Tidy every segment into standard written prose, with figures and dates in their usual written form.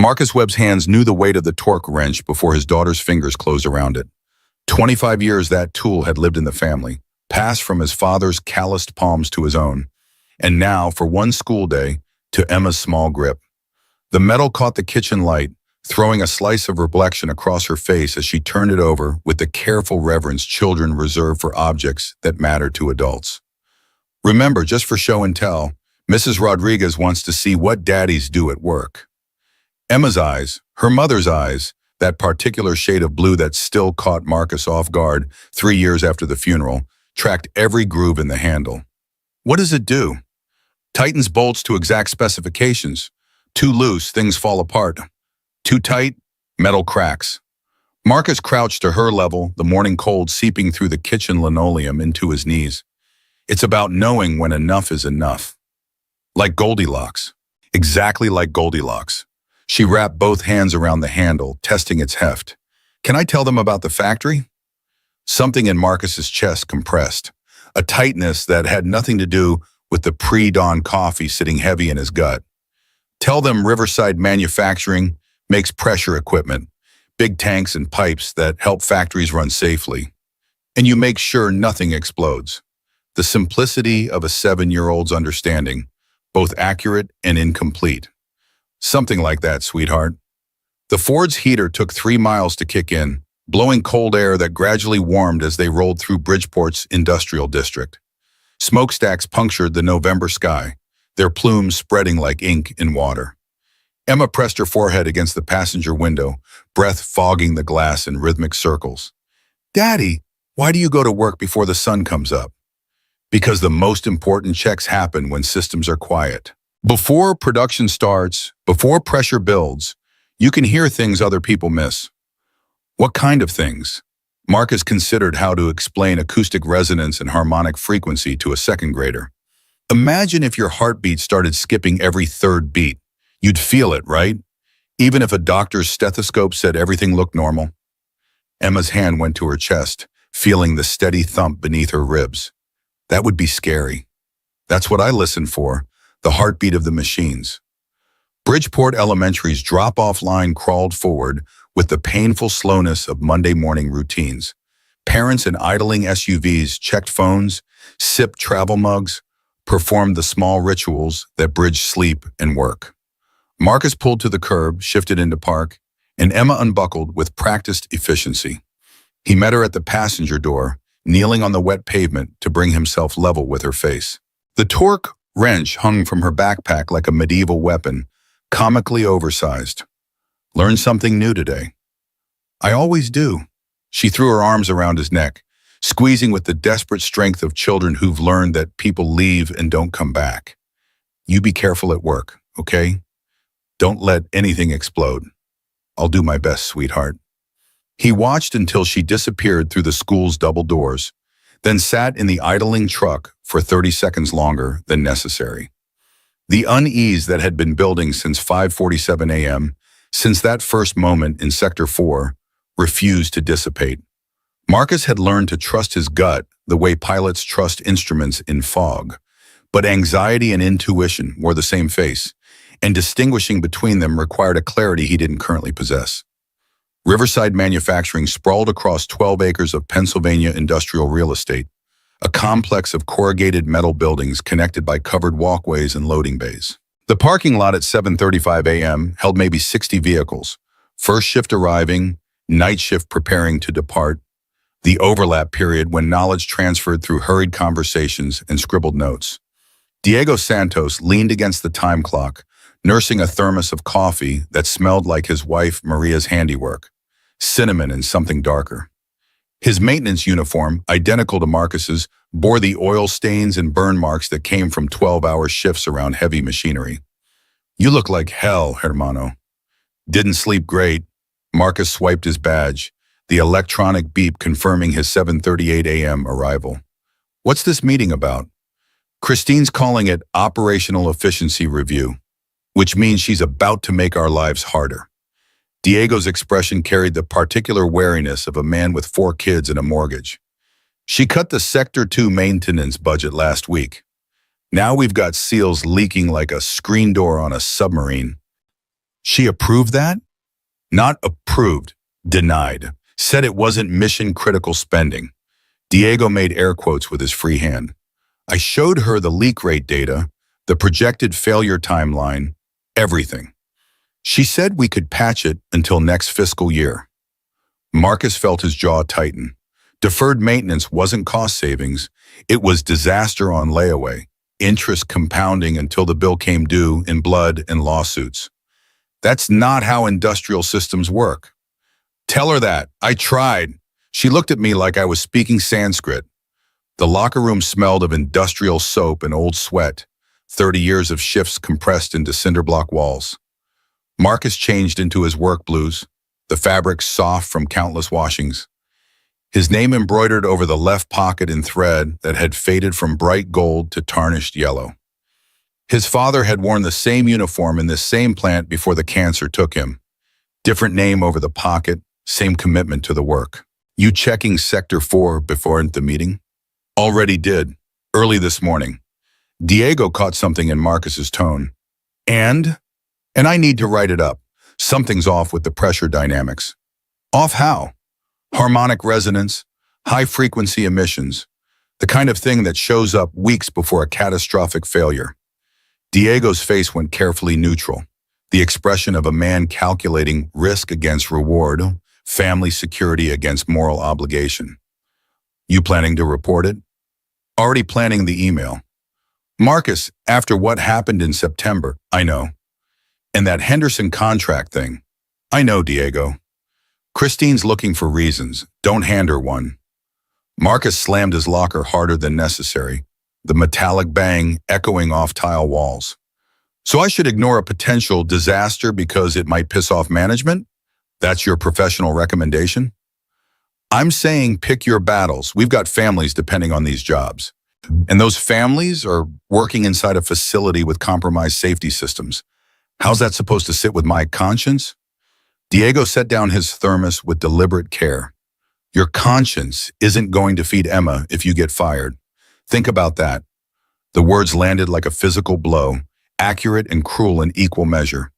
Marcus Webb's hands knew the weight of the torque wrench before his daughter's fingers closed around it. 25 years that tool had lived in the family, passed from his father's calloused palms to his own, and now, for one school day, to Emma's small grip. The metal caught the kitchen light, throwing a slice of reflection across her face as she turned it over with the careful reverence children reserve for objects that matter to adults. Remember, just for show and tell, Mrs. Rodriguez wants to see what daddies do at work. Emma's eyes, her mother's eyes, that particular shade of blue that still caught Marcus off guard 3 years after the funeral, tracked every groove in the handle. What does it do? Tightens bolts to exact specifications. Too loose, things fall apart. Too tight, metal cracks. Marcus crouched to her level, the morning cold seeping through the kitchen linoleum into his knees. It's about knowing when enough is enough. Like Goldilocks. Exactly like Goldilocks. She wrapped both hands around the handle, testing its heft. Can I tell them about the factory? Something in Marcus's chest compressed. A tightness that had nothing to do with the pre-dawn coffee sitting heavy in his gut. Tell them Riverside Manufacturing makes pressure equipment, big tanks and pipes that help factories run safely. And you make sure nothing explodes. The simplicity of a 7-year-old's understanding, both accurate and incomplete. Something like that, sweetheart. The Ford's heater took 3 miles to kick in, blowing cold air that gradually warmed as they rolled through Bridgeport's industrial district. Smokestacks punctured the November sky, their plumes spreading like ink in water. Emma pressed her forehead against the passenger window, breath fogging the glass in rhythmic circles. Daddy, why do you go to work before the sun comes up? Because the most important checks happen when systems are quiet. Before production starts, before pressure builds, you can hear things other people miss. What kind of things? Marcus considered how to explain acoustic resonance and harmonic frequency to a second grader. Imagine if your heartbeat started skipping every third beat. You'd feel it, right? Even if a doctor's stethoscope said everything looked normal. Emma's hand went to her chest, feeling the steady thump beneath her ribs. That would be scary. That's what I listen for, the heartbeat of the machines. Bridgeport Elementary's drop-off line crawled forward with the painful slowness of Monday morning routines. Parents in idling SUVs checked phones, sipped travel mugs, performed the small rituals that bridge sleep and work. Marcus pulled to the curb, shifted into park, and Emma unbuckled with practiced efficiency. He met her at the passenger door, kneeling on the wet pavement to bring himself level with her face. The torque wrench hung from her backpack like a medieval weapon, comically oversized. Learned something new today. I always do. She threw her arms around his neck, squeezing with the desperate strength of children who've learned that people leave and don't come back. You be careful at work, okay? Don't let anything explode. I'll do my best, sweetheart. He watched until she disappeared through the school's double doors, then sat in the idling truck for 30 seconds longer than necessary. The unease that had been building since 5:47 a.m., since that first moment in Sector 4, refused to dissipate. Marcus had learned to trust his gut the way pilots trust instruments in fog, but anxiety and intuition wore the same face, and distinguishing between them required a clarity he didn't currently possess. Riverside Manufacturing sprawled across 12 acres of Pennsylvania industrial real estate, a complex of corrugated metal buildings connected by covered walkways and loading bays. The parking lot at 7:35 a.m. held maybe 60 vehicles, first shift arriving, night shift preparing to depart, the overlap period when knowledge transferred through hurried conversations and scribbled notes. Diego Santos leaned against the time clock, nursing a thermos of coffee that smelled like his wife Maria's handiwork, cinnamon and something darker. His maintenance uniform, identical to Marcus's, bore the oil stains and burn marks that came from 12-hour shifts around heavy machinery. You look like hell, hermano. Didn't sleep great. Marcus swiped his badge, the electronic beep confirming his 7:38 a.m. arrival. What's this meeting about? Christine's calling it Operational Efficiency Review, which means she's about to make our lives harder. Diego's expression carried the particular wariness of a man with 4 kids and a mortgage. She cut the Sector 2 maintenance budget last week. Now we've got seals leaking like a screen door on a submarine. She approved that? Not approved, denied. Said it wasn't mission-critical spending. Diego made air quotes with his free hand. I showed her the leak rate data, the projected failure timeline, everything. She said we could patch it until next fiscal year. Marcus felt his jaw tighten. Deferred maintenance wasn't cost savings. It was disaster on layaway, interest compounding until the bill came due in blood and lawsuits. That's not how industrial systems work. Tell her that. I tried. She looked at me like I was speaking Sanskrit. The locker room smelled of industrial soap and old sweat, 30 years of shifts compressed into cinder block walls. Marcus changed into his work blues, the fabric soft from countless washings. His name embroidered over the left pocket in thread that had faded from bright gold to tarnished yellow. His father had worn the same uniform in this same plant before the cancer took him. Different name over the pocket, same commitment to the work. You checking Sector 4 before the meeting? Already did, early this morning. Diego caught something in Marcus's tone. And I need to write it up. Something's off with the pressure dynamics. Off how? Harmonic resonance, high-frequency emissions, the kind of thing that shows up weeks before a catastrophic failure. Diego's face went carefully neutral, the expression of a man calculating risk against reward, family security against moral obligation. You planning to report it? Already planning the email. Marcus, after what happened in September, I know. And that Henderson contract thing. I know, Diego. Christine's looking for reasons. Don't hand her one. Marcus slammed his locker harder than necessary, the metallic bang echoing off tile walls. So I should ignore a potential disaster because it might piss off management? That's your professional recommendation? I'm saying pick your battles. We've got families depending on these jobs. And those families are working inside a facility with compromised safety systems. How's that supposed to sit with my conscience? Diego set down his thermos with deliberate care. Your conscience isn't going to feed Emma if you get fired. Think about that. The words landed like a physical blow, accurate and cruel in equal measure.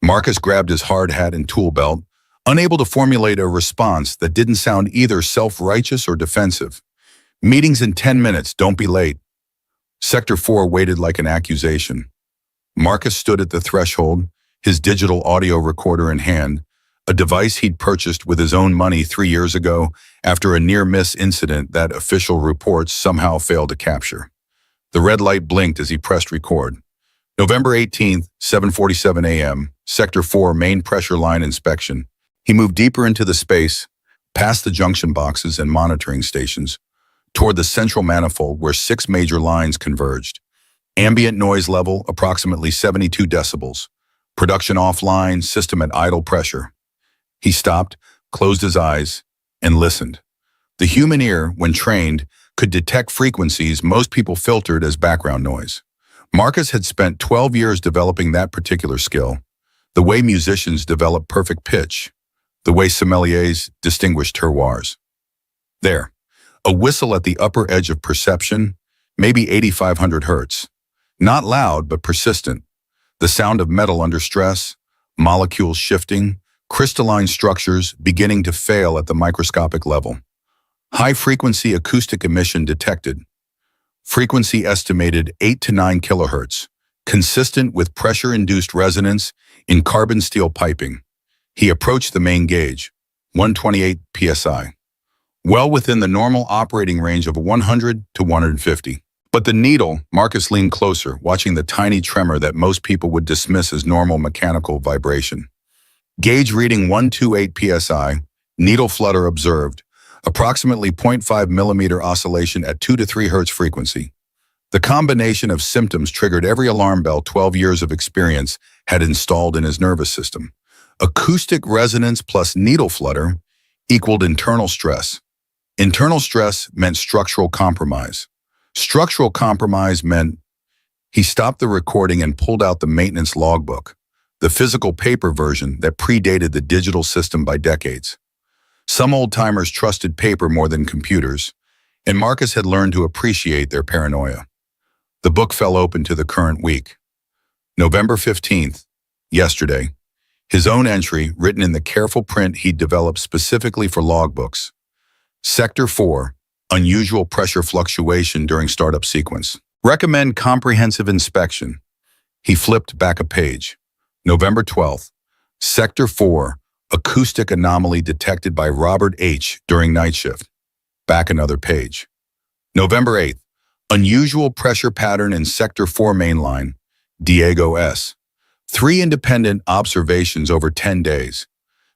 Marcus grabbed his hard hat and tool belt, unable to formulate a response that didn't sound either self-righteous or defensive. Meeting's in 10 minutes, don't be late. Sector 4 waited like an accusation. Marcus stood at the threshold, his digital audio recorder in hand, a device he'd purchased with his own money 3 years ago after a near-miss incident that official reports somehow failed to capture. The red light blinked as he pressed record. November 18th, 7:47 a.m., Sector 4 main pressure line inspection. He moved deeper into the space, past the junction boxes and monitoring stations, toward the central manifold where 6 major lines converged. Ambient noise level, approximately 72 decibels. Production offline, system at idle pressure. He stopped, closed his eyes, and listened. The human ear, when trained, could detect frequencies most people filtered as background noise. Marcus had spent 12 years developing that particular skill, the way musicians develop perfect pitch, the way sommeliers distinguish terroirs. There, a whistle at the upper edge of perception, maybe 8,500 hertz. Not loud, but persistent. The sound of metal under stress, molecules shifting, crystalline structures beginning to fail at the microscopic level. High-frequency acoustic emission detected. Frequency estimated 8 to 9 kilohertz, consistent with pressure-induced resonance in carbon steel piping. He approached the main gauge, 128 psi, well within the normal operating range of 100 to 150. But the needle, Marcus leaned closer, watching the tiny tremor that most people would dismiss as normal mechanical vibration. Gauge reading 128 psi, needle flutter observed, approximately 0.5 millimeter oscillation at 2 to 3 hertz frequency. The combination of symptoms triggered every alarm bell 12 years of experience had installed in his nervous system. Acoustic resonance plus needle flutter equaled internal stress. Internal stress meant structural compromise. Structural compromise meant he stopped the recording and pulled out the maintenance logbook, the physical paper version that predated the digital system by decades. Some old-timers trusted paper more than computers, and Marcus had learned to appreciate their paranoia. The book fell open to the current week. November 15th, yesterday, His own entry, written in the careful print he'd developed specifically for logbooks. Sector 4, unusual pressure fluctuation during startup sequence. Recommend comprehensive inspection. He flipped back a page. November 12th, Sector 4, acoustic anomaly detected by Robert H. during night shift. Back another page. November 8th, unusual pressure pattern in Sector 4 mainline, Diego S. 3 independent observations over 10 days.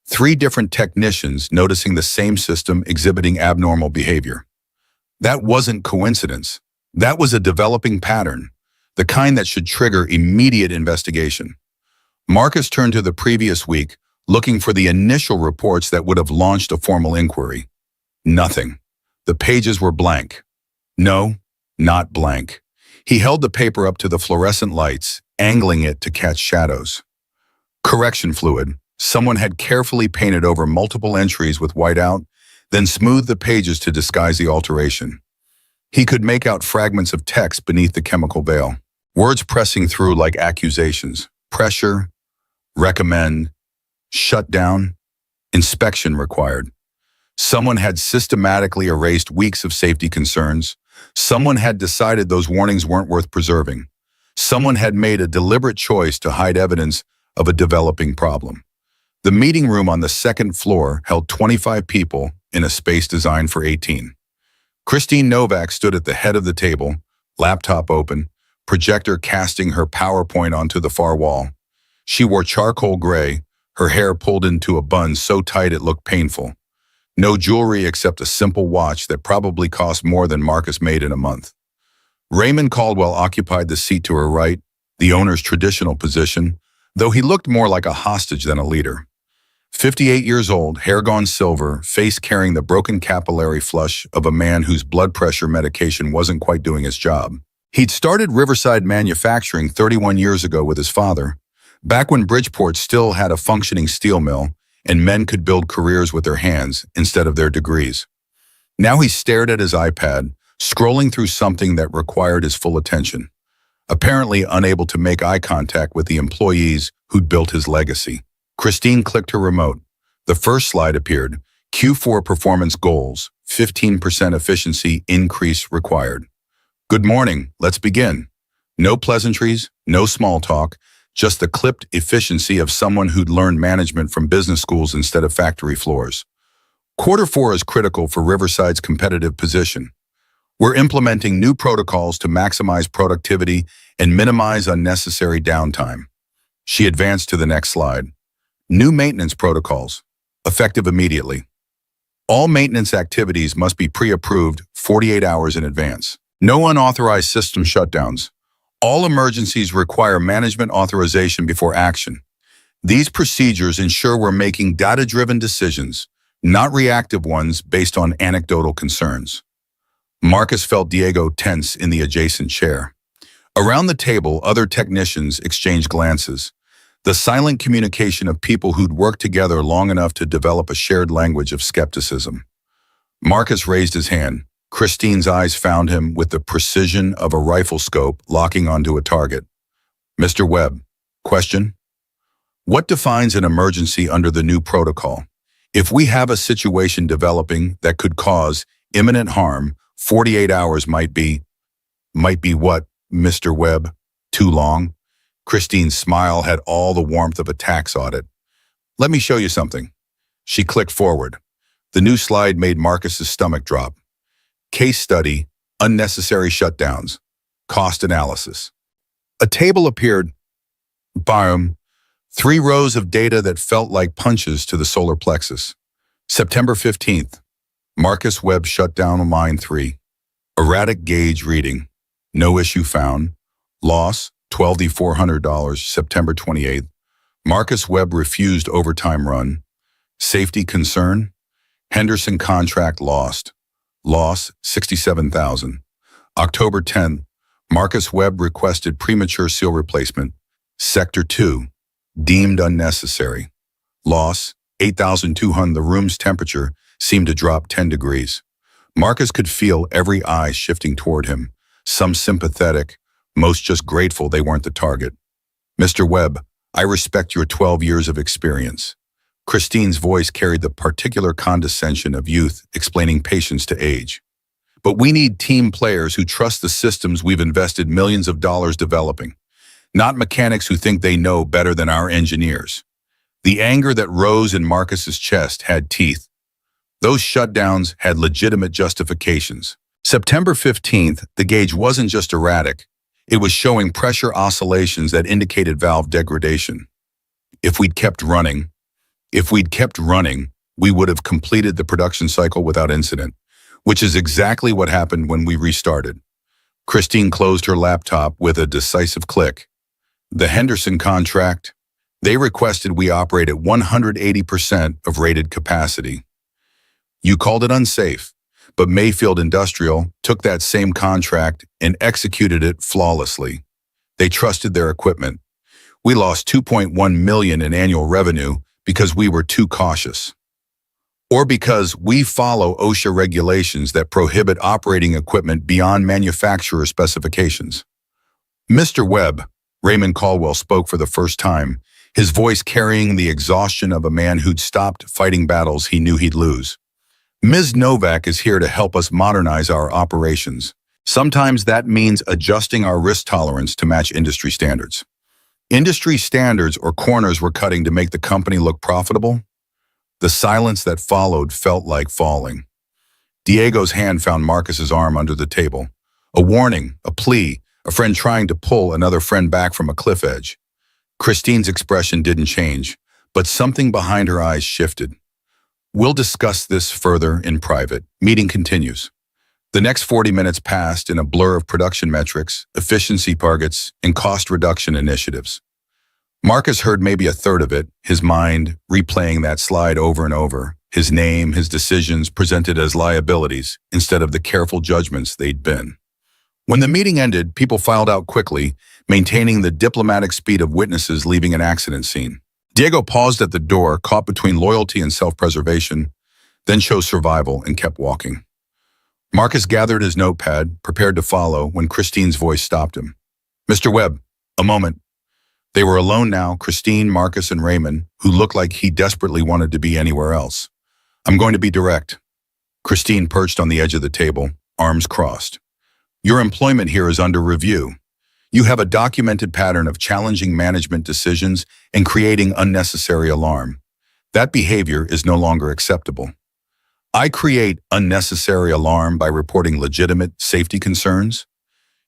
3 different technicians noticing the same system exhibiting abnormal behavior. That wasn't coincidence. That was a developing pattern, the kind that should trigger immediate investigation. Marcus turned to the previous week, looking for the initial reports that would have launched a formal inquiry. Nothing. The pages were blank. No, not blank. He held the paper up to the fluorescent lights, angling it to catch shadows. Correction fluid. Someone had carefully painted over multiple entries with whiteout, then smoothed the pages to disguise the alteration. He could make out fragments of text beneath the chemical veil. Words pressing through like accusations. Pressure, recommend, shut down, inspection required. Someone had systematically erased weeks of safety concerns. Someone had decided those warnings weren't worth preserving. Someone had made a deliberate choice to hide evidence of a developing problem. The meeting room on the second floor held 25 people in a space designed for 18. Christine Novak stood at the head of the table, laptop open, projector casting her PowerPoint onto the far wall. She wore charcoal gray, her hair pulled into a bun so tight it looked painful. No jewelry except a simple watch that probably cost more than Marcus made in a month. Raymond Caldwell occupied the seat to her right, the owner's traditional position, though he looked more like a hostage than a leader. 58 years old, hair gone silver, face carrying the broken capillary flush of a man whose blood pressure medication wasn't quite doing his job. He'd started Riverside Manufacturing 31 years ago with his father, back when Bridgeport still had a functioning steel mill and men could build careers with their hands instead of their degrees. Now he stared at his iPad, scrolling through something that required his full attention, apparently unable to make eye contact with the employees who'd built his legacy. Christine clicked her remote. The first slide appeared. Q4 performance goals, 15% efficiency increase required. Good morning, let's begin. No pleasantries, no small talk, just the clipped efficiency of someone who'd learned management from business schools instead of factory floors. Q4 is critical for Riverside's competitive position. We're implementing new protocols to maximize productivity and minimize unnecessary downtime. She advanced to the next slide. New maintenance protocols, effective immediately. All maintenance activities must be pre-approved 48 hours in advance. No unauthorized system shutdowns. All emergencies require management authorization before action. These procedures ensure we're making data-driven decisions, not reactive ones based on anecdotal concerns. Marcus felt Diego tense in the adjacent chair. Around the table, other technicians exchanged glances. The silent communication of people who'd worked together long enough to develop a shared language of skepticism. Marcus raised his hand. Christine's eyes found him with the precision of a rifle scope locking onto a target. Mr. Webb, question? What defines an emergency under the new protocol? If we have a situation developing that could cause imminent harm, 48 hours might be what, Mr. Webb? Too long? Christine's smile had all the warmth of a tax audit. Let me show you something. She clicked forward. The new slide made Marcus's stomach drop. Case study, unnecessary shutdowns, cost analysis. A table appeared. Boom. 3 rows of data that felt like punches to the solar plexus. September 15th. Marcus Webb shut down line 3. Erratic gauge reading. No issue found. Loss, $12,400, September 28th. Marcus Webb refused overtime run. Safety concern. Henderson contract lost. Loss, $67,000. October 10th. Marcus Webb requested premature seal replacement. Sector 2. Deemed unnecessary. Loss, $8,200. The room's temperature seemed to drop 10 degrees. Marcus could feel every eye shifting toward him, some sympathetic, most just grateful they weren't the target. Mr. Webb, I respect your 12 years of experience. Christine's voice carried the particular condescension of youth explaining patience to age. But we need team players who trust the systems we've invested millions of dollars developing, not mechanics who think they know better than our engineers. The anger that rose in Marcus's chest had teeth. Those shutdowns had legitimate justifications. September 15th, the gauge wasn't just erratic. It was showing pressure oscillations that indicated valve degradation. If we'd kept running, we would have completed the production cycle without incident, which is exactly what happened when we restarted. Christine closed her laptop with a decisive click. The Henderson contract, they requested we operate at 180% of rated capacity. You called it unsafe, but Mayfield Industrial took that same contract and executed it flawlessly. They trusted their equipment. We lost $2.1 million in annual revenue because we were too cautious. Or because we follow OSHA regulations that prohibit operating equipment beyond manufacturer specifications. Mr. Webb, Raymond Caldwell spoke for the first time, his voice carrying the exhaustion of a man who'd stopped fighting battles he knew he'd lose. Ms. Novak is here to help us modernize our operations. Sometimes that means adjusting our risk tolerance to match industry standards. Industry standards or corners we're cutting to make the company look profitable? The silence that followed felt like falling. Diego's hand found Marcus's arm under the table. A warning, a plea, a friend trying to pull another friend back from a cliff edge. Christine's expression didn't change, but something behind her eyes shifted. We'll discuss this further in private. Meeting continues. The next 40 minutes passed in a blur of production metrics, efficiency targets, and cost reduction initiatives. Marcus heard maybe a third of it, his mind replaying that slide over and over, his name, his decisions presented as liabilities instead of the careful judgments they'd been. When the meeting ended, people filed out quickly, maintaining the diplomatic speed of witnesses leaving an accident scene. Diego paused at the door, caught between loyalty and self-preservation, then chose survival and kept walking. Marcus gathered his notepad, prepared to follow, when Christine's voice stopped him. Mr. Webb, a moment. They were alone now, Christine, Marcus, and Raymond, who looked like he desperately wanted to be anywhere else. I'm going to be direct. Christine perched on the edge of the table, arms crossed. Your employment here is under review. You have a documented pattern of challenging management decisions and creating unnecessary alarm. That behavior is no longer acceptable. I create unnecessary alarm by reporting legitimate safety concerns.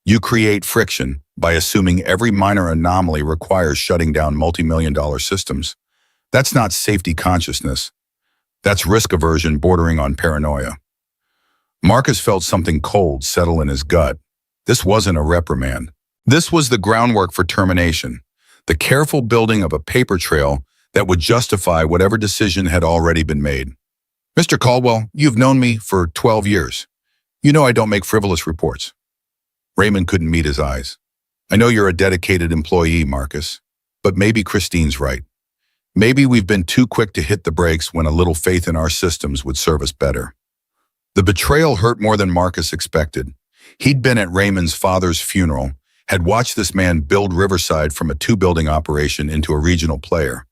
You create friction by assuming every minor anomaly requires shutting down multi-million-dollar systems. That's not safety consciousness. That's risk aversion bordering on paranoia. Marcus felt something cold settle in his gut. This wasn't a reprimand. This was the groundwork for termination, the careful building of a paper trail that would justify whatever decision had already been made. Mr. Caldwell, you've known me for 12 years. You know I don't make frivolous reports. Raymond couldn't meet his eyes. I know you're a dedicated employee, Marcus, but maybe Christine's right. Maybe we've been too quick to hit the brakes when a little faith in our systems would serve us better. The betrayal hurt more than Marcus expected. He'd been at Raymond's father's funeral, had watched this man build Riverside from a two-building operation into a regional player.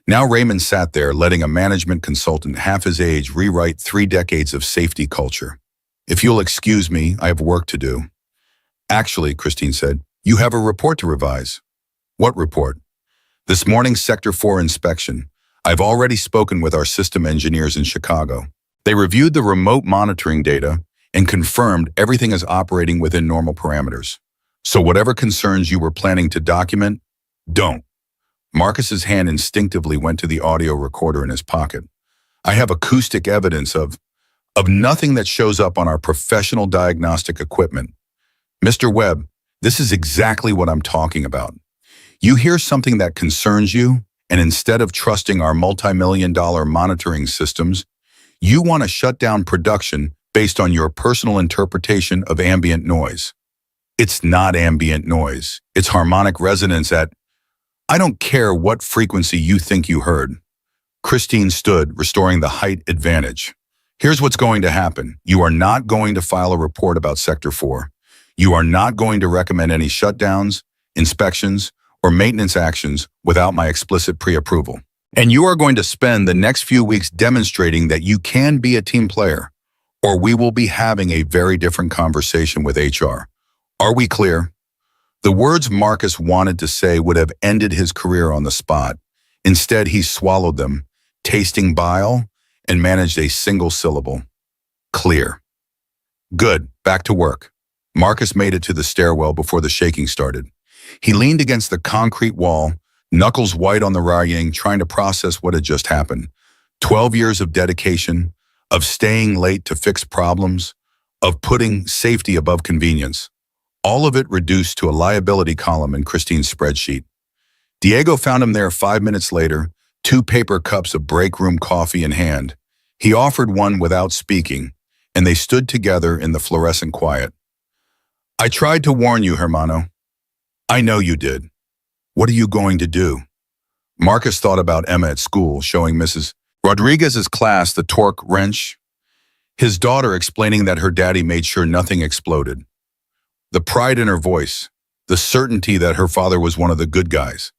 Now Raymond sat there letting a management consultant half his age rewrite 3 decades of safety culture. If you'll excuse me, I have work to do. Actually, Christine said, you have a report to revise. What report? This morning's Sector 4 inspection. I've already spoken with our system engineers in Chicago. They reviewed the remote monitoring data and confirmed everything is operating within normal parameters. So whatever concerns you were planning to document, don't. Marcus's hand instinctively went to the audio recorder in his pocket. I have acoustic evidence of nothing that shows up on our professional diagnostic equipment. Mr. Webb, this is exactly what I'm talking about. You hear something that concerns you, and instead of trusting our multi-million-dollar monitoring systems, you want to shut down production based on your personal interpretation of ambient noise. It's not ambient noise. It's harmonic resonance at, I don't care what frequency you think you heard. Christine stood, restoring the height advantage. Here's what's going to happen. You are not going to file a report about Sector 4. You are not going to recommend any shutdowns, inspections, or maintenance actions without my explicit pre-approval. And you are going to spend the next few weeks demonstrating that you can be a team player, or we will be having a very different conversation with HR. Are we clear? The words Marcus wanted to say would have ended his career on the spot. Instead, he swallowed them, tasting bile, and managed a single syllable. Clear. Good, back to work. Marcus made it to the stairwell before the shaking started. He leaned against the concrete wall, knuckles white on the railing, trying to process what had just happened. 12 years of dedication, of staying late to fix problems, of putting safety above convenience. All of it reduced to a liability column in Christine's spreadsheet. Diego found him there 5 minutes later, 2 paper cups of break room coffee in hand. He offered one without speaking, and they stood together in the fluorescent quiet. I tried to warn you, Hermano. I know you did. What are you going to do? Marcus thought about Emma at school, showing Mrs. Rodriguez's class the torque wrench. His daughter explaining that her daddy made sure nothing exploded. The pride in her voice, the certainty that her father was one of the good guys.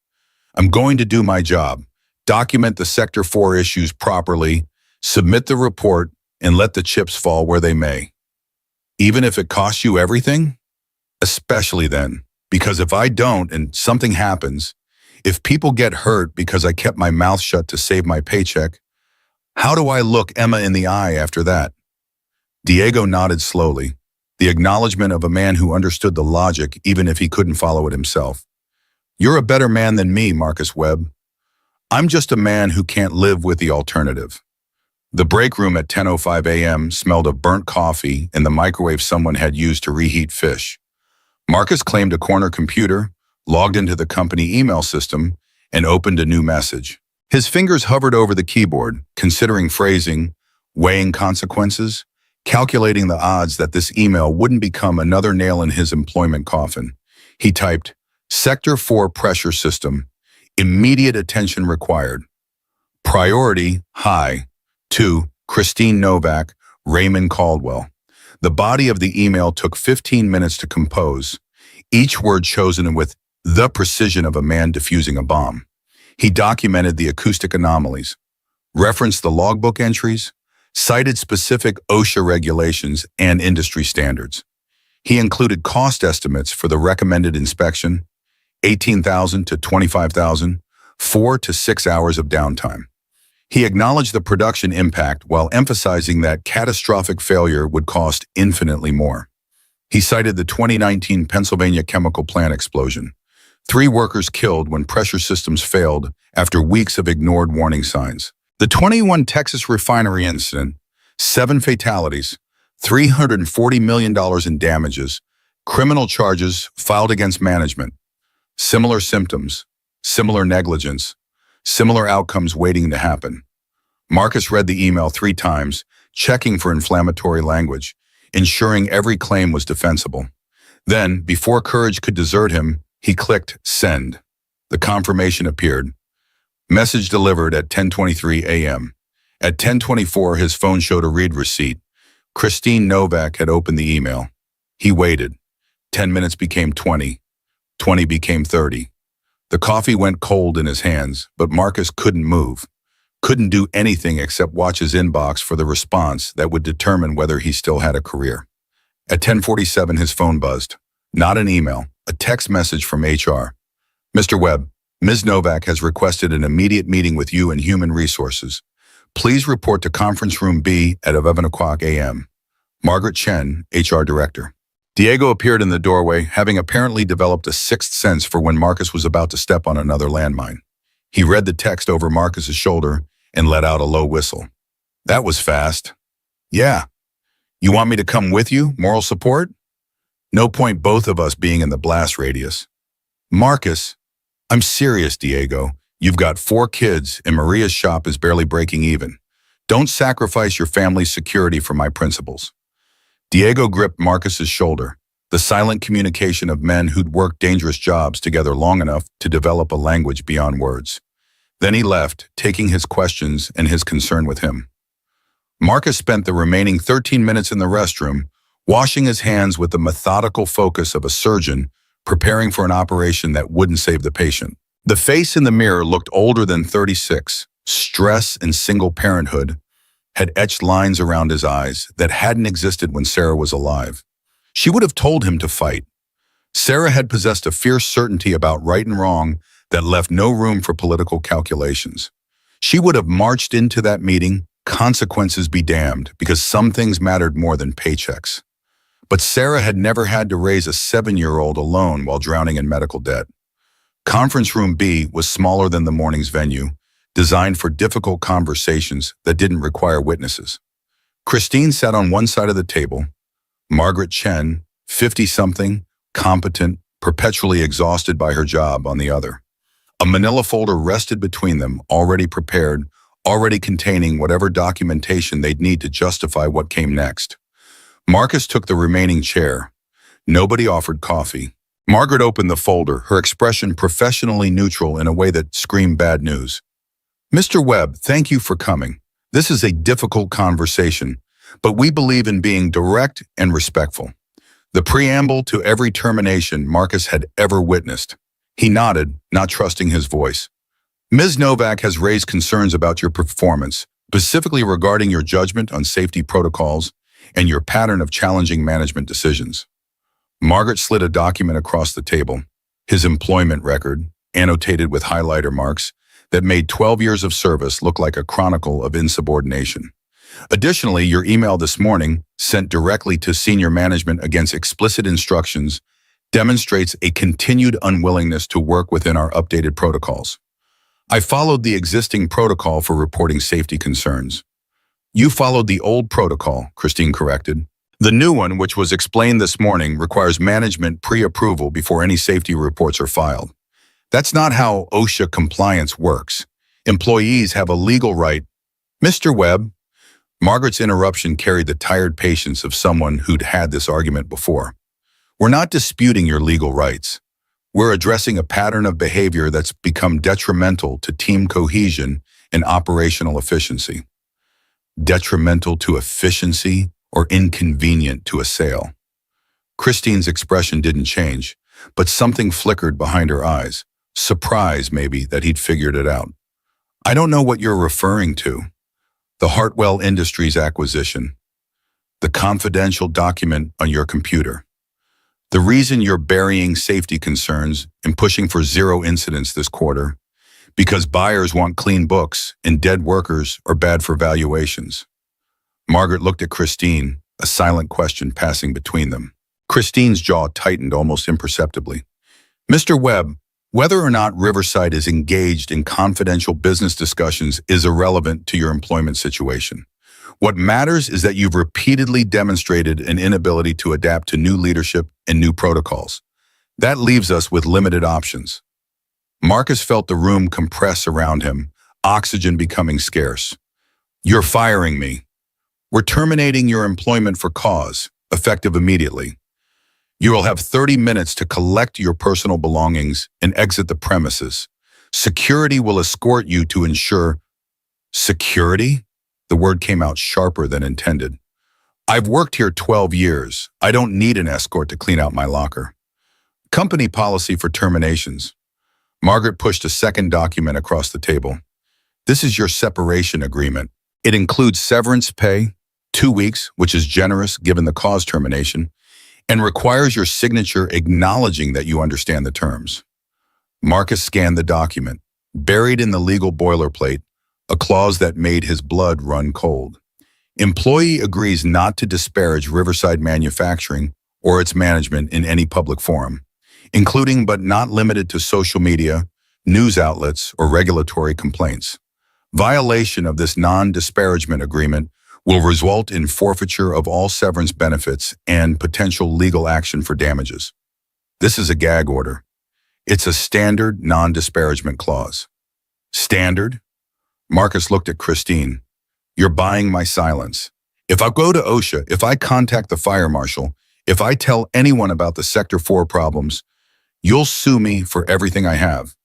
I'm going to do my job, document the Sector 4 issues properly, submit the report, and let the chips fall where they may. Even if it costs you everything? Especially then, because if I don't and something happens, if people get hurt because I kept my mouth shut to save my paycheck, how do I look Emma in the eye after that? Diego nodded slowly, the acknowledgement of a man who understood the logic even if he couldn't follow it himself. You're a better man than me, Marcus Webb. I'm just a man who can't live with the alternative. The break room at 10:05 a.m. smelled of burnt coffee and the microwave someone had used to reheat fish. Marcus claimed a corner computer, logged into the company email system, and opened a new message. His fingers hovered over the keyboard, considering phrasing, weighing consequences, calculating the odds that this email wouldn't become another nail in his employment coffin. He typed, Sector 4 pressure system, immediate attention required. Priority, high. To Christine Novak, Raymond Caldwell. The body of the email took 15 minutes to compose, each word chosen with the precision of a man defusing a bomb. He documented the acoustic anomalies, referenced the logbook entries, cited specific OSHA regulations and industry standards. He included cost estimates for the recommended inspection, $18,000 to $25,000, 4 to 6 hours of downtime. He acknowledged the production impact while emphasizing that catastrophic failure would cost infinitely more. He cited the 2019 Pennsylvania chemical plant explosion. 3 workers killed when pressure systems failed after weeks of ignored warning signs. The 21 Texas refinery incident, 7 fatalities, $340 million in damages, criminal charges filed against management, similar symptoms, similar negligence, similar outcomes waiting to happen. Marcus read the email 3 times, checking for inflammatory language, ensuring every claim was defensible. Then, before courage could desert him, he clicked send. The confirmation appeared. Message delivered at 10:23 a.m. At 10:24, his phone showed a read receipt. Christine Novak had opened the email. He waited. 10 minutes became 20. 20 became 30. The coffee went cold in his hands, but Marcus couldn't move. Couldn't do anything except watch his inbox for the response that would determine whether he still had a career. At 10:47, his phone buzzed. Not an email, a text message from HR. Mr. Webb, Ms. Novak has requested an immediate meeting with you in Human Resources. Please report to Conference Room B at 11 o'clock a.m. Margaret Chen, HR Director. Diego appeared in the doorway, having apparently developed a sixth sense for when Marcus was about to step on another landmine. He read the text over Marcus's shoulder and let out a low whistle. That was fast. Yeah. You want me to come with you? Moral support? No point both of us being in the blast radius. Marcus, I'm serious, Diego. You've got 4 kids and Maria's shop is barely breaking even. Don't sacrifice your family's security for my principles. Diego gripped Marcus's shoulder, the silent communication of men who'd worked dangerous jobs together long enough to develop a language beyond words. Then he left, taking his questions and his concern with him. Marcus spent the remaining 13 minutes in the restroom, washing his hands with the methodical focus of a surgeon preparing for an operation that wouldn't save the patient. The face in the mirror looked older than 36. Stress and single parenthood had etched lines around his eyes that hadn't existed when Sarah was alive. She would have told him to fight. Sarah had possessed a fierce certainty about right and wrong that left no room for political calculations. She would have marched into that meeting, consequences be damned, because some things mattered more than paychecks. But Sarah had never had to raise a 7-year-old alone while drowning in medical debt. Conference Room B was smaller than the morning's venue, designed for difficult conversations that didn't require witnesses. Christine sat on one side of the table. Margaret Chen, 50-something, competent, perpetually exhausted by her job, on the other. A manila folder rested between them, already prepared, already containing whatever documentation they'd need to justify what came next. Marcus took the remaining chair. Nobody offered coffee. Margaret opened the folder, her expression professionally neutral in a way that screamed bad news. "Mr. Webb, thank you for coming. This is a difficult conversation, but we believe in being direct and respectful." The preamble to every termination Marcus had ever witnessed. He nodded, not trusting his voice. "Ms. Novak has raised concerns about your performance, specifically regarding your judgment on safety protocols and your pattern of challenging management decisions." Margaret slid a document across the table, his employment record, annotated with highlighter marks, that made 12 years of service look like a chronicle of insubordination. "Additionally, your email this morning, sent directly to senior management against explicit instructions, demonstrates a continued unwillingness to work within our updated protocols. I followed the existing protocol for reporting safety concerns." "You followed the old protocol," Christine corrected. "The new one, which was explained this morning, requires management pre-approval before any safety reports are filed. That's not how OSHA compliance works. Employees have a legal right." "Mr. Webb." Margaret's interruption carried the tired patience of someone who'd had this argument before. "We're not disputing your legal rights. We're addressing a pattern of behavior that's become detrimental to team cohesion and operational efficiency." Detrimental to efficiency or inconvenient to a sale? Christine's expression didn't change, but something flickered behind her eyes. Surprise, maybe, that he'd figured it out. "I don't know what you're referring to." "The Hartwell Industries acquisition. The confidential document on your computer. The reason you're burying safety concerns and pushing for 0 incidents this quarter, because buyers want clean books and dead workers are bad for valuations." Margaret looked at Christine, a silent question passing between them. Christine's jaw tightened almost imperceptibly. "Mr. Webb, whether or not Riverside is engaged in confidential business discussions is irrelevant to your employment situation. What matters is that you've repeatedly demonstrated an inability to adapt to new leadership and new protocols. That leaves us with limited options." Marcus felt the room compress around him, oxygen becoming scarce. "You're firing me. We're terminating your employment for cause, effective immediately. You will have 30 minutes to collect your personal belongings and exit the premises. Security will escort you to ensure—" "Security?" The word came out sharper than intended. "I've worked here 12 years. I don't need an escort to clean out my locker." "Company policy for terminations." Margaret pushed a second document across the table. "This is your separation agreement. It includes severance pay, 2 weeks, which is generous given the cause termination, and requires your signature acknowledging that you understand the terms." Marcus scanned the document. Buried in the legal boilerplate, a clause that made his blood run cold. "Employee agrees not to disparage Riverside Manufacturing or its management in any public forum, including but not limited to social media, news outlets, or regulatory complaints. Violation of this non-disparagement agreement will result in forfeiture of all severance benefits and potential legal action for damages." This is a gag order. It's a standard non-disparagement clause. Standard? Marcus looked at Christine. "You're buying my silence. If I go to OSHA, if I contact the fire marshal, if I tell anyone about the Sector 4 problems, you'll sue me for everything I have.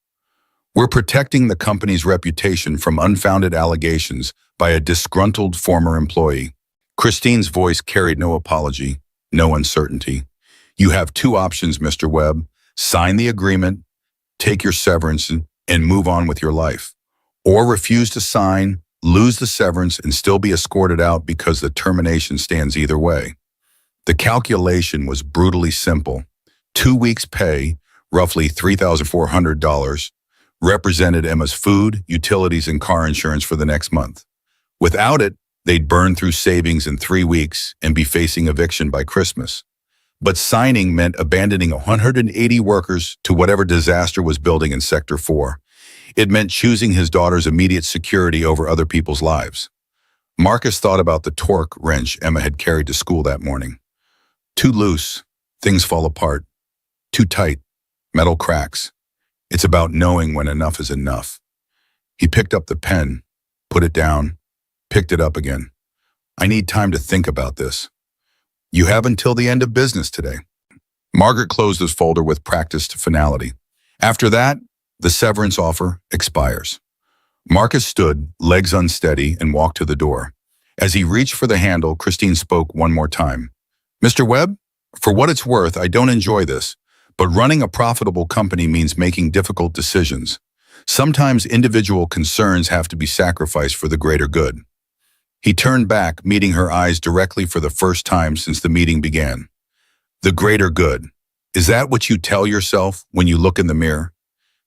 We're protecting the company's reputation from unfounded allegations by a disgruntled former employee." Christine's voice carried no apology, no uncertainty. "You have 2 options, Mr. Webb. Sign the agreement, take your severance, and move on with your life. Or refuse to sign, lose the severance, and still be escorted out because the termination stands either way. The calculation was brutally simple. 2 weeks' pay, roughly $3,400, represented Emma's food, utilities, and car insurance for the next month. Without it, they'd burn through savings in 3 weeks and be facing eviction by Christmas. But signing meant abandoning 180 workers to whatever disaster was building in Sector 4. It meant choosing his daughter's immediate security over other people's lives. Marcus thought about the torque wrench Emma had carried to school that morning. Too loose, things fall apart. Too tight, metal cracks. It's about knowing when enough is enough. He picked up the pen, put it down, picked it up again. I need time to think about this. You have until the end of business today. Margaret closed his folder with practiced finality. After that, the severance offer expires. Marcus stood, legs unsteady, and walked to the door. As he reached for the handle, Christine spoke one more time. Mr. Webb, for what it's worth, I don't enjoy this, but running a profitable company means making difficult decisions. Sometimes individual concerns have to be sacrificed for the greater good. He turned back, meeting her eyes directly for the first time since the meeting began. The greater good. Is that what you tell yourself when you look in the mirror?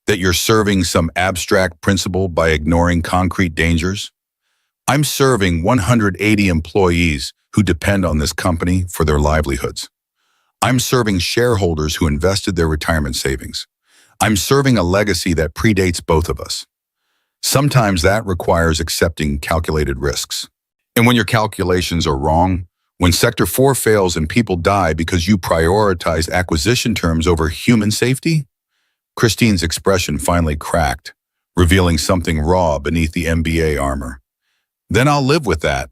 That you're serving some abstract principle by ignoring concrete dangers? I'm serving 180 employees who depend on this company for their livelihoods. I'm serving shareholders who invested their retirement savings. I'm serving a legacy that predates both of us. Sometimes that requires accepting calculated risks. And when your calculations are wrong, when Sector 4 fails and people die because you prioritize acquisition terms over human safety? Christine's expression finally cracked, revealing something raw beneath the MBA armor. Then I'll live with that.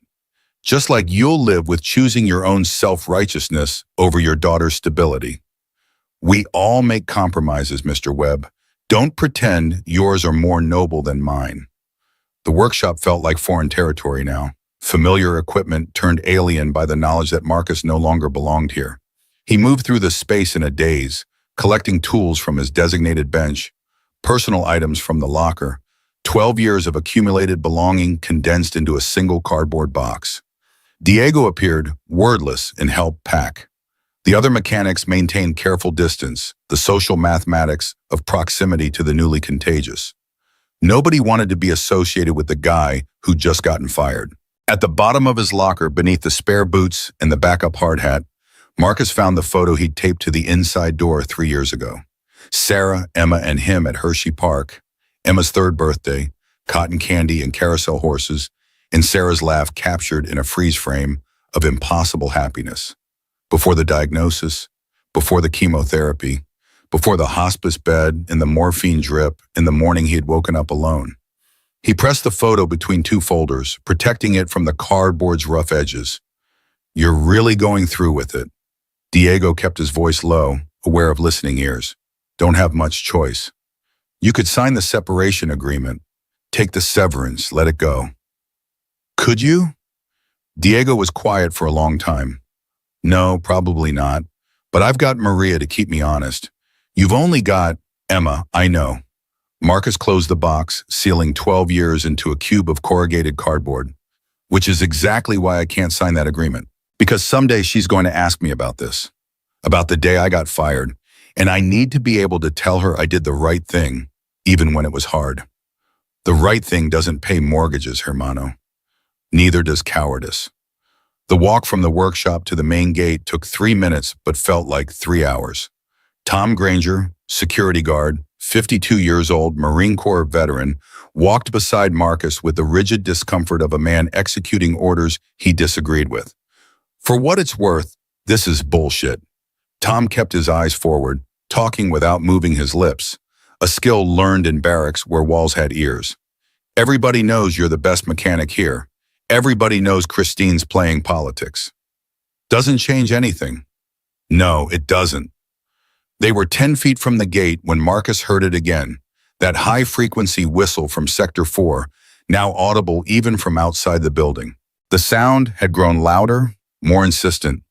Just like you'll live with choosing your own self-righteousness over your daughter's stability. We all make compromises, Mr. Webb. Don't pretend yours are more noble than mine. The workshop felt like foreign territory now. Familiar equipment turned alien by the knowledge that Marcus no longer belonged here. He moved through the space in a daze, collecting tools from his designated bench, personal items from the locker, 12 years of accumulated belonging condensed into a single cardboard box. Diego appeared, wordless, and helped pack. The other mechanics maintained careful distance, the social mathematics of proximity to the newly contagious. Nobody wanted to be associated with the guy who'd just gotten fired. At the bottom of his locker, beneath the spare boots and the backup hard hat, Marcus found the photo he'd taped to the inside door 3 years ago. Sarah, Emma, and him at Hershey Park, Emma's 3rd birthday, cotton candy and carousel horses, and Sarah's laugh captured in a freeze frame of impossible happiness. Before the diagnosis, before the chemotherapy, before the hospice bed and the morphine drip in the morning he had woken up alone. He pressed the photo between 2 folders, protecting it from the cardboard's rough edges. You're really going through with it. Diego kept his voice low, aware of listening ears. Don't have much choice. You could sign the separation agreement, take the severance, let it go. Could you? Diego was quiet for a long time. No, probably not. But I've got Maria to keep me honest. You've only got Emma, I know. Marcus closed the box, sealing 12 years into a cube of corrugated cardboard, which is exactly why I can't sign that agreement. Because someday she's going to ask me about this, about the day I got fired, and I need to be able to tell her I did the right thing, even when it was hard. The right thing doesn't pay mortgages, hermano. Neither does cowardice. The walk from the workshop to the main gate took 3 minutes, but felt like 3 hours. Tom Granger, security guard, 52 years old, Marine Corps veteran, walked beside Marcus with the rigid discomfort of a man executing orders he disagreed with. For what it's worth, this is bullshit. Tom kept his eyes forward, talking without moving his lips, a skill learned in barracks where walls had ears. Everybody knows you're the best mechanic here. Everybody knows Christine's playing politics. Doesn't change anything. No, it doesn't. They were 10 feet from the gate when Marcus heard it again, that high-frequency whistle from Sector 4, now audible even from outside the building. The sound had grown louder, more insistent.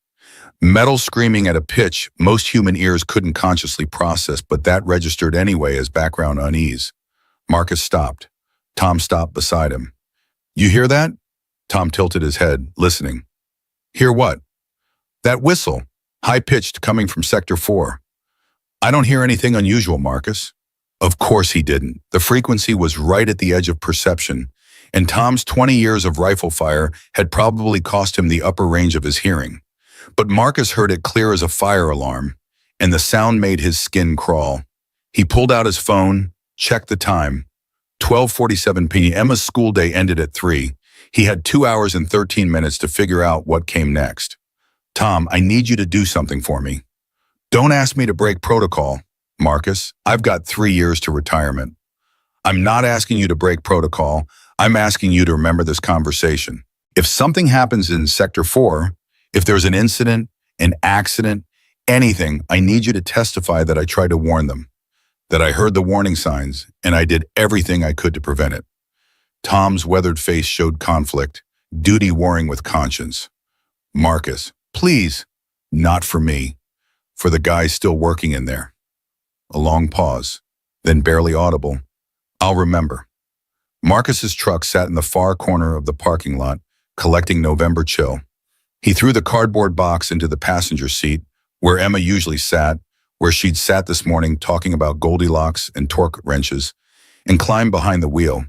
Metal screaming at a pitch most human ears couldn't consciously process, but that registered anyway as background unease. Marcus stopped. Tom stopped beside him. "You hear that?" Tom tilted his head, listening. "Hear what?" "That whistle, high-pitched, coming from Sector 4. "I don't hear anything unusual, Marcus." Of course he didn't. The frequency was right at the edge of perception, and Tom's 20 years of rifle fire had probably cost him the upper range of his hearing. But Marcus heard it clear as a fire alarm, and the sound made his skin crawl. He pulled out his phone, checked the time. 12:47 p.m. Emma's school day ended at 3. He had 2 hours and 13 minutes to figure out what came next. "Tom, I need you to do something for me." "Don't ask me to break protocol, Marcus. I've got 3 years to retirement." "I'm not asking you to break protocol. I'm asking you to remember this conversation. If something happens in Sector 4, if there's an incident, an accident, anything, I need you to testify that I tried to warn them, that I heard the warning signs, and I did everything I could to prevent it." Tom's weathered face showed conflict, duty warring with conscience. "Marcus, please, not for me, for the guys still working in there." A long pause, then barely audible. "I'll remember." Marcus's truck sat in the far corner of the parking lot, collecting November chill. He threw the cardboard box into the passenger seat, where Emma usually sat, where she'd sat this morning talking about Goldilocks and torque wrenches, and climbed behind the wheel.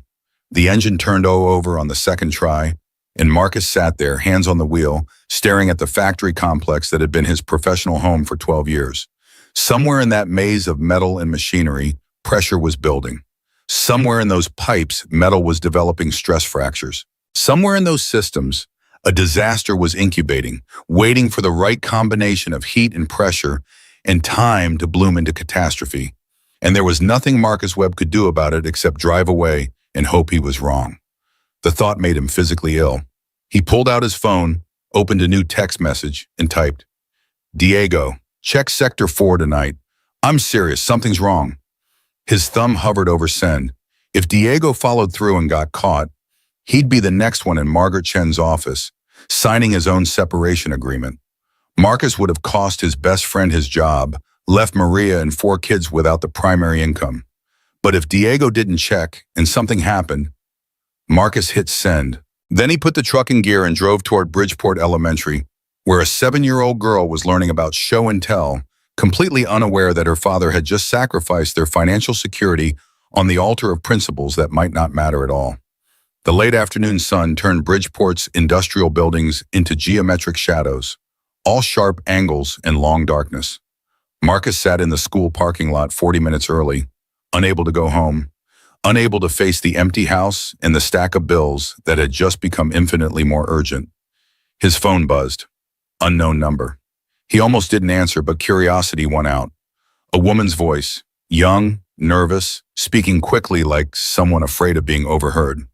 The engine turned over on the second try, and Marcus sat there, hands on the wheel, staring at the factory complex that had been his professional home for 12 years. Somewhere in that maze of metal and machinery, pressure was building. Somewhere in those pipes, metal was developing stress fractures. Somewhere in those systems, a disaster was incubating, waiting for the right combination of heat and pressure and time to bloom into catastrophe. And there was nothing Marcus Webb could do about it except drive away and hope he was wrong. The thought made him physically ill. He pulled out his phone, opened a new text message, and typed, "Diego, check Sector 4 tonight. I'm serious, something's wrong." His thumb hovered over send. If Diego followed through and got caught, he'd be the next one in Margaret Chen's office, signing his own separation agreement. Marcus would have cost his best friend his job, left Maria and 4 kids without the primary income. But if Diego didn't check and something happened, Marcus hit send. Then he put the truck in gear and drove toward Bridgeport Elementary, where a 7-year-old girl was learning about show and tell, completely unaware that her father had just sacrificed their financial security on the altar of principles that might not matter at all. The late afternoon sun turned Bridgeport's industrial buildings into geometric shadows, all sharp angles and long darkness. Marcus sat in the school parking lot 40 minutes early, unable to go home, unable to face the empty house and the stack of bills that had just become infinitely more urgent. His phone buzzed. Unknown number. He almost didn't answer, but curiosity won out. A woman's voice, young, nervous, speaking quickly like someone afraid of being overheard.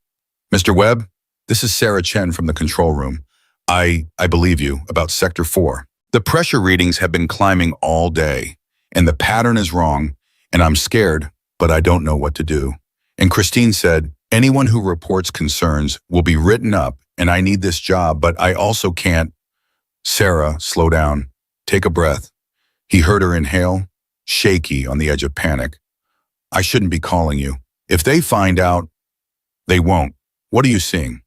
"Mr. Webb, this is Sarah Chen from the control room. I believe you about Sector 4. The pressure readings have been climbing all day, and the pattern is wrong, and I'm scared, but I don't know what to do." And Christine said, "Anyone who reports concerns will be written up, and I need this job, but I also can't." "Sarah, slow down. Take a breath." He heard her inhale, shaky on the edge of panic. "I shouldn't be calling you. If they find out, they won't. What are you seeing?"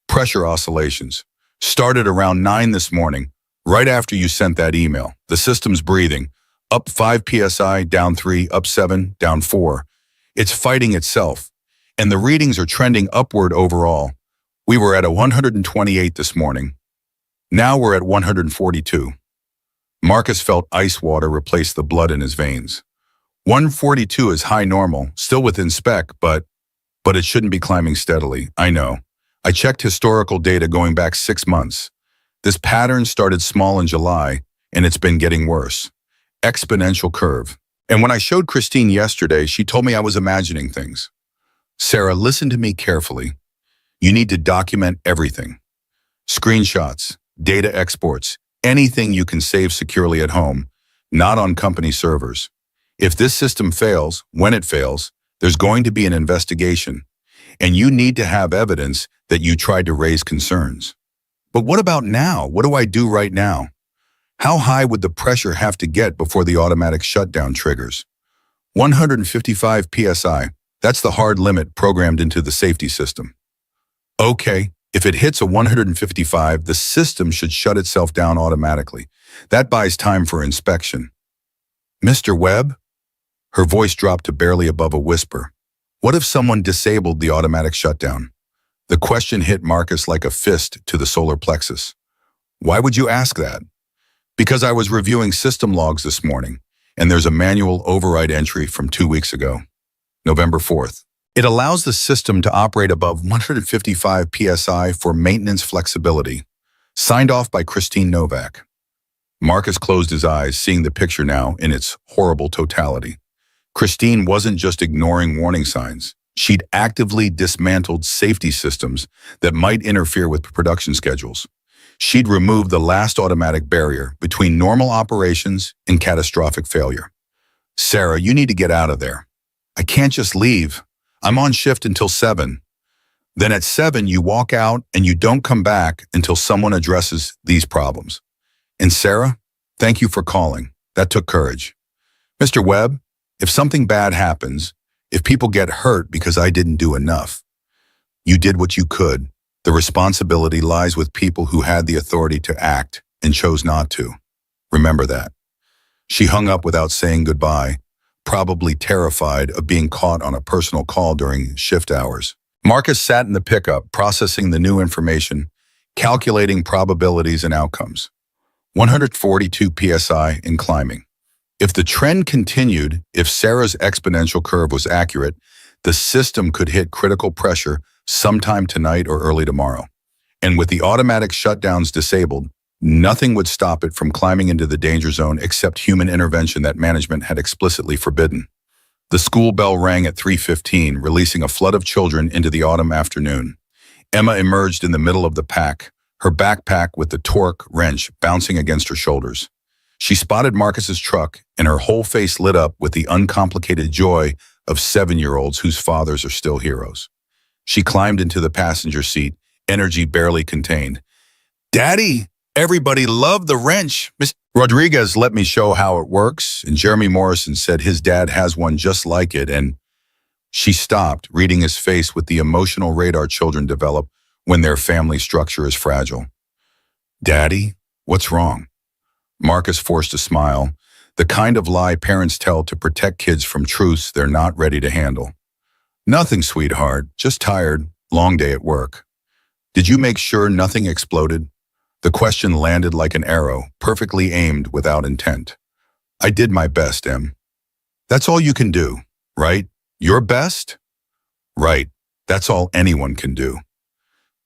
"Pressure oscillations. Started around 9 this morning, right after you sent that email. The system's breathing. Up 5 psi, down 3, up 7, down 4. It's fighting itself. And the readings are trending upward overall. We were at a 128 this morning. Now we're at 142. Marcus felt ice water replace the blood in his veins. 142 is high normal, still within spec, but it shouldn't be climbing steadily. I know. I checked historical data going back 6 months. This pattern started small in July, and it's been getting worse. Exponential curve. And when I showed Christine yesterday, she told me I was imagining things. Sarah, listen to me carefully. You need to document everything. Screenshots, data exports, anything you can save securely at home, not on company servers. If this system fails, when it fails, there's going to be an investigation, and you need to have evidence that you tried to raise concerns. But what about now? What do I do right now? How high would the pressure have to get before the automatic shutdown triggers? 155 psi. That's the hard limit programmed into the safety system. Okay, if it hits a 155, the system should shut itself down automatically. That buys time for inspection. Mr. Webb? Her voice dropped to barely above a whisper. What if someone disabled the automatic shutdown? The question hit Marcus like a fist to the solar plexus. Why would you ask that? Because I was reviewing system logs this morning, and there's a manual override entry from 2 weeks ago, November 4th. It allows the system to operate above 155 psi for maintenance flexibility. Signed off by Christine Novak. Marcus closed his eyes, seeing the picture now in its horrible totality. Christine wasn't just ignoring warning signs. She'd actively dismantled safety systems that might interfere with production schedules. She'd removed the last automatic barrier between normal operations and catastrophic failure. Sarah, you need to get out of there. I can't just leave. I'm on shift until 7. Then at 7, you walk out and you don't come back until someone addresses these problems. And Sarah, thank you for calling. That took courage. Mr. Webb, if something bad happens, if people get hurt because I didn't do enough, you did what you could. The responsibility lies with people who had the authority to act and chose not to. Remember that. She hung up without saying goodbye, probably terrified of being caught on a personal call during shift hours. Marcus sat in the pickup, processing the new information, calculating probabilities and outcomes. 142 psi and climbing. If the trend continued, if Sarah's exponential curve was accurate, the system could hit critical pressure sometime tonight or early tomorrow. And with the automatic shutdowns disabled, nothing would stop it from climbing into the danger zone except human intervention that management had explicitly forbidden. The school bell rang at 3:15, releasing a flood of children into the autumn afternoon. Emma emerged in the middle of the pack, her backpack with the torque wrench bouncing against her shoulders. She spotted Marcus's truck, and her whole face lit up with the uncomplicated joy of 7-year-olds whose fathers are still heroes. She climbed into the passenger seat, energy barely contained. Daddy, everybody loved the wrench. Miss Rodriguez let me show how it works, and Jeremy Morrison said his dad has one just like it, and she stopped, reading his face with the emotional radar children develop when their family structure is fragile. Daddy, what's wrong? Marcus forced a smile, the kind of lie parents tell to protect kids from truths they're not ready to handle. Nothing, sweetheart, just tired, long day at work. Did you make sure nothing exploded? The question landed like an arrow, perfectly aimed without intent. I did my best, Em. That's all you can do, right? Your best? Right, that's all anyone can do.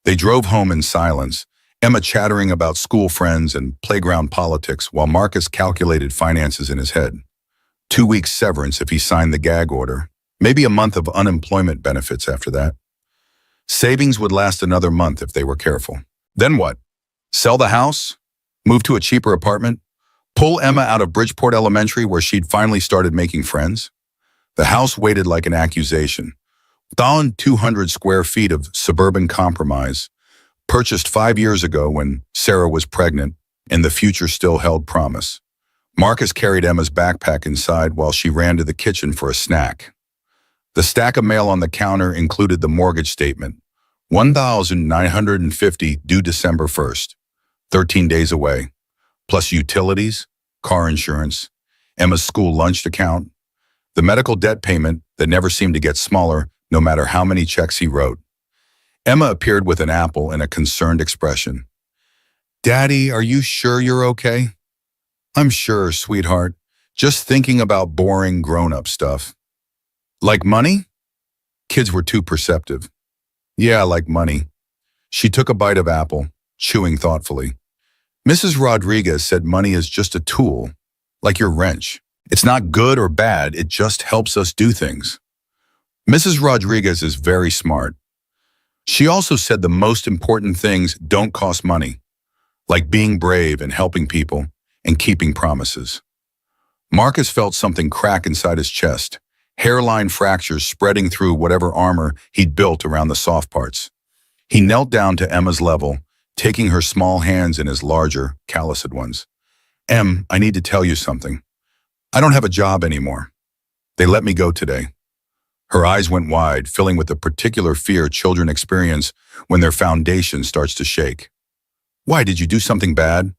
They drove home in silence, Emma chattering about school friends and playground politics while Marcus calculated finances in his head. 2 weeks severance if he signed the gag order, maybe a month of unemployment benefits after that. Savings would last another month if they were careful. Then what? Sell the house? Move to a cheaper apartment? Pull Emma out of Bridgeport Elementary where she'd finally started making friends? The house waited like an accusation. 1,200 square feet of suburban compromise, purchased 5 years ago when Sarah was pregnant and the future still held promise. Marcus carried Emma's backpack inside while she ran to the kitchen for a snack. The stack of mail on the counter included the mortgage statement, $1,950 due December 1st, 13 days away, plus utilities, car insurance, Emma's school lunch account, the medical debt payment that never seemed to get smaller no matter how many checks he wrote. Emma appeared with an apple and a concerned expression. Daddy, are you sure you're okay? I'm sure, sweetheart. Just thinking about boring grown-up stuff. Like money? Kids were too perceptive. Yeah, like money. She took a bite of apple, chewing thoughtfully. Mrs. Rodriguez said money is just a tool, like your wrench. It's not good or bad, it just helps us do things. Mrs. Rodriguez is very smart. She also said the most important things don't cost money, like being brave and helping people and keeping promises. Marcus felt something crack inside his chest, hairline fractures spreading through whatever armor he'd built around the soft parts. He knelt down to Emma's level, taking her small hands in his larger, calloused ones. I need to tell you something. I don't have a job anymore. They let me go today." Her eyes went wide, filling with the particular fear children experience when their foundation starts to shake. "Why, did you do something bad?"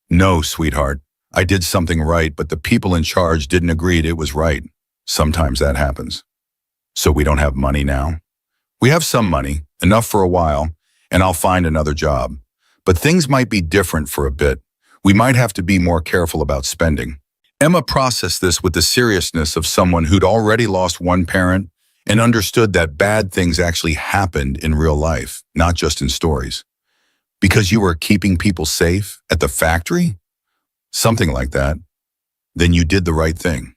"No, sweetheart. I did something right, but the people in charge didn't agree it was right. Sometimes that happens." "So we don't have money now?" "We have some money, enough for a while, and I'll find another job. But things might be different for a bit. We might have to be more careful about spending." Emma processed this with the seriousness of someone who'd already lost one parent and understood that bad things actually happened in real life, not just in stories. "Because you were keeping people safe at the factory?" "Something like that." "Then you did the right thing."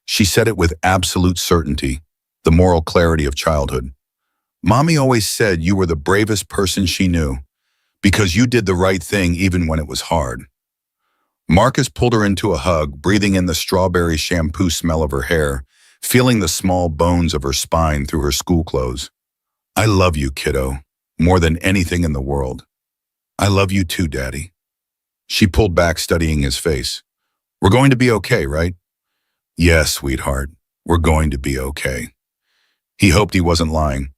She said it with absolute certainty, the moral clarity of childhood. "Mommy always said you were the bravest person she knew, because you did the right thing even when it was hard." Marcus pulled her into a hug, breathing in the strawberry shampoo smell of her hair, feeling the small bones of her spine through her school clothes. "I love you, kiddo, more than anything in the world." "I love you too, Daddy." She pulled back, studying his face. "We're going to be okay, right?" "Yes, sweetheart, we're going to be okay." He hoped he wasn't lying.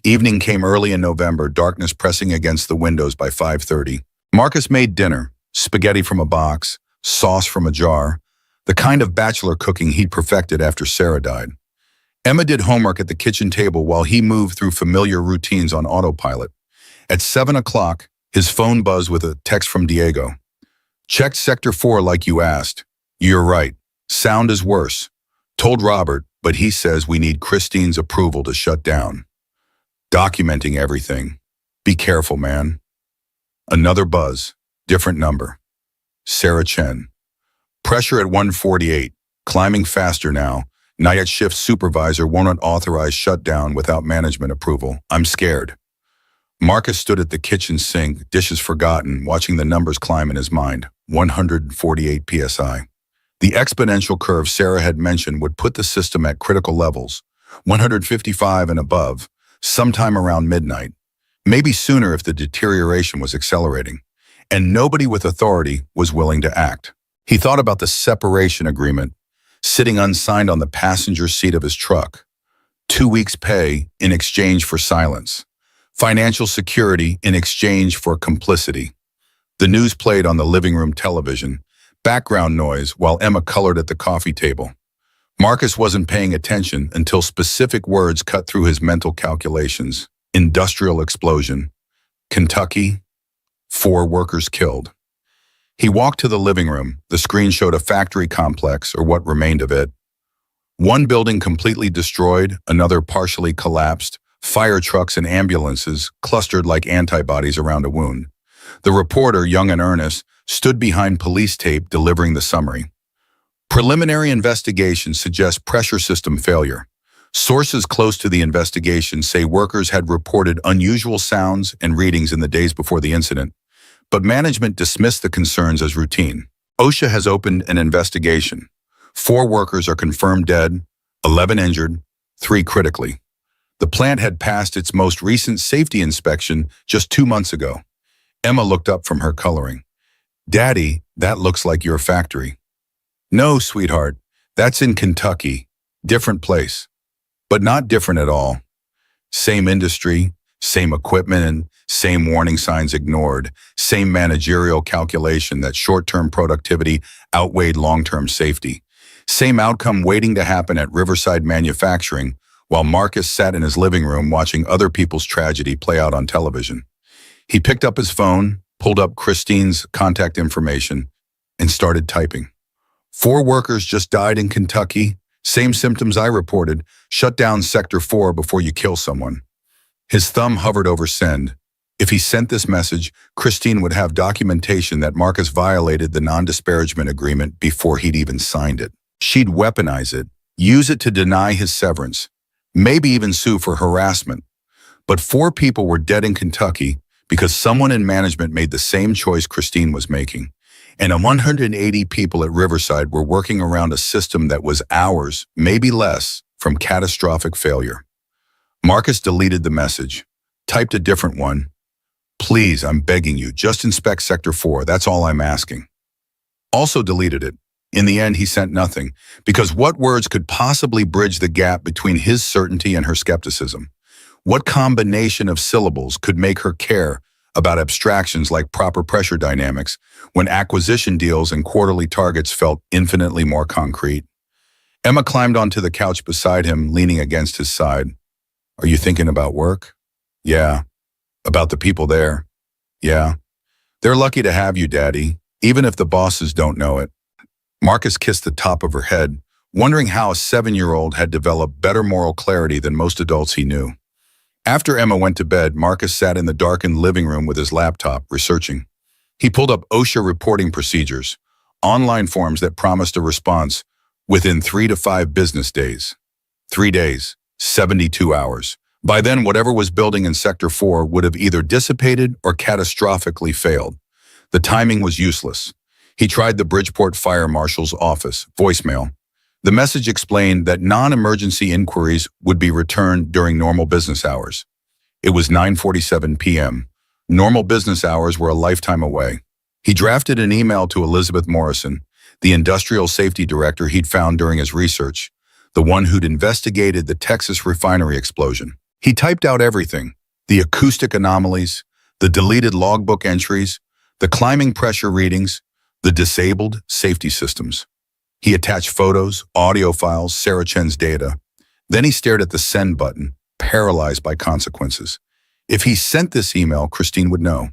Evening came early in November, darkness pressing against the windows by 5:30. Marcus made dinner, spaghetti from a box, sauce from a jar, the kind of bachelor cooking he'd perfected after Sarah died. Emma did homework at the kitchen table while he moved through familiar routines on autopilot. At 7 o'clock, his phone buzzed with a text from Diego. "Checked Sector 4 like you asked. You're right. Sound is worse. Told Robert, but he says we need Christine's approval to shut down. Documenting everything. Be careful, man." Another buzz. Different number. Sarah Chen. "Pressure at 148. Climbing faster now. Night shift supervisor won't authorize shutdown without management approval. I'm scared." Marcus stood at the kitchen sink, dishes forgotten, watching the numbers climb in his mind. 148 psi. The exponential curve Sarah had mentioned would put the system at critical levels, 155 and above, sometime around midnight. Maybe sooner if the deterioration was accelerating. And nobody with authority was willing to act. He thought about the separation agreement, sitting unsigned on the passenger seat of his truck. 2 weeks' pay in exchange for silence. Financial security in exchange for complicity. The news played on the living room television, background noise while Emma colored at the coffee table. Marcus wasn't paying attention until specific words cut through his mental calculations. Industrial explosion. Kentucky. 4 workers killed. He walked to the living room. The screen showed a factory complex, or what remained of it. One building completely destroyed, another partially collapsed, fire trucks and ambulances clustered like antibodies around a wound. The reporter, young and earnest, stood behind police tape delivering the summary. Preliminary investigation suggests pressure system failure. Sources close to the investigation say workers had reported unusual sounds and readings in the days before the incident, but management dismissed the concerns as routine. OSHA has opened an investigation. 4 workers are confirmed dead, 11 injured, 3 critically. The plant had passed its most recent safety inspection just 2 months ago. Emma looked up from her coloring. "Daddy, that looks like your factory." "No, sweetheart, that's in Kentucky. Different place. But not different at all. Same industry, same equipment, and same warning signs ignored, same managerial calculation that short-term productivity outweighed long-term safety, same outcome waiting to happen at Riverside Manufacturing while Marcus sat in his living room watching other people's tragedy play out on television. He picked up his phone, pulled up Christine's contact information, and started typing. 4 workers just died in Kentucky. Same symptoms I reported. Shut down Sector 4 before you kill someone. His thumb hovered over send. If he sent this message, Christine would have documentation that Marcus violated the non-disparagement agreement before he'd even signed it. She'd weaponize it, use it to deny his severance, maybe even sue for harassment. But 4 people were dead in Kentucky because someone in management made the same choice Christine was making. And 180 people at Riverside were working around a system that was hours, maybe less, from catastrophic failure. Marcus deleted the message, typed a different one. "Please, I'm begging you, just inspect Sector 4, that's all I'm asking." Also deleted it. In the end, he sent nothing, because what words could possibly bridge the gap between his certainty and her skepticism? What combination of syllables could make her care about abstractions like proper pressure dynamics when acquisition deals and quarterly targets felt infinitely more concrete? Emma climbed onto the couch beside him, leaning against his side. Are you thinking about work? Yeah. About the people there? Yeah. They're lucky to have you, Daddy, even if the bosses don't know it. Marcus kissed the top of her head, wondering how a 7-year-old had developed better moral clarity than most adults he knew. After Emma went to bed, Marcus sat in the darkened living room with his laptop, researching. He pulled up OSHA reporting procedures, online forms that promised a response within 3 to 5 business days. 3 days, 72 hours. By then, whatever was building in Sector 4 would have either dissipated or catastrophically failed. The timing was useless. He tried the Bridgeport Fire Marshal's office, voicemail. The message explained that non-emergency inquiries would be returned during normal business hours. It was 9:47 p.m. Normal business hours were a lifetime away. He drafted an email to Elizabeth Morrison, the industrial safety director he'd found during his research, the one who'd investigated the Texas refinery explosion. He typed out everything: the acoustic anomalies, the deleted logbook entries, the climbing pressure readings, the disabled safety systems. He attached photos, audio files, Sarah Chen's data. Then he stared at the send button, paralyzed by consequences. If he sent this email, Christine would know.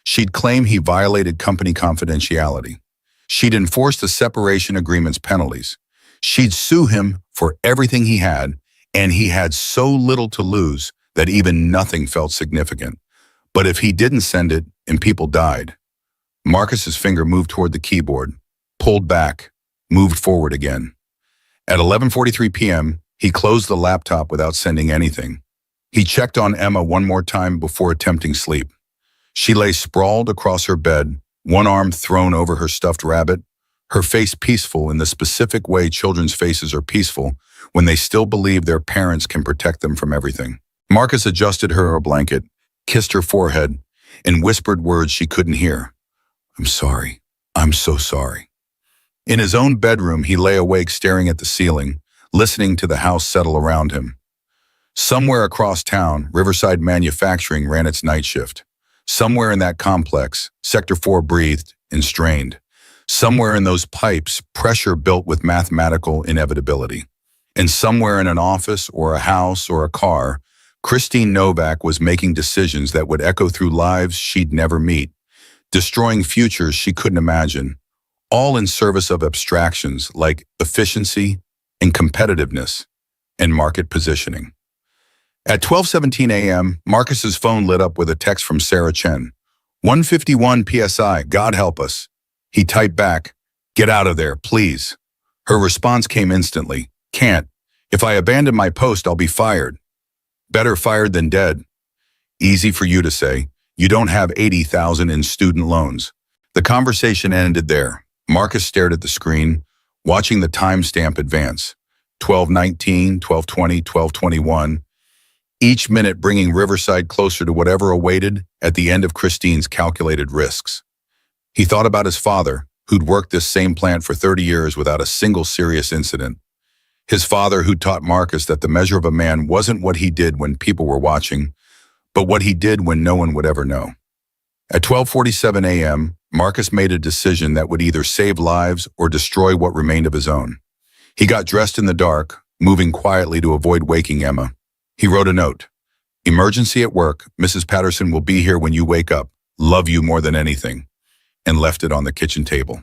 She'd claim he violated company confidentiality. She'd enforce the separation agreement's penalties. She'd sue him for everything he had, and he had so little to lose that even nothing felt significant. But if he didn't send it and people died, Marcus's finger moved toward the keyboard, pulled back, moved forward again. At 11:43 p.m., he closed the laptop without sending anything. He checked on Emma one more time before attempting sleep. She lay sprawled across her bed, one arm thrown over her stuffed rabbit, her face peaceful in the specific way children's faces are peaceful when they still believe their parents can protect them from everything. Marcus adjusted her a blanket, kissed her forehead, and whispered words she couldn't hear. I'm sorry. I'm so sorry. In his own bedroom, he lay awake staring at the ceiling, listening to the house settle around him. Somewhere across town, Riverside Manufacturing ran its night shift. Somewhere in that complex, Sector 4 breathed and strained. Somewhere in those pipes, pressure built with mathematical inevitability. And somewhere in an office or a house or a car, Christine Novak was making decisions that would echo through lives she'd never meet, destroying futures she couldn't imagine, all in service of abstractions like efficiency and competitiveness and market positioning. At 12:17 a.m., Marcus's phone lit up with a text from Sarah Chen. 151 PSI, God help us. He typed back, get out of there, please. Her response came instantly, can't. If I abandon my post, I'll be fired. Better fired than dead. Easy for you to say. You don't have $80,000 in student loans. The conversation ended there. Marcus stared at the screen, watching the timestamp advance. 12:19, 12:20, 12:21. Each minute bringing Riverside closer to whatever awaited at the end of Christine's calculated risks. He thought about his father, who'd worked this same plant for 30 years without a single serious incident. His father, who taught Marcus that the measure of a man wasn't what he did when people were watching, but what he did when no one would ever know. At 12:47 a.m., Marcus made a decision that would either save lives or destroy what remained of his own. He got dressed in the dark, moving quietly to avoid waking Emma. He wrote a note. Emergency at work. Mrs. Patterson will be here when you wake up. Love you more than anything. And left it on the kitchen table.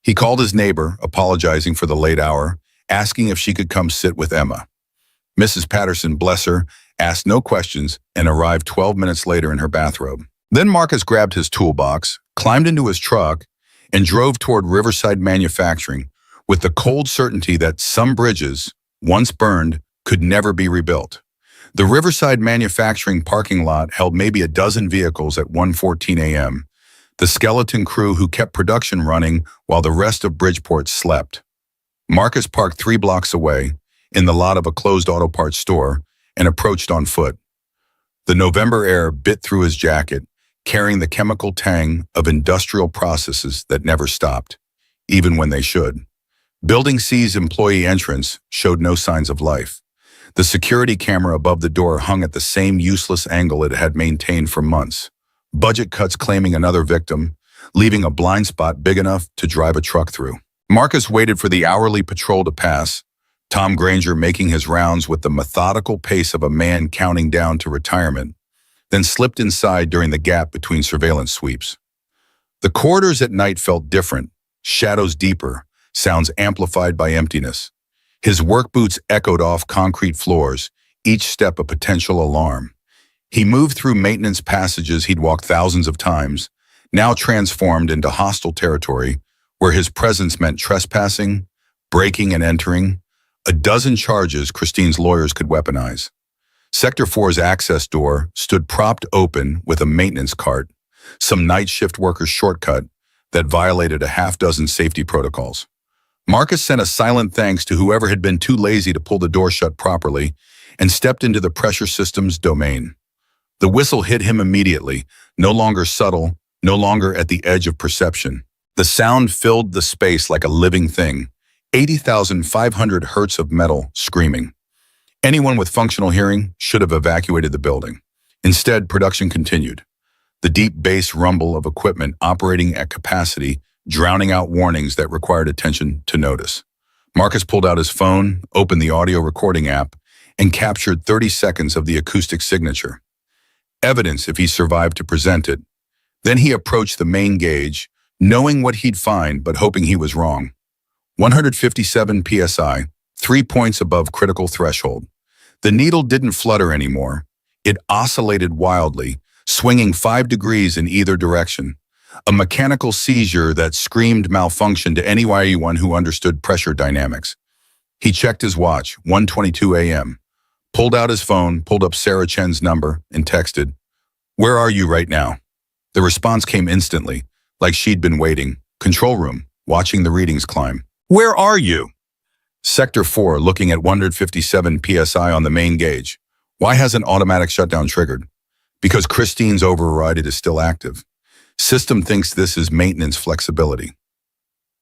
He called his neighbor, apologizing for the late hour, asking if she could come sit with Emma. Mrs. Patterson, bless her, asked no questions and arrived 12 minutes later in her bathrobe. Then Marcus grabbed his toolbox, climbed into his truck, and drove toward Riverside Manufacturing with the cold certainty that some bridges, once burned, could never be rebuilt. The Riverside Manufacturing parking lot held maybe a dozen vehicles at 1:14 a.m., the skeleton crew who kept production running while the rest of Bridgeport slept. Marcus parked 3 blocks away, in the lot of a closed auto parts store, and approached on foot. The November air bit through his jacket, carrying the chemical tang of industrial processes that never stopped. even when they should. Building C's employee entrance showed no signs of life. The security camera above the door hung at the same useless angle it had maintained for months. Budget cuts claiming another victim, leaving a blind spot big enough to drive a truck through. Marcus waited for the hourly patrol to pass, Tom Granger making his rounds with the methodical pace of a man counting down to retirement, then slipped inside during the gap between surveillance sweeps. The corridors at night felt different, shadows deeper, sounds amplified by emptiness. His work boots echoed off concrete floors, each step a potential alarm. He moved through maintenance passages he'd walked thousands of times, now transformed into hostile territory, where his presence meant trespassing, breaking and entering, a dozen charges Christine's lawyers could weaponize. Sector 4's access door stood propped open with a maintenance cart, some night shift workers' shortcut that violated a half-dozen safety protocols. Marcus sent a silent thanks to whoever had been too lazy to pull the door shut properly and stepped into the pressure system's domain. The whistle hit him immediately, no longer subtle, no longer at the edge of perception. The sound filled the space like a living thing, 80,500 hertz of metal screaming. Anyone with functional hearing should have evacuated the building. Instead, production continued. The deep bass rumble of equipment operating at capacity, drowning out warnings that required attention to notice. Marcus pulled out his phone, opened the audio recording app, and captured 30 seconds of the acoustic signature. Evidence if he survived to present it. Then he approached the main gauge, knowing what he'd find but hoping he was wrong. 157 psi, 3 points above critical threshold. The needle didn't flutter anymore. It oscillated wildly, swinging 5 degrees in either direction. A mechanical seizure that screamed malfunction to anyone who understood pressure dynamics. He checked his watch, 1:22 a.m., pulled out his phone, pulled up Sarah Chen's number, and texted, "Where are you right now?" The response came instantly, like she'd been waiting. "Control room, watching the readings climb." "Where are you?" Sector 4, looking at 157 psi on the main gauge. "Why hasn't automatic shutdown triggered?" "Because Christine's override is still active. System thinks this is maintenance flexibility."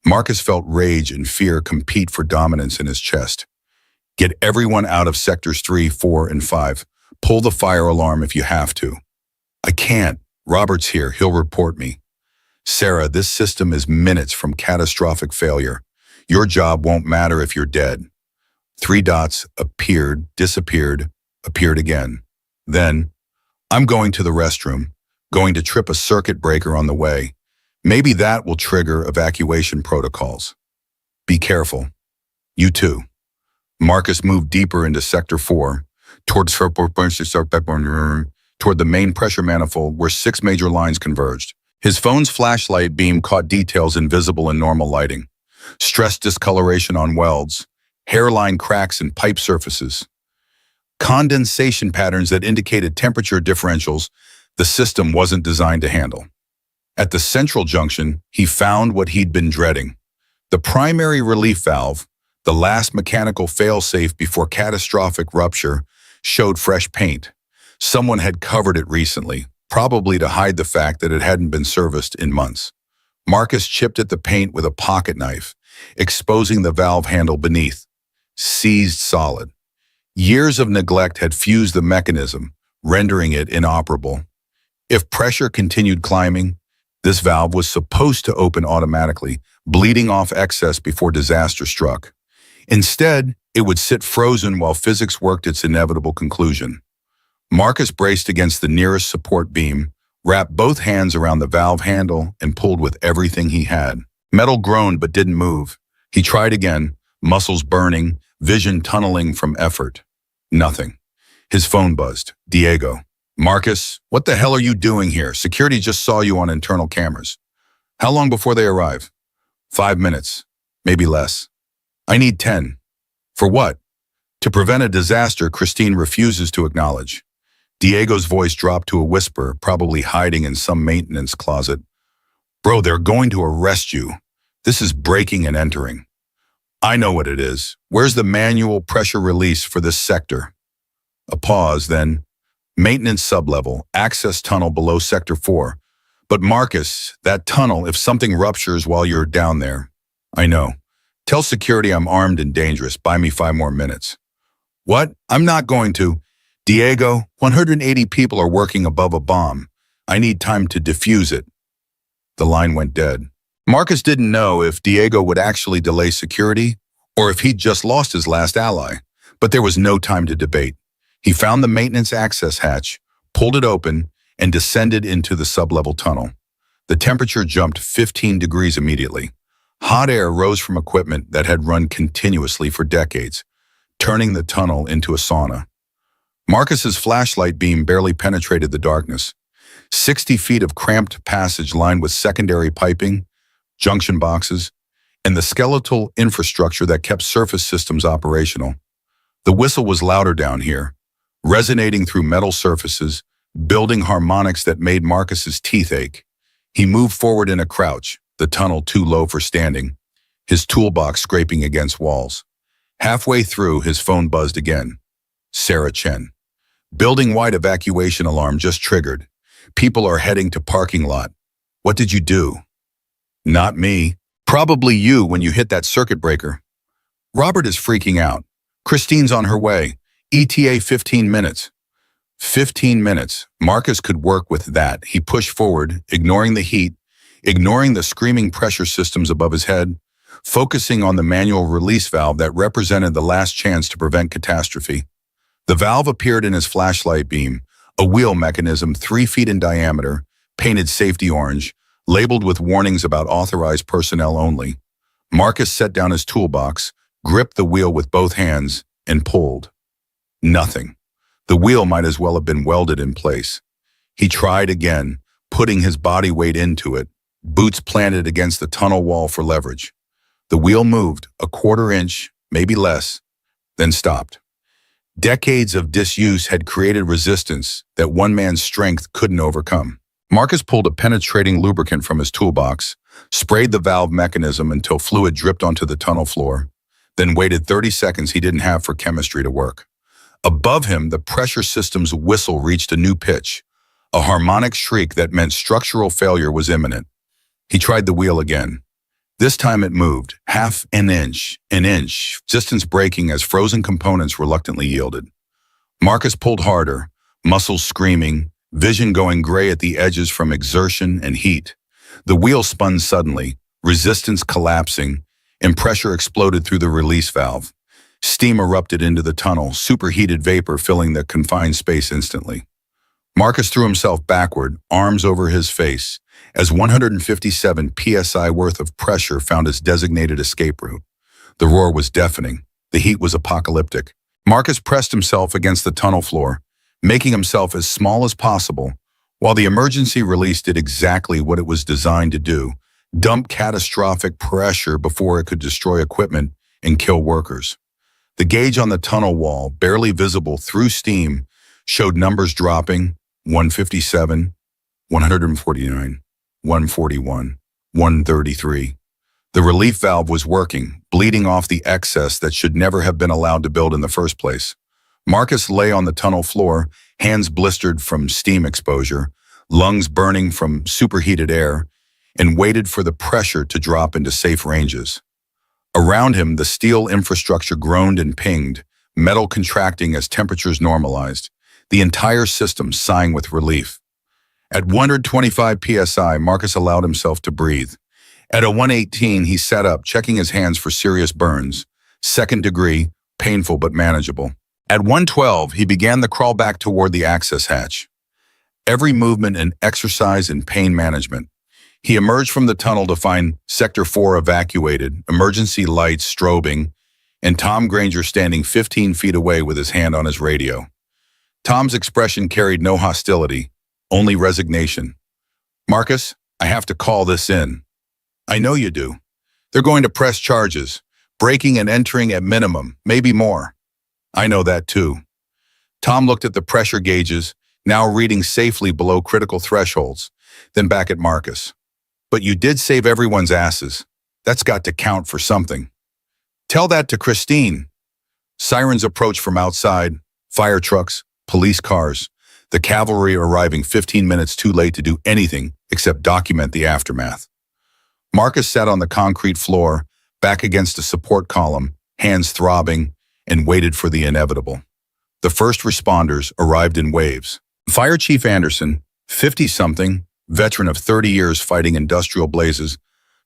Marcus felt rage and fear compete for dominance in his chest. "Get everyone out of sectors 3, 4, and 5. Pull the fire alarm if you have to." "I can't. Robert's here. He'll report me." "Sarah, this system is minutes from catastrophic failure. Your job won't matter if you're dead." 3 dots appeared, disappeared, appeared again. Then, "I'm going to the restroom, going to trip a circuit breaker on the way. Maybe that will trigger evacuation protocols. Be careful. You too." Marcus moved deeper into Sector 4, toward the main pressure manifold where 6 major lines converged. His phone's flashlight beam caught details invisible in normal lighting. Stress discoloration on welds, hairline cracks in pipe surfaces, condensation patterns that indicated temperature differentials the system wasn't designed to handle. At the central junction, he found what he'd been dreading. The primary relief valve, the last mechanical failsafe before catastrophic rupture, showed fresh paint. Someone had covered it recently, probably to hide the fact that it hadn't been serviced in months. Marcus chipped at the paint with a pocket knife, exposing the valve handle beneath. Seized solid. Years of neglect had fused the mechanism, rendering it inoperable. If pressure continued climbing, this valve was supposed to open automatically, bleeding off excess before disaster struck. Instead, it would sit frozen while physics worked its inevitable conclusion. Marcus braced against the nearest support beam, wrapped both hands around the valve handle, and pulled with everything he had. Metal groaned but didn't move. He tried again, muscles burning, vision tunneling from effort. Nothing. His phone buzzed. "Diego." "Marcus, what the hell are you doing here? Security just saw you on internal cameras." "How long before they arrive?" 5 minutes, maybe less." "I need 10. For what?" "To prevent a disaster Christine refuses to acknowledge." Diego's voice dropped to a whisper, probably hiding in some maintenance closet. "Bro, they're going to arrest you. This is breaking and entering." "I know what it is. Where's the manual pressure release for this sector?" A pause, then, "Maintenance sublevel, access tunnel below Sector 4. But Marcus, that tunnel, if something ruptures while you're down there." I know. Tell security I'm armed and dangerous. Buy me 5 more minutes. What? I'm not going to. Diego, 180 people are working above a bomb. I need time to defuse it. The line went dead. Marcus didn't know if Diego would actually delay security or if he'd just lost his last ally. But there was no time to debate. He found the maintenance access hatch, pulled it open, and descended into the sublevel tunnel. The temperature jumped 15 degrees immediately. Hot air rose from equipment that had run continuously for decades, turning the tunnel into a sauna. Marcus's flashlight beam barely penetrated the darkness. 60 feet of cramped passage lined with secondary piping, junction boxes, and the skeletal infrastructure that kept surface systems operational. The whistle was louder down here, resonating through metal surfaces, building harmonics that made Marcus's teeth ache. He moved forward in a crouch, the tunnel too low for standing, his toolbox scraping against walls. Halfway through, his phone buzzed again. Sarah Chen. Building-wide evacuation alarm just triggered. People are heading to parking lot. What did you do? Not me. Probably you when you hit that circuit breaker. Robert is freaking out. Christine's on her way. ETA 15 minutes. 15 minutes. Marcus could work with that. He pushed forward, ignoring the heat, ignoring the screaming pressure systems above his head, focusing on the manual release valve that represented the last chance to prevent catastrophe. The valve appeared in his flashlight beam, a wheel mechanism 3 feet in diameter, painted safety orange, labeled with warnings about authorized personnel only. Marcus set down his toolbox, gripped the wheel with both hands, and pulled. Nothing. The wheel might as well have been welded in place. He tried again, putting his body weight into it, boots planted against the tunnel wall for leverage. The wheel moved, a quarter inch, maybe less, then stopped. Decades of disuse had created resistance that one man's strength couldn't overcome. Marcus pulled a penetrating lubricant from his toolbox, sprayed the valve mechanism until fluid dripped onto the tunnel floor, then waited 30 seconds he didn't have for chemistry to work. Above him, the pressure system's whistle reached a new pitch, a harmonic shriek that meant structural failure was imminent. He tried the wheel again. This time it moved, half an inch, distance breaking as frozen components reluctantly yielded. Marcus pulled harder, muscles screaming, vision going gray at the edges from exertion and heat. The wheel spun suddenly, resistance collapsing, and pressure exploded through the release valve. Steam erupted into the tunnel, superheated vapor filling the confined space instantly. Marcus threw himself backward, arms over his face, as 157 psi worth of pressure found its designated escape route. The roar was deafening. The heat was apocalyptic. Marcus pressed himself against the tunnel floor, making himself as small as possible, while the emergency release did exactly what it was designed to do, dump catastrophic pressure before it could destroy equipment and kill workers. The gauge on the tunnel wall, barely visible through steam, showed numbers dropping: 157, 149, 141, 133. The relief valve was working, bleeding off the excess that should never have been allowed to build in the first place. Marcus lay on the tunnel floor, hands blistered from steam exposure, lungs burning from superheated air, and waited for the pressure to drop into safe ranges. Around him, the steel infrastructure groaned and pinged, metal contracting as temperatures normalized, the entire system sighing with relief. At 125 psi, Marcus allowed himself to breathe. At a 118, he sat up, checking his hands for serious burns, second degree, painful but manageable. At 112, he began the crawl back toward the access hatch. Every movement an exercise in pain management. He emerged from the tunnel to find Sector 4 evacuated, emergency lights strobing, and Tom Granger standing 15 feet away with his hand on his radio. Tom's expression carried no hostility, only resignation. "Marcus, I have to call this in." "I know you do. They're going to press charges, breaking and entering at minimum, maybe more." "I know that too." Tom looked at the pressure gauges, now reading safely below critical thresholds, then back at Marcus. "But you did save everyone's asses. That's got to count for something." "Tell that to Christine." Sirens approached from outside, fire trucks, police cars, the cavalry arriving 15 minutes too late to do anything except document the aftermath. Marcus sat on the concrete floor, back against a support column, hands throbbing, and waited for the inevitable. The first responders arrived in waves. Fire Chief Anderson, 50-something, veteran of 30 years fighting industrial blazes,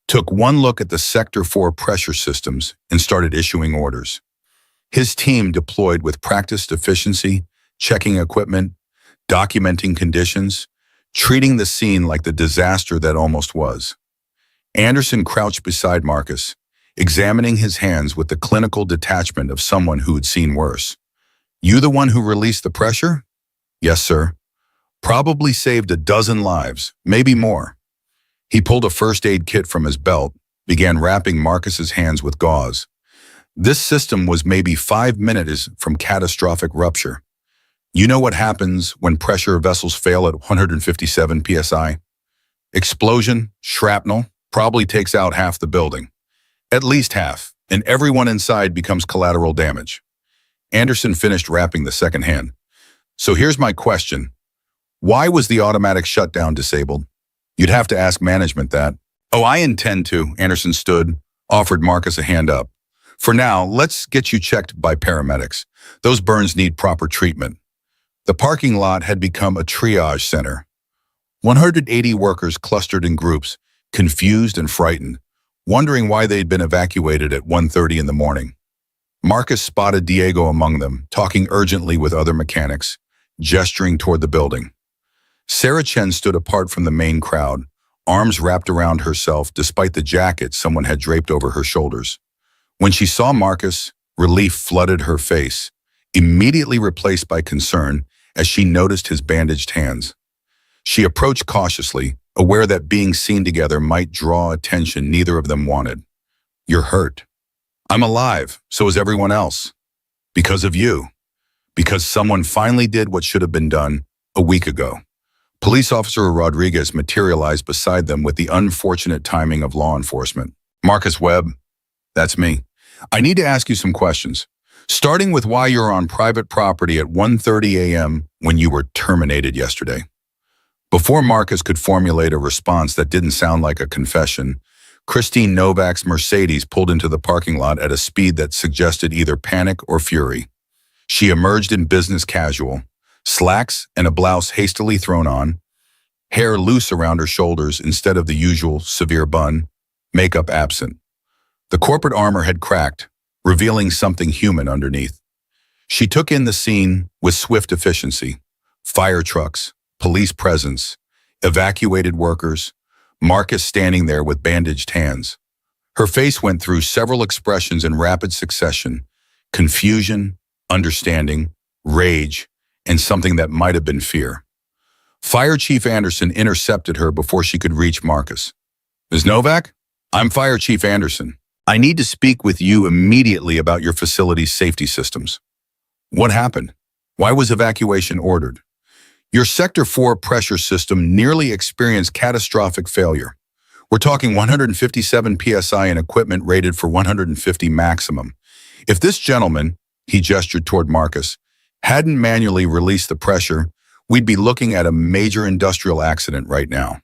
took one look at the Sector 4 pressure systems and started issuing orders. His team deployed with practiced efficiency, checking equipment, documenting conditions, treating the scene like the disaster that almost was. Anderson crouched beside Marcus, examining his hands with the clinical detachment of someone who had seen worse. "You the one who released the pressure?" "Yes, sir." "Probably saved a dozen lives, maybe more." He pulled a first aid kit from his belt, began wrapping Marcus's hands with gauze. This system was maybe 5 minutes from catastrophic rupture. You know what happens when pressure vessels fail at 157 psi? Explosion, shrapnel, probably takes out half the building. At least half, and everyone inside becomes collateral damage. Anderson finished wrapping the second hand. "So here's my question. Why was the automatic shutdown disabled?" "You'd have to ask management that." "Oh, I intend to." Anderson stood, offered Marcus a hand up. "For now, let's get you checked by paramedics. Those burns need proper treatment." The parking lot had become a triage center. 180 workers clustered in groups, confused and frightened, wondering why they'd been evacuated at 1:30 in the morning. Marcus spotted Diego among them, talking urgently with other mechanics, gesturing toward the building. Sarah Chen stood apart from the main crowd, arms wrapped around herself despite the jacket someone had draped over her shoulders. When she saw Marcus, relief flooded her face, immediately replaced by concern as she noticed his bandaged hands. She approached cautiously, aware that being seen together might draw attention neither of them wanted. "You're hurt." "I'm alive, so is everyone else." "Because of you. Because someone finally did what should have been done a week ago." Police Officer Rodriguez materialized beside them with the unfortunate timing of law enforcement. "Marcus Webb, that's me. I need to ask you some questions, starting with why you're on private property at 1:30 a.m. when you were terminated yesterday." Before Marcus could formulate a response that didn't sound like a confession, Christine Novak's Mercedes pulled into the parking lot at a speed that suggested either panic or fury. She emerged in business casual, slacks and a blouse hastily thrown on, hair loose around her shoulders instead of the usual severe bun, makeup absent. The corporate armor had cracked, revealing something human underneath. She took in the scene with swift efficiency. Fire trucks, police presence, evacuated workers, Marcus standing there with bandaged hands. Her face went through several expressions in rapid succession: confusion, understanding, rage, and something that might have been fear. Fire Chief Anderson intercepted her before she could reach Marcus. "Ms. Novak? I'm Fire Chief Anderson. I need to speak with you immediately about your facility's safety systems." "What happened? Why was evacuation ordered?" "Your Sector 4 pressure system nearly experienced catastrophic failure. We're talking 157 psi and equipment rated for 150 maximum. If this gentleman," he gestured toward Marcus, "hadn't manually released the pressure, we'd be looking at a major industrial accident right now."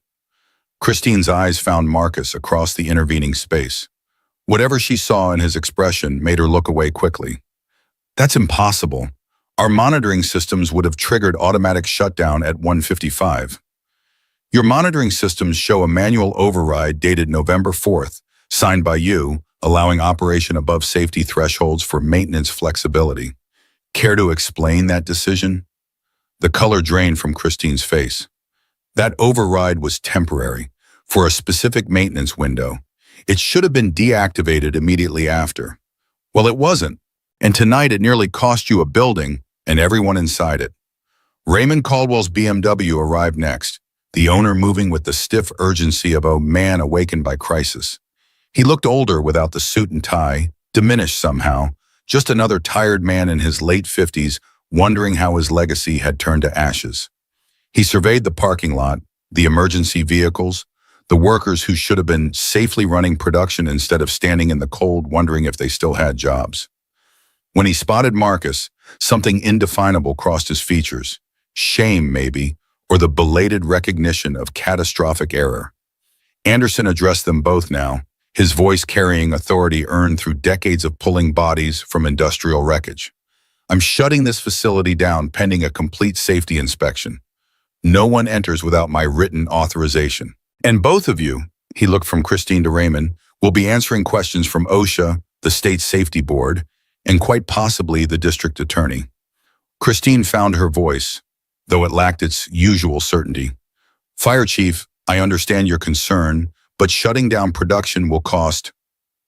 Christine's eyes found Marcus across the intervening space. Whatever she saw in his expression made her look away quickly. "That's impossible. Our monitoring systems would have triggered automatic shutdown at 1:55. "Your monitoring systems show a manual override dated November 4th, signed by you, allowing operation above safety thresholds for maintenance flexibility. Care to explain that decision?" The color drained from Christine's face. "That override was temporary, for a specific maintenance window. It should have been deactivated immediately after." "Well, it wasn't, and tonight it nearly cost you a building and everyone inside it." Raymond Caldwell's BMW arrived next, the owner moving with the stiff urgency of a man awakened by crisis. He looked older without the suit and tie, diminished somehow, just another tired man in his late 50s wondering how his legacy had turned to ashes. He surveyed the parking lot, the emergency vehicles, the workers who should have been safely running production instead of standing in the cold wondering if they still had jobs. When he spotted Marcus, something indefinable crossed his features. Shame, maybe, or the belated recognition of catastrophic error. Anderson addressed them both now, his voice carrying authority earned through decades of pulling bodies from industrial wreckage. I'm shutting this facility down pending a complete safety inspection. No one enters without my written authorization. And both of you, he looked from Christine to Raymond, will be answering questions from OSHA, the State Safety Board, and quite possibly the district attorney. Christine found her voice, though it lacked its usual certainty. Fire Chief, I understand your concern, but shutting down production will cost.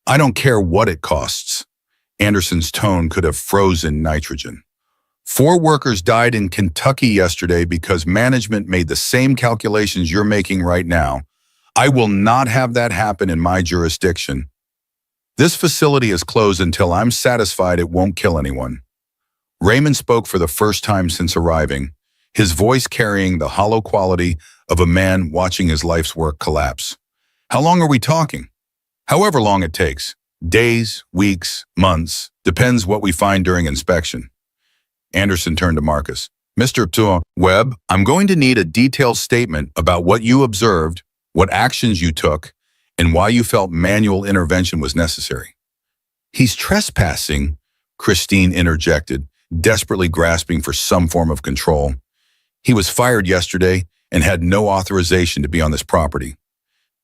I don't care what it costs. Anderson's tone could have frozen nitrogen. 4 workers died in Kentucky yesterday because management made the same calculations you're making right now. I will not have that happen in my jurisdiction. This facility is closed until I'm satisfied it won't kill anyone. Raymond spoke for the first time since arriving, his voice carrying the hollow quality of a man watching his life's work collapse. How long are we talking? However long it takes. Days, weeks, months, depends what we find during inspection. Anderson turned to Marcus. Mr. Webb, I'm going to need a detailed statement about what you observed, what actions you took, and why you felt manual intervention was necessary. He's trespassing, Christine interjected, desperately grasping for some form of control. He was fired yesterday and had no authorization to be on this property.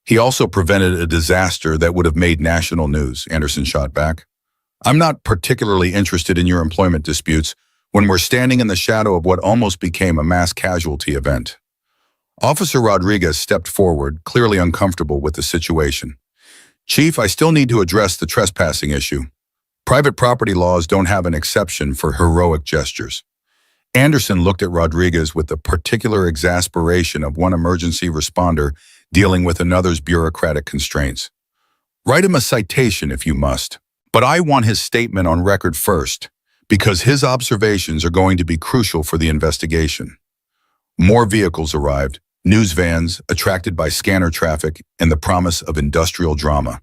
He also prevented a disaster that would have made national news, Anderson shot back. I'm not particularly interested in your employment disputes when we're standing in the shadow of what almost became a mass casualty event. Officer Rodriguez stepped forward, clearly uncomfortable with the situation. Chief, I still need to address the trespassing issue. Private property laws don't have an exception for heroic gestures. Anderson looked at Rodriguez with the particular exasperation of one emergency responder dealing with another's bureaucratic constraints. Write him a citation if you must, but I want his statement on record first, because his observations are going to be crucial for the investigation. More vehicles arrived, news vans attracted by scanner traffic and the promise of industrial drama.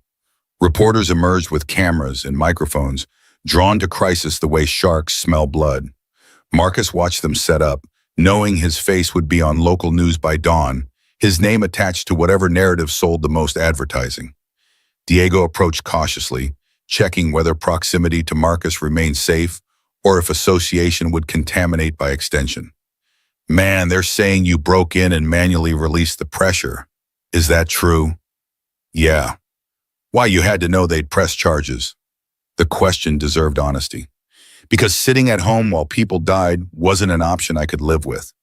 Reporters emerged with cameras and microphones, drawn to crisis the way sharks smell blood. Marcus watched them set up, knowing his face would be on local news by dawn, his name attached to whatever narrative sold the most advertising. Diego approached cautiously, checking whether proximity to Marcus remained safe or if association would contaminate by extension. Man, they're saying you broke in and manually released the pressure. Is that true? Yeah. Why, you had to know they'd press charges. The question deserved honesty. Because sitting at home while people died wasn't an option I could live with.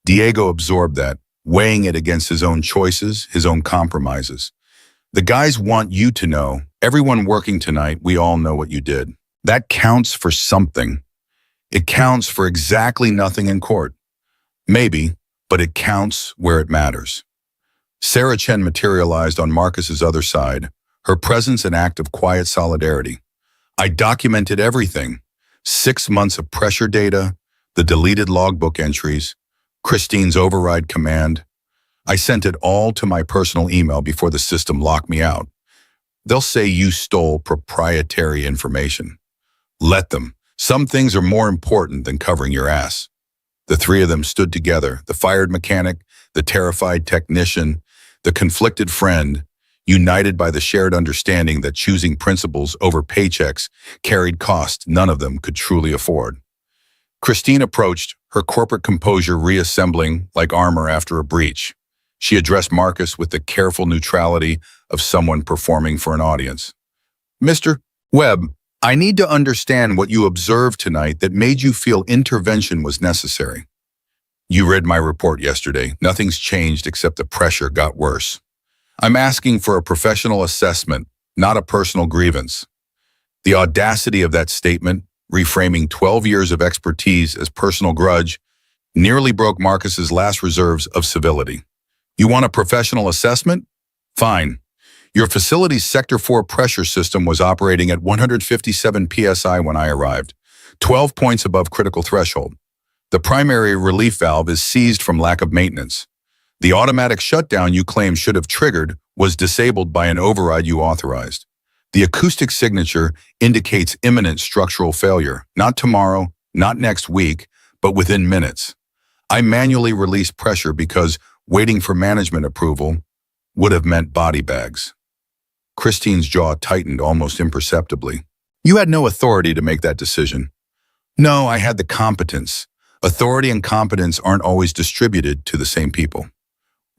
Diego absorbed that, weighing it against his own choices, his own compromises. The guys want you to know, everyone working tonight, we all know what you did. That counts for something. It counts for exactly nothing in court. Maybe, but it counts where it matters. Sarah Chen materialized on Marcus's other side, her presence an act of quiet solidarity. I documented everything. 6 months of pressure data, the deleted logbook entries, Christine's override command. I sent it all to my personal email before the system locked me out. They'll say you stole proprietary information. Let them. Some things are more important than covering your ass. The 3 of them stood together, the fired mechanic, the terrified technician, the conflicted friend, united by the shared understanding that choosing principles over paychecks carried costs none of them could truly afford. Christine approached, her corporate composure reassembling like armor after a breach. She addressed Marcus with the careful neutrality of someone performing for an audience. Mr. Webb, I need to understand what you observed tonight that made you feel intervention was necessary. You read my report yesterday. Nothing's changed except the pressure got worse. I'm asking for a professional assessment, not a personal grievance. The audacity of that statement, reframing 12 years of expertise as personal grudge, nearly broke Marcus's last reserves of civility. You want a professional assessment? Fine. Your facility's Sector 4 pressure system was operating at 157 psi when I arrived, 12 points above critical threshold. The primary relief valve is seized from lack of maintenance. The automatic shutdown you claim should have triggered was disabled by an override you authorized. The acoustic signature indicates imminent structural failure, not tomorrow, not next week, but within minutes. I manually released pressure because waiting for management approval would have meant body bags. Christine's jaw tightened almost imperceptibly. You had no authority to make that decision. No, I had the competence. Authority and competence aren't always distributed to the same people.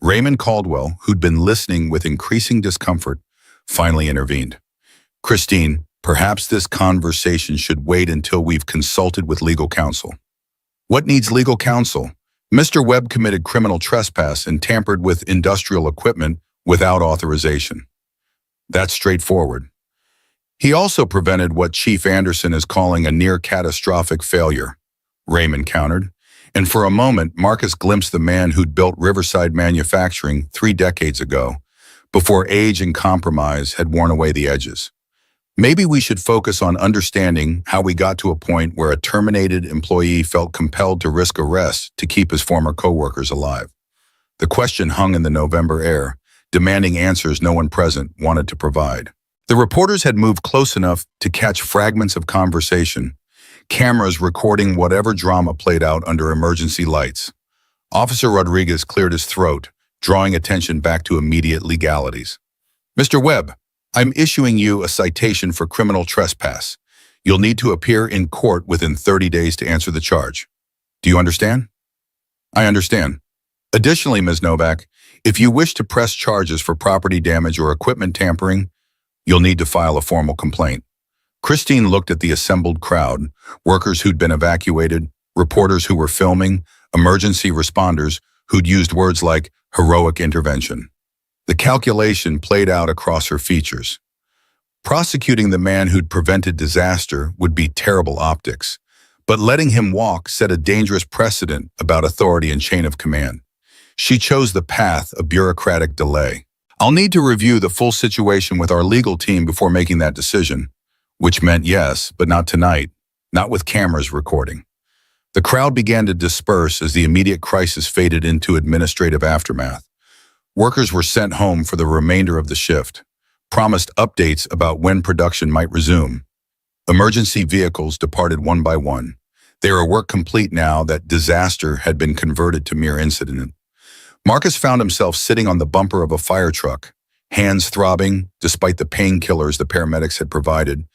Raymond Caldwell, who'd been listening with increasing discomfort, finally intervened. Christine, perhaps this conversation should wait until we've consulted with legal counsel. What needs legal counsel? Mr. Webb committed criminal trespass and tampered with industrial equipment without authorization. That's straightforward. He also prevented what Chief Anderson is calling a near-catastrophic failure, Raymond countered, and for a moment Marcus glimpsed the man who'd built Riverside Manufacturing 3 decades ago, before age and compromise had worn away the edges. Maybe we should focus on understanding how we got to a point where a terminated employee felt compelled to risk arrest to keep his former coworkers alive. The question hung in the November air, demanding answers no one present wanted to provide. The reporters had moved close enough to catch fragments of conversation, cameras recording whatever drama played out under emergency lights. Officer Rodriguez cleared his throat, drawing attention back to immediate legalities. Mr. Webb, I'm issuing you a citation for criminal trespass. You'll need to appear in court within 30 days to answer the charge. Do you understand? I understand. Additionally, Ms. Novak, if you wish to press charges for property damage or equipment tampering, you'll need to file a formal complaint. Christine looked at the assembled crowd, workers who'd been evacuated, reporters who were filming, emergency responders who'd used words like heroic intervention. The calculation played out across her features. Prosecuting the man who'd prevented disaster would be terrible optics, but letting him walk set a dangerous precedent about authority and chain of command. She chose the path of bureaucratic delay. I'll need to review the full situation with our legal team before making that decision, which meant yes, but not tonight, not with cameras recording. The crowd began to disperse as the immediate crisis faded into administrative aftermath. Workers were sent home for the remainder of the shift, promised updates about when production might resume. Emergency vehicles departed one by one. They were work complete now that disaster had been converted to mere incident. Marcus found himself sitting on the bumper of a fire truck, hands throbbing despite the painkillers the paramedics had provided,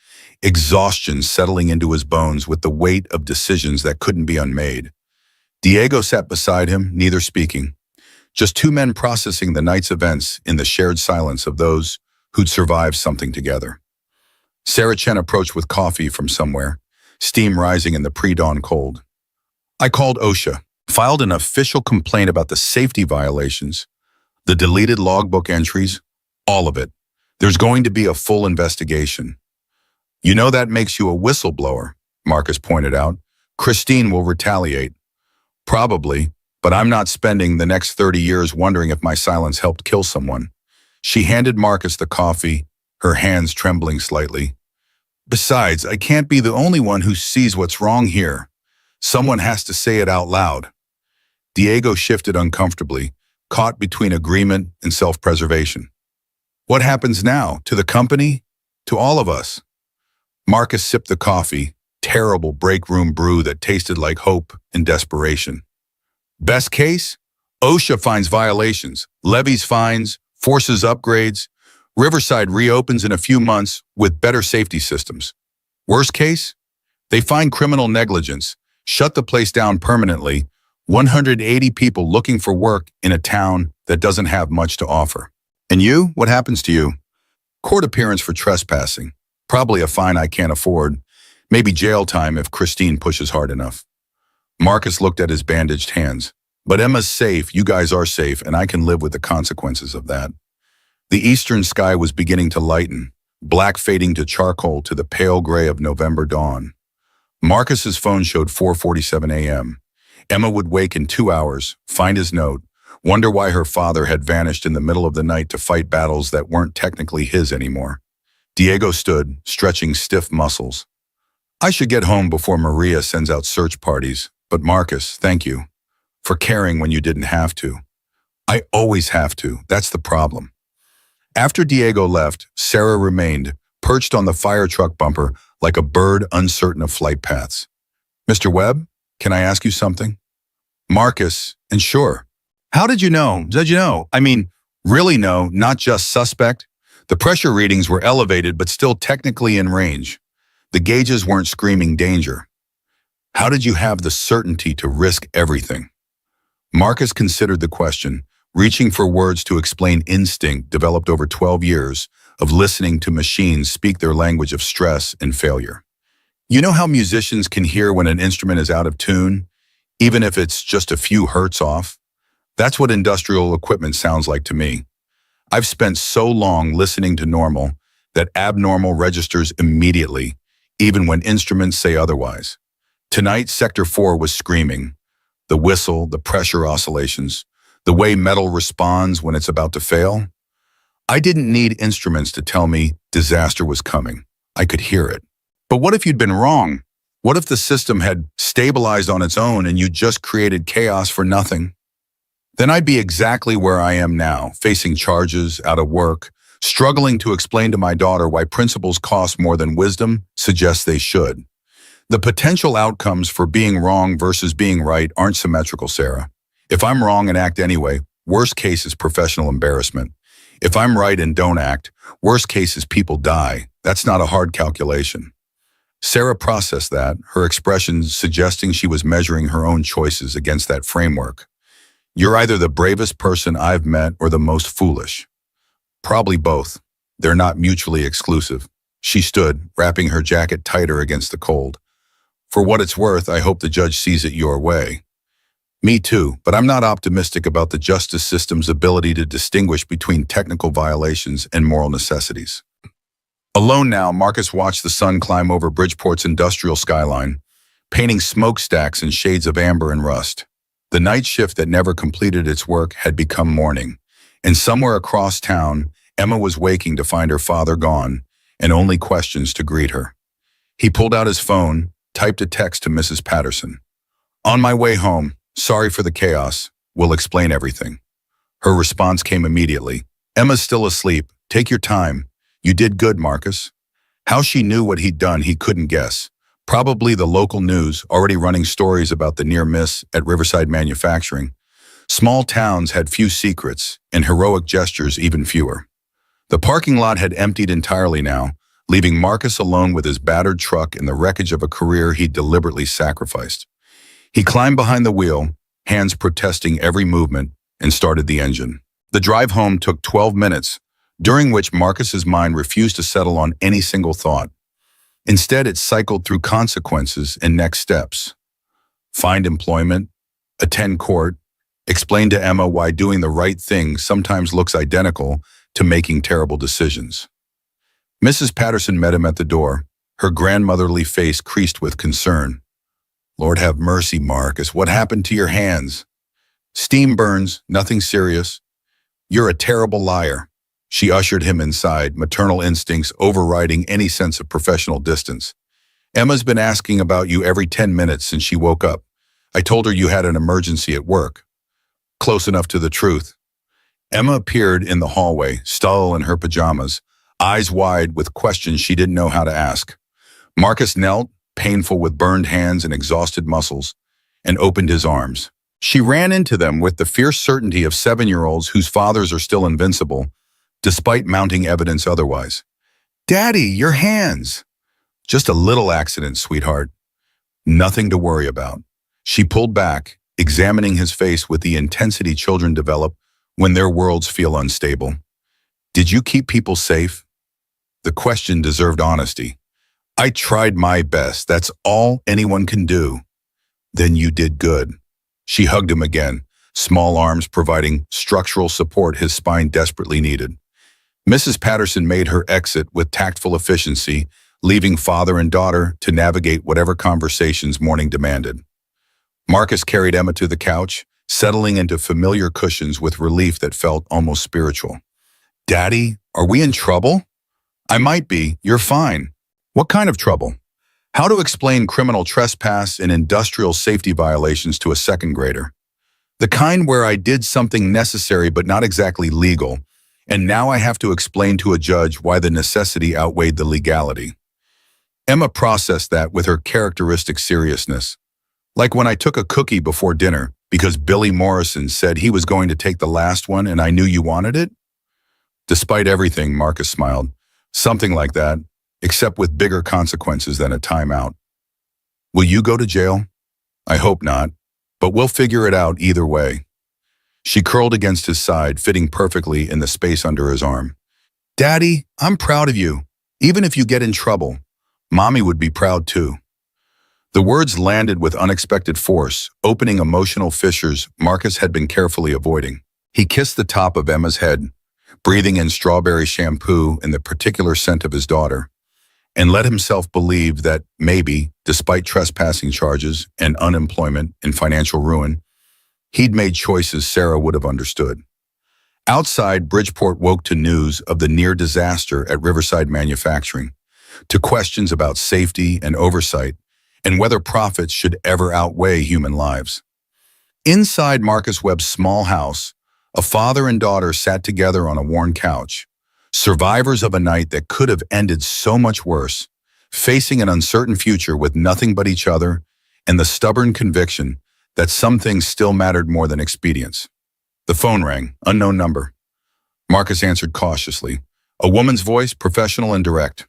exhaustion settling into his bones with the weight of decisions that couldn't be unmade. Diego sat beside him, neither speaking. Just 2 men processing the night's events in the shared silence of those who'd survived something together. Sarah Chen approached with coffee from somewhere, steam rising in the pre-dawn cold. I called OSHA, filed an official complaint about the safety violations, the deleted logbook entries, all of it. There's going to be a full investigation. You know that makes you a whistleblower, Marcus pointed out. Christine will retaliate. Probably. But I'm not spending the next 30 years wondering if my silence helped kill someone. She handed Marcus the coffee, her hands trembling slightly. Besides, I can't be the only one who sees what's wrong here. Someone has to say it out loud. Diego shifted uncomfortably, caught between agreement and self-preservation. What happens now? To the company? To all of us? Marcus sipped the coffee, terrible break-room brew that tasted like hope and desperation. Best case? OSHA finds violations, levies fines, forces upgrades. Riverside reopens in a few months with better safety systems. Worst case? They find criminal negligence, shut the place down permanently, 180 people looking for work in a town that doesn't have much to offer. And you? What happens to you? Court appearance for trespassing. Probably a fine I can't afford. Maybe jail time if Christine pushes hard enough. Marcus looked at his bandaged hands. But Emma's safe, you guys are safe, and I can live with the consequences of that. The eastern sky was beginning to lighten, black fading to charcoal to the pale gray of November dawn. Marcus's phone showed 4:47 a.m. Emma would wake in 2 hours, find his note, wonder why her father had vanished in the middle of the night to fight battles that weren't technically his anymore. Diego stood, stretching stiff muscles. I should get home before Maria sends out search parties, but Marcus, thank you. For caring when you didn't have to. I always have to, that's the problem. After Diego left, Sarah remained, perched on the fire truck bumper like a bird uncertain of flight paths. Mr. Webb, can I ask you something? Marcus, and sure. How did you know? Did you know? I mean, really know, not just suspect. The pressure readings were elevated but still technically in range. The gauges weren't screaming danger. How did you have the certainty to risk everything? Marcus considered the question, reaching for words to explain instinct developed over 12 years of listening to machines speak their language of stress and failure. You know how musicians can hear when an instrument is out of tune, even if it's just a few hertz off? That's what industrial equipment sounds like to me. I've spent so long listening to normal that abnormal registers immediately, even when instruments say otherwise. Tonight, Sector 4 was screaming. The whistle, the pressure oscillations, the way metal responds when it's about to fail. I didn't need instruments to tell me disaster was coming. I could hear it. But what if you'd been wrong? What if the system had stabilized on its own and you just created chaos for nothing? Then I'd be exactly where I am now, facing charges, out of work, struggling to explain to my daughter why principles cost more than wisdom suggests they should. The potential outcomes for being wrong versus being right aren't symmetrical, Sarah. If I'm wrong and act anyway, worst case is professional embarrassment. If I'm right and don't act, worst case is people die. That's not a hard calculation. Sarah processed that, her expressions suggesting she was measuring her own choices against that framework. You're either the bravest person I've met or the most foolish. Probably both. They're not mutually exclusive. She stood, wrapping her jacket tighter against the cold. For what it's worth, I hope the judge sees it your way. Me too, but I'm not optimistic about the justice system's ability to distinguish between technical violations and moral necessities. Alone now, Marcus watched the sun climb over Bridgeport's industrial skyline, painting smokestacks in shades of amber and rust. The night shift that never completed its work had become morning, and somewhere across town, Emma was waking to find her father gone, and only questions to greet her. He pulled out his phone, typed a text to Mrs. Patterson. On my way home, sorry for the chaos, we'll explain everything. Her response came immediately. Emma's still asleep, take your time. You did good, Marcus. How she knew what he'd done, he couldn't guess. Probably the local news, already running stories about the near miss at Riverside Manufacturing. Small towns had few secrets, and heroic gestures even fewer. The parking lot had emptied entirely now, leaving Marcus alone with his battered truck and the wreckage of a career he'd deliberately sacrificed. He climbed behind the wheel, hands protesting every movement, and started the engine. The drive home took 12 minutes, during which Marcus's mind refused to settle on any single thought. Instead, it cycled through consequences and next steps. Find employment, attend court, explain to Emma why doing the right thing sometimes looks identical to making terrible decisions. Mrs. Patterson met him at the door, her grandmotherly face creased with concern. Lord have mercy, Marcus, what happened to your hands? Steam burns, nothing serious. You're a terrible liar. She ushered him inside, maternal instincts overriding any sense of professional distance. Emma's been asking about you every 10 minutes since she woke up. I told her you had an emergency at work. Close enough to the truth. Emma appeared in the hallway, stole in her pajamas, eyes wide with questions she didn't know how to ask. Marcus knelt, painful with burned hands and exhausted muscles, and opened his arms. She ran into them with the fierce certainty of 7-year-olds whose fathers are still invincible, despite mounting evidence otherwise. Daddy, your hands! Just a little accident, sweetheart. Nothing to worry about. She pulled back, examining his face with the intensity children develop when their worlds feel unstable. Did you keep people safe? The question deserved honesty. I tried my best. That's all anyone can do. Then you did good. She hugged him again, small arms providing structural support his spine desperately needed. Mrs. Patterson made her exit with tactful efficiency, leaving father and daughter to navigate whatever conversations morning demanded. Marcus carried Emma to the couch, settling into familiar cushions with relief that felt almost spiritual. Daddy, are we in trouble? I might be. You're fine. What kind of trouble? How to explain criminal trespass and industrial safety violations to a second grader. The kind where I did something necessary but not exactly legal, and now I have to explain to a judge why the necessity outweighed the legality. Emma processed that with her characteristic seriousness. Like when I took a cookie before dinner because Billy Morrison said he was going to take the last one and I knew you wanted it? Despite everything, Marcus smiled. Something like that, except with bigger consequences than a timeout. Will you go to jail? I hope not, but we'll figure it out either way. She curled against his side, fitting perfectly in the space under his arm. Daddy, I'm proud of you. Even if you get in trouble, Mommy would be proud too. The words landed with unexpected force, opening emotional fissures Marcus had been carefully avoiding. He kissed the top of Emma's head, breathing in strawberry shampoo and the particular scent of his daughter, and let himself believe that maybe, despite trespassing charges and unemployment and financial ruin, he'd made choices Sarah would have understood. Outside, Bridgeport woke to news of the near disaster at Riverside Manufacturing, to questions about safety and oversight, and whether profits should ever outweigh human lives. Inside Marcus Webb's small house, a father and daughter sat together on a worn couch, survivors of a night that could have ended so much worse, facing an uncertain future with nothing but each other and the stubborn conviction that some things still mattered more than expedience. The phone rang, unknown number. Marcus answered cautiously. A woman's voice, professional and direct.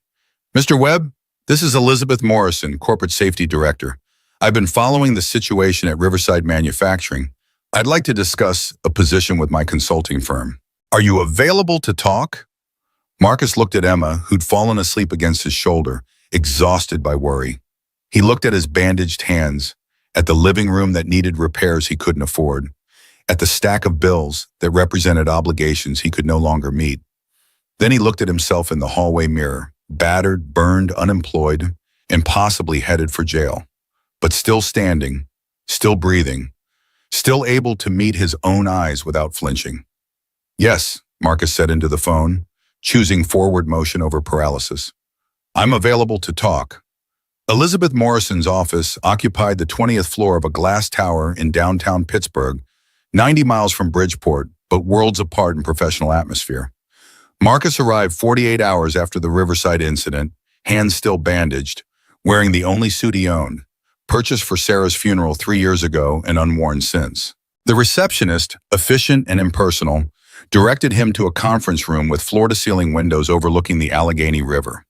Mr. Webb, this is Elizabeth Morrison, Corporate Safety Director. I've been following the situation at Riverside Manufacturing. I'd like to discuss a position with my consulting firm. Are you available to talk? Marcus looked at Emma, who'd fallen asleep against his shoulder, exhausted by worry. He looked at his bandaged hands, at the living room that needed repairs he couldn't afford, at the stack of bills that represented obligations he could no longer meet. Then he looked at himself in the hallway mirror, battered, burned, unemployed, and possibly headed for jail, but still standing, still breathing, still able to meet his own eyes without flinching. Yes, Marcus said into the phone, choosing forward motion over paralysis. I'm available to talk. Elizabeth Morrison's office occupied the 20th floor of a glass tower in downtown Pittsburgh, 90 miles from Bridgeport, but worlds apart in professional atmosphere. Marcus arrived 48 hours after the Riverside incident, hands still bandaged, wearing the only suit he owned, purchased for Sarah's funeral 3 years ago and unworn since. The receptionist, efficient and impersonal, directed him to a conference room with floor-to-ceiling windows overlooking the Allegheny River.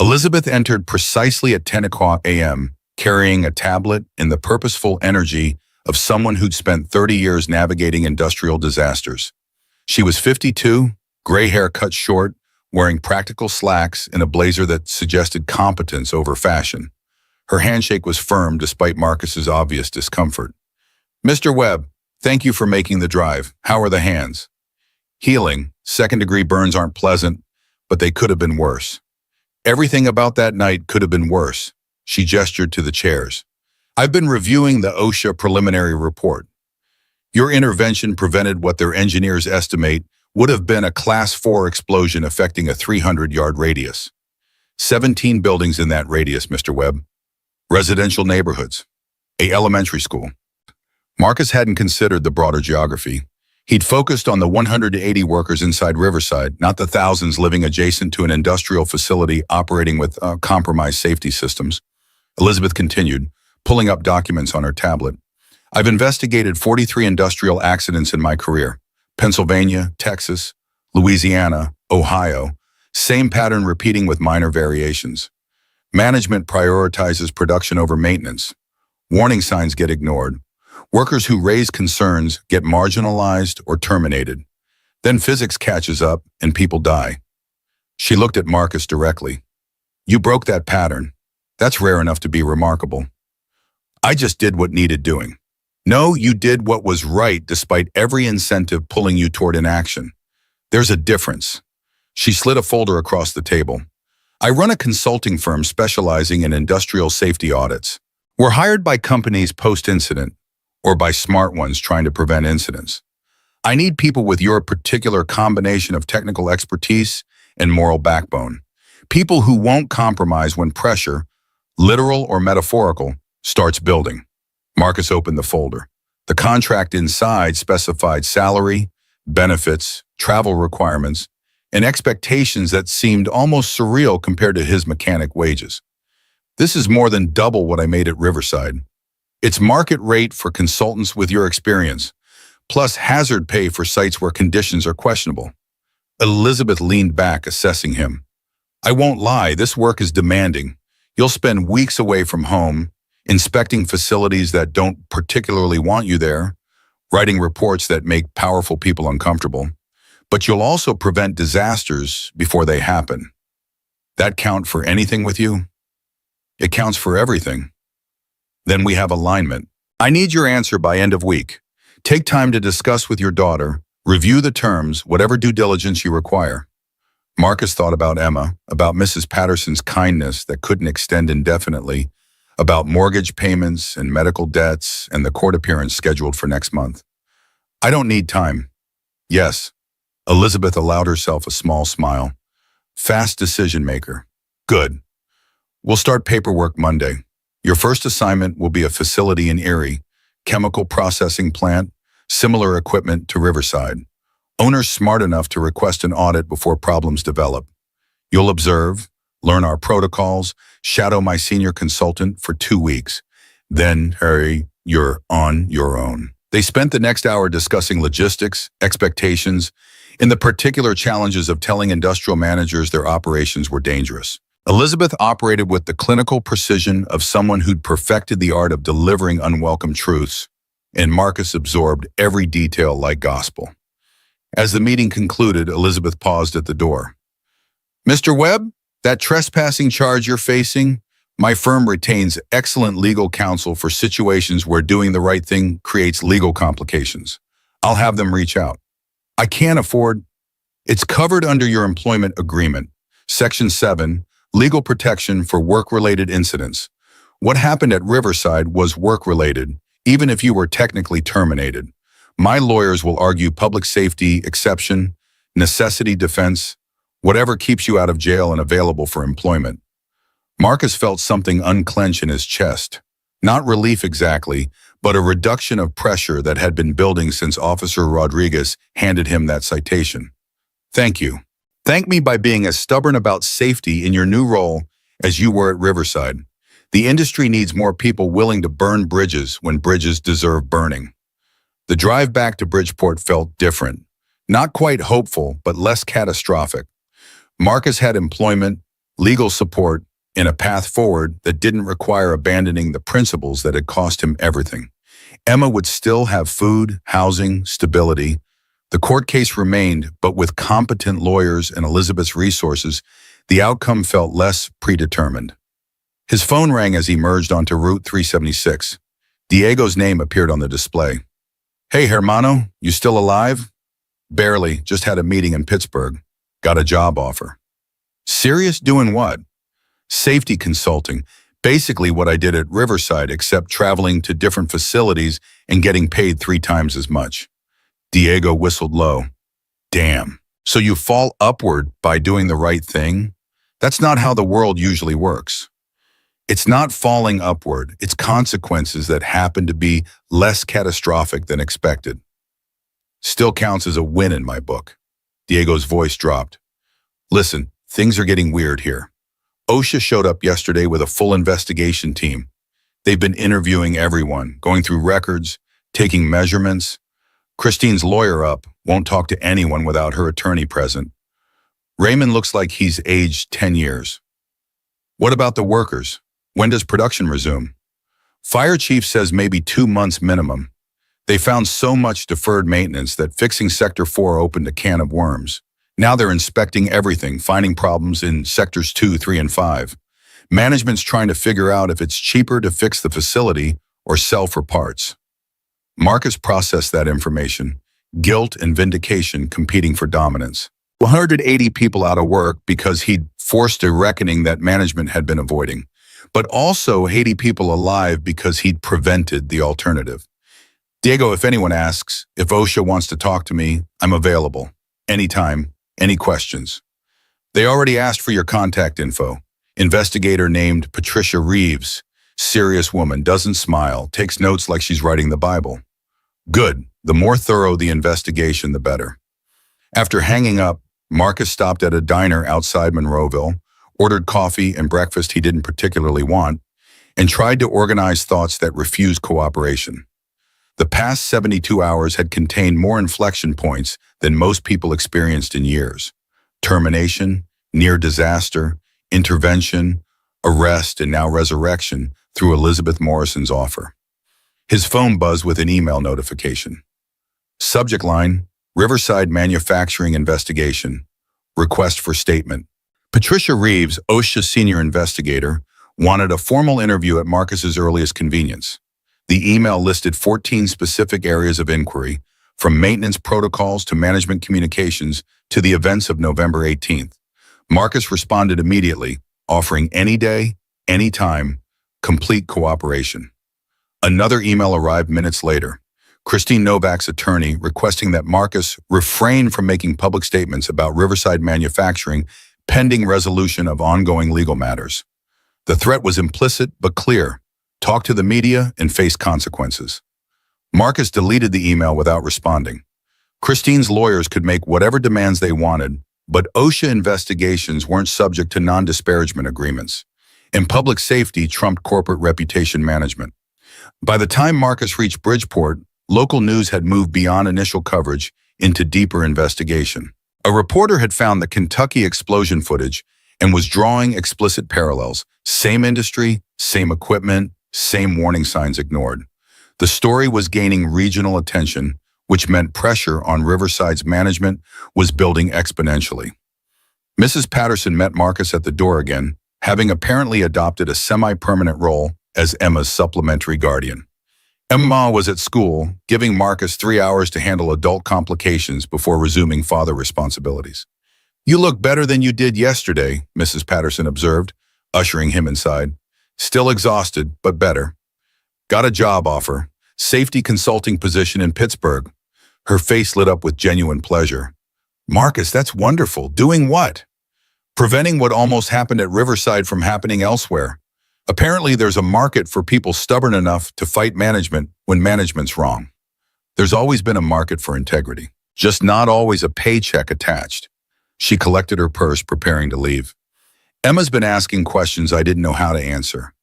Elizabeth entered precisely at 10 o'clock a.m., carrying a tablet and the purposeful energy of someone who'd spent 30 years navigating industrial disasters. She was 52, gray hair cut short, wearing practical slacks and a blazer that suggested competence over fashion. Her handshake was firm despite Marcus's obvious discomfort. Mr. Webb, thank you for making the drive. How are the hands? Healing. Second-degree burns aren't pleasant, but they could have been worse. Everything about that night could have been worse. She gestured to the chairs. I've been reviewing the OSHA preliminary report. Your intervention prevented what their engineers estimate would have been a Class 4 explosion affecting a 300-yard radius. 17 buildings in that radius, Mr. Webb. Residential neighborhoods. A elementary school. Marcus hadn't considered the broader geography. He'd focused on the 180 workers inside Riverside, not the thousands living adjacent to an industrial facility operating with compromised safety systems. Elizabeth continued, pulling up documents on her tablet. I've investigated 43 industrial accidents in my career. Pennsylvania, Texas, Louisiana, Ohio. Same pattern repeating with minor variations. Management prioritizes production over maintenance. Warning signs get ignored. Workers who raise concerns get marginalized or terminated. Then physics catches up and people die. She looked at Marcus directly. You broke that pattern. That's rare enough to be remarkable. I just did what needed doing. No, you did what was right despite every incentive pulling you toward inaction. There's a difference. She slid a folder across the table. I run a consulting firm specializing in industrial safety audits. We're hired by companies post-incident, or by smart ones trying to prevent incidents. I need people with your particular combination of technical expertise and moral backbone. People who won't compromise when pressure, literal or metaphorical, starts building. Marcus opened the folder. The contract inside specified salary, benefits, travel requirements, and expectations that seemed almost surreal compared to his mechanic wages. This is more than double what I made at Riverside. It's market rate for consultants with your experience, plus hazard pay for sites where conditions are questionable. Elizabeth leaned back, assessing him. I won't lie, this work is demanding. You'll spend weeks away from home, inspecting facilities that don't particularly want you there, writing reports that make powerful people uncomfortable. But you'll also prevent disasters before they happen. That count for anything with you? It counts for everything. Then we have alignment. I need your answer by end of week. Take time to discuss with your daughter, review the terms, whatever due diligence you require. Marcus thought about Emma, about Mrs. Patterson's kindness that couldn't extend indefinitely, about mortgage payments and medical debts and the court appearance scheduled for next month. I don't need time. Yes. Elizabeth allowed herself a small smile. Fast decision maker. Good. We'll start paperwork Monday. Your first assignment will be a facility in Erie, chemical processing plant, similar equipment to Riverside. Owner's smart enough to request an audit before problems develop. You'll observe, learn our protocols, shadow my senior consultant for 2 weeks. Then, Harry, you're on your own. They spent the next hour discussing logistics, expectations, and the particular challenges of telling industrial managers their operations were dangerous. Elizabeth operated with the clinical precision of someone who'd perfected the art of delivering unwelcome truths, and Marcus absorbed every detail like gospel. As the meeting concluded, Elizabeth paused at the door. Mr. Webb, that trespassing charge you're facing, my firm retains excellent legal counsel for situations where doing the right thing creates legal complications. I'll have them reach out. I can't afford. It's covered under your employment agreement. Section 7, legal protection for work-related incidents. What happened at Riverside was work-related, even if you were technically terminated. My lawyers will argue public safety exception, necessity defense, whatever keeps you out of jail and available for employment. Marcus felt something unclench in his chest. Not relief exactly, but a reduction of pressure that had been building since Officer Rodriguez handed him that citation. Thank you. Thank me by being as stubborn about safety in your new role as you were at Riverside. The industry needs more people willing to burn bridges when bridges deserve burning. The drive back to Bridgeport felt different. Not quite hopeful, but less catastrophic. Marcus had employment, legal support, and a path forward that didn't require abandoning the principles that had cost him everything. Emma would still have food, housing, stability. The court case remained, but with competent lawyers and Elizabeth's resources, the outcome felt less predetermined. His phone rang as he merged onto Route 376. Diego's name appeared on the display. Hey, hermano, you still alive? Barely, just had a meeting in Pittsburgh. Got a job offer. Serious? Doing what? Safety consulting. Basically what I did at Riverside, except traveling to different facilities and getting paid 3 times as much. Diego whistled low. Damn. So you fall upward by doing the right thing? That's not how the world usually works. It's not falling upward. It's consequences that happen to be less catastrophic than expected. Still counts as a win in my book. Diego's voice dropped. Listen, things are getting weird here. OSHA showed up yesterday with a full investigation team. They've been interviewing everyone, going through records, taking measurements. Christine's lawyer up, won't talk to anyone without her attorney present. Raymond looks like he's aged 10 years. What about the workers? When does production resume? Fire chief says maybe 2 months minimum. They found so much deferred maintenance that fixing Sector 4 opened a can of worms. Now they're inspecting everything, finding problems in Sectors 2, 3, and 5. Management's trying to figure out if it's cheaper to fix the facility or sell for parts. Marcus processed that information, guilt and vindication competing for dominance. 180 people out of work because he'd forced a reckoning that management had been avoiding, but also 80 people alive because he'd prevented the alternative. Diego, if anyone asks, if OSHA wants to talk to me, I'm available. Anytime, any questions. They already asked for your contact info. Investigator named Patricia Reeves. Serious woman, doesn't smile, takes notes like she's writing the Bible. Good. The more thorough the investigation, the better. After hanging up, Marcus stopped at a diner outside Monroeville, ordered coffee and breakfast he didn't particularly want, and tried to organize thoughts that refused cooperation. The past 72 hours had contained more inflection points than most people experienced in years. Termination, near disaster, intervention, arrest, and now resurrection through Elizabeth Morrison's offer. His phone buzzed with an email notification. Subject line, Riverside Manufacturing Investigation. Request for statement. Patricia Reeves, OSHA senior investigator, wanted a formal interview at Marcus's earliest convenience. The email listed 14 specific areas of inquiry, from maintenance protocols to management communications to the events of November 18th. Marcus responded immediately, offering any day, any time, complete cooperation. Another email arrived minutes later. Christine Novak's attorney requesting that Marcus refrain from making public statements about Riverside Manufacturing pending resolution of ongoing legal matters. The threat was implicit but clear. Talk to the media and face consequences. Marcus deleted the email without responding. Christine's lawyers could make whatever demands they wanted, but OSHA investigations weren't subject to non-disparagement agreements, and public safety trumped corporate reputation management. By the time Marcus reached Bridgeport, local news had moved beyond initial coverage into deeper investigation. A reporter had found the Kentucky explosion footage and was drawing explicit parallels. Same industry, same equipment, same warning signs ignored. The story was gaining regional attention, which meant pressure on Riverside's management was building exponentially. Mrs. Patterson met Marcus at the door again, having apparently adopted a semi-permanent role as Emma's supplementary guardian. Emma was at school, giving Marcus 3 hours to handle adult complications before resuming father responsibilities. "You look better than you did yesterday," Mrs. Patterson observed, ushering him inside. "Still exhausted, but better. Got a job offer, safety consulting position in Pittsburgh." Her face lit up with genuine pleasure. "Marcus, that's wonderful. Doing what?" "Preventing what almost happened at Riverside from happening elsewhere. Apparently there's a market for people stubborn enough to fight management when management's wrong. There's always been a market for integrity, just not always a paycheck attached." She collected her purse, preparing to leave. "Emma's been asking questions I didn't know how to answer.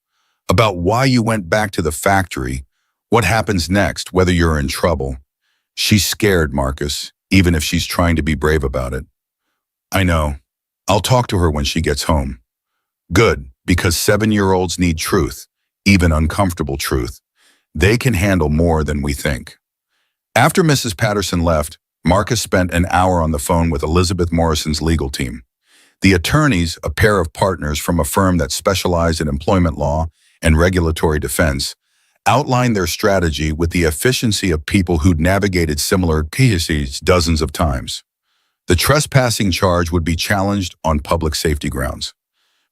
About why you went back to the factory, what happens next, whether you're in trouble. She's scared, Marcus, even if she's trying to be brave about it." "I know. I'll talk to her when she gets home." "Good, because 7-year-olds need truth, even uncomfortable truth. They can handle more than we think." After Mrs. Patterson left, Marcus spent an hour on the phone with Elizabeth Morrison's legal team. The attorneys, a pair of partners from a firm that specialized in employment law and regulatory defense, outlined their strategy with the efficiency of people who'd navigated similar cases dozens of times. The trespassing charge would be challenged on public safety grounds.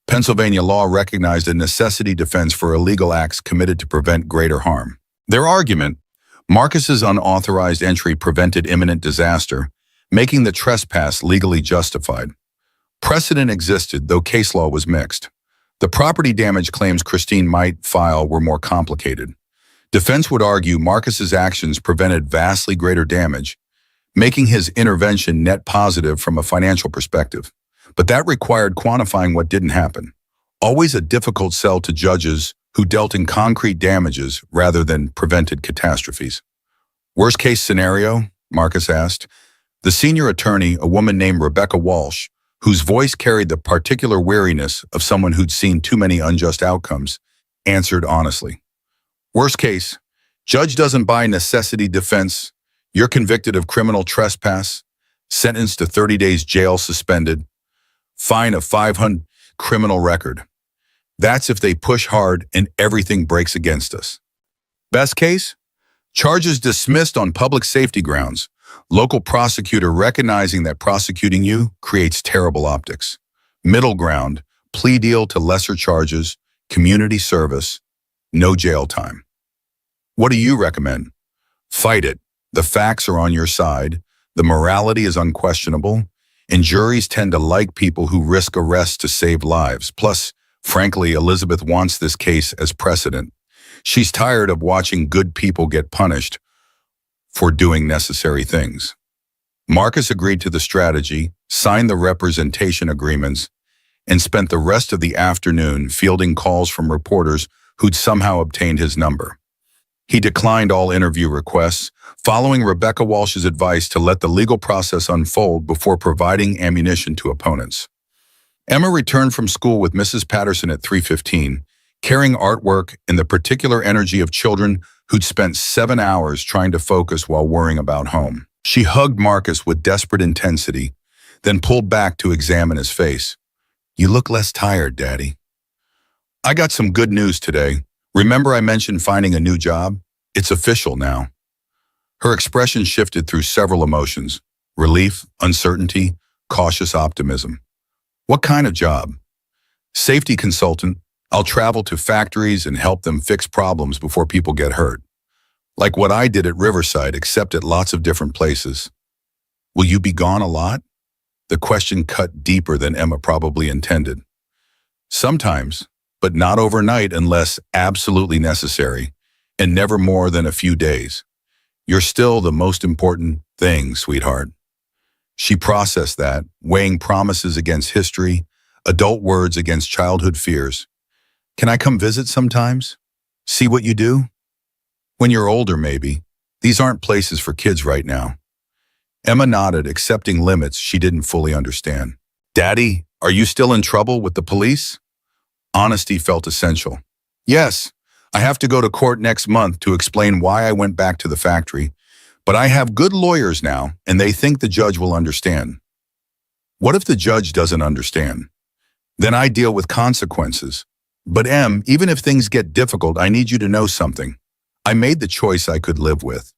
Pennsylvania law recognized a necessity defense for illegal acts committed to prevent greater harm. Their argument, Marcus's unauthorized entry prevented imminent disaster, making the trespass legally justified. Precedent existed, though case law was mixed. The property damage claims Christine might file were more complicated. Defense would argue Marcus's actions prevented vastly greater damage, making his intervention net positive from a financial perspective. But that required quantifying what didn't happen. Always a difficult sell to judges who dealt in concrete damages rather than prevented catastrophes. "Worst case scenario?" Marcus asked. The senior attorney, a woman named Rebecca Walsh, whose voice carried the particular weariness of someone who'd seen too many unjust outcomes, answered honestly. "Worst case, judge doesn't buy necessity defense. You're convicted of criminal trespass, sentenced to 30 days jail suspended, fine of $500, criminal record. That's if they push hard and everything breaks against us. Best case? Charges dismissed on public safety grounds. Local prosecutor recognizing that prosecuting you creates terrible optics. Middle ground, plea deal to lesser charges, community service, no jail time. What do you recommend? Fight it. The facts are on your side. The morality is unquestionable. And juries tend to like people who risk arrest to save lives. Plus, frankly, Elizabeth wants this case as precedent. She's tired of watching good people get punished for doing necessary things." Marcus agreed to the strategy, signed the representation agreements, and spent the rest of the afternoon fielding calls from reporters who'd somehow obtained his number. He declined all interview requests, following Rebecca Walsh's advice to let the legal process unfold before providing ammunition to opponents. Emma returned from school with Mrs. Patterson at 3:15, carrying artwork and the particular energy of children who'd spent 7 hours trying to focus while worrying about home. She hugged Marcus with desperate intensity, then pulled back to examine his face. "You look less tired, Daddy." "I got some good news today. Remember I mentioned finding a new job? It's official now." Her expression shifted through several emotions: relief, uncertainty, cautious optimism. "What kind of job?" "Safety consultant. I'll travel to factories and help them fix problems before people get hurt. Like what I did at Riverside, except at lots of different places." "Will you be gone a lot?" The question cut deeper than Emma probably intended. "Sometimes, but not overnight unless absolutely necessary, and never more than a few days. You're still the most important thing, sweetheart." She processed that, weighing promises against history, adult words against childhood fears. "Can I come visit sometimes? See what you do?" "When you're older, maybe. These aren't places for kids right now." Emma nodded, accepting limits she didn't fully understand. "Daddy, are you still in trouble with the police?" Honesty felt essential. "Yes, I have to go to court next month to explain why I went back to the factory, but I have good lawyers now, and they think the judge will understand." "What if the judge doesn't understand?" "Then I deal with consequences. But Em, even if things get difficult, I need you to know something. I made the choice I could live with.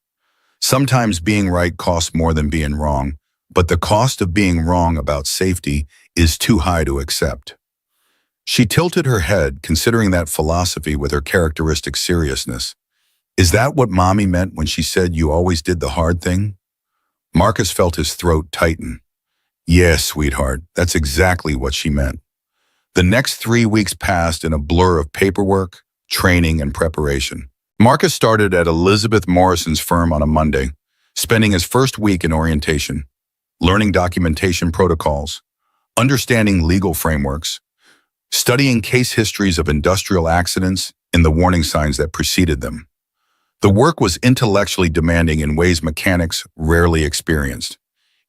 Sometimes being right costs more than being wrong, but the cost of being wrong about safety is too high to accept." She tilted her head, considering that philosophy with her characteristic seriousness. "Is that what Mommy meant when she said you always did the hard thing?" Marcus felt his throat tighten. "Yes, sweetheart, that's exactly what she meant." The next 3 weeks passed in a blur of paperwork, training, and preparation. Marcus started at Elizabeth Morrison's firm on a Monday, spending his first week in orientation, learning documentation protocols, understanding legal frameworks, studying case histories of industrial accidents and the warning signs that preceded them. The work was intellectually demanding in ways mechanics rarely experienced.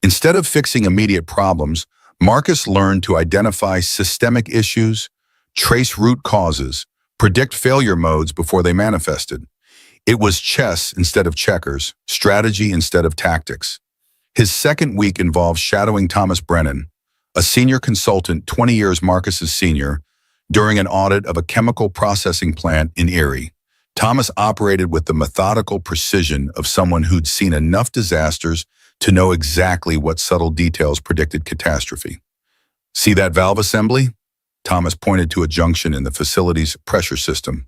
Instead of fixing immediate problems, Marcus learned to identify systemic issues, trace root causes, predict failure modes before they manifested. It was chess instead of checkers, strategy instead of tactics. His second week involved shadowing Thomas Brennan, a senior consultant 20 years Marcus's senior, during an audit of a chemical processing plant in Erie. Thomas operated with the methodical precision of someone who'd seen enough disasters to know exactly what subtle details predicted catastrophe. "See that valve assembly?" Thomas pointed to a junction in the facility's pressure system.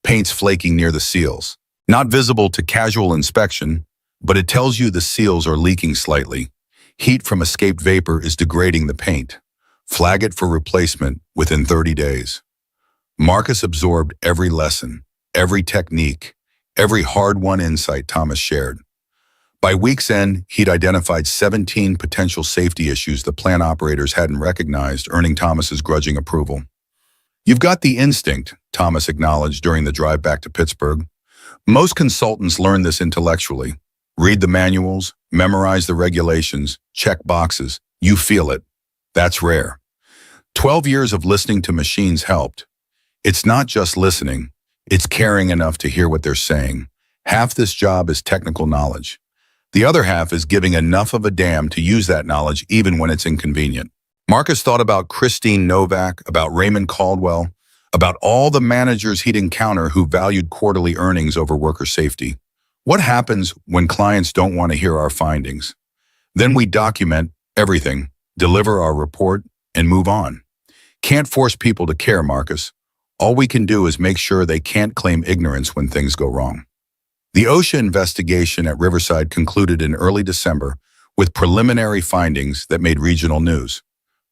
"Paint's flaking near the seals. Not visible to casual inspection, but it tells you the seals are leaking slightly. Heat from escaped vapor is degrading the paint. Flag it for replacement within 30 days. Marcus absorbed every lesson, every technique, every hard-won insight Thomas shared. By week's end, he'd identified 17 potential safety issues the plant operators hadn't recognized, earning Thomas's grudging approval. "You've got the instinct," Thomas acknowledged during the drive back to Pittsburgh. "Most consultants learn this intellectually. Read the manuals, memorize the regulations, check boxes. You feel it. That's rare. 12 years of listening to machines helped. It's not just listening, it's caring enough to hear what they're saying. Half this job is technical knowledge. The other half is giving enough of a damn to use that knowledge even when it's inconvenient." Marcus thought about Christine Novak, about Raymond Caldwell, about all the managers he'd encounter who valued quarterly earnings over worker safety. What happens when clients don't want to hear our findings? Then we document everything, deliver our report, and move on. Can't force people to care, Marcus. All we can do is make sure they can't claim ignorance when things go wrong. The OSHA investigation at Riverside concluded in early December with preliminary findings that made regional news.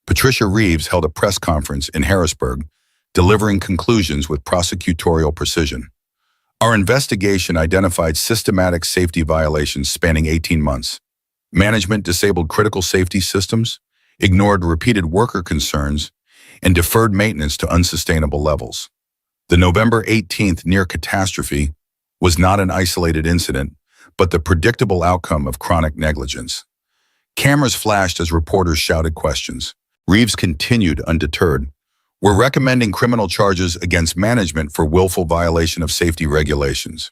Patricia Reeves held a press conference in Harrisburg, delivering conclusions with prosecutorial precision. "Our investigation identified systematic safety violations spanning 18 months. Management disabled critical safety systems, ignored repeated worker concerns, and deferred maintenance to unsustainable levels. The November 18th near catastrophe was not an isolated incident, but the predictable outcome of chronic negligence. Cameras flashed as reporters shouted questions. Reeves continued undeterred. "We're recommending criminal charges against management for willful violation of safety regulations.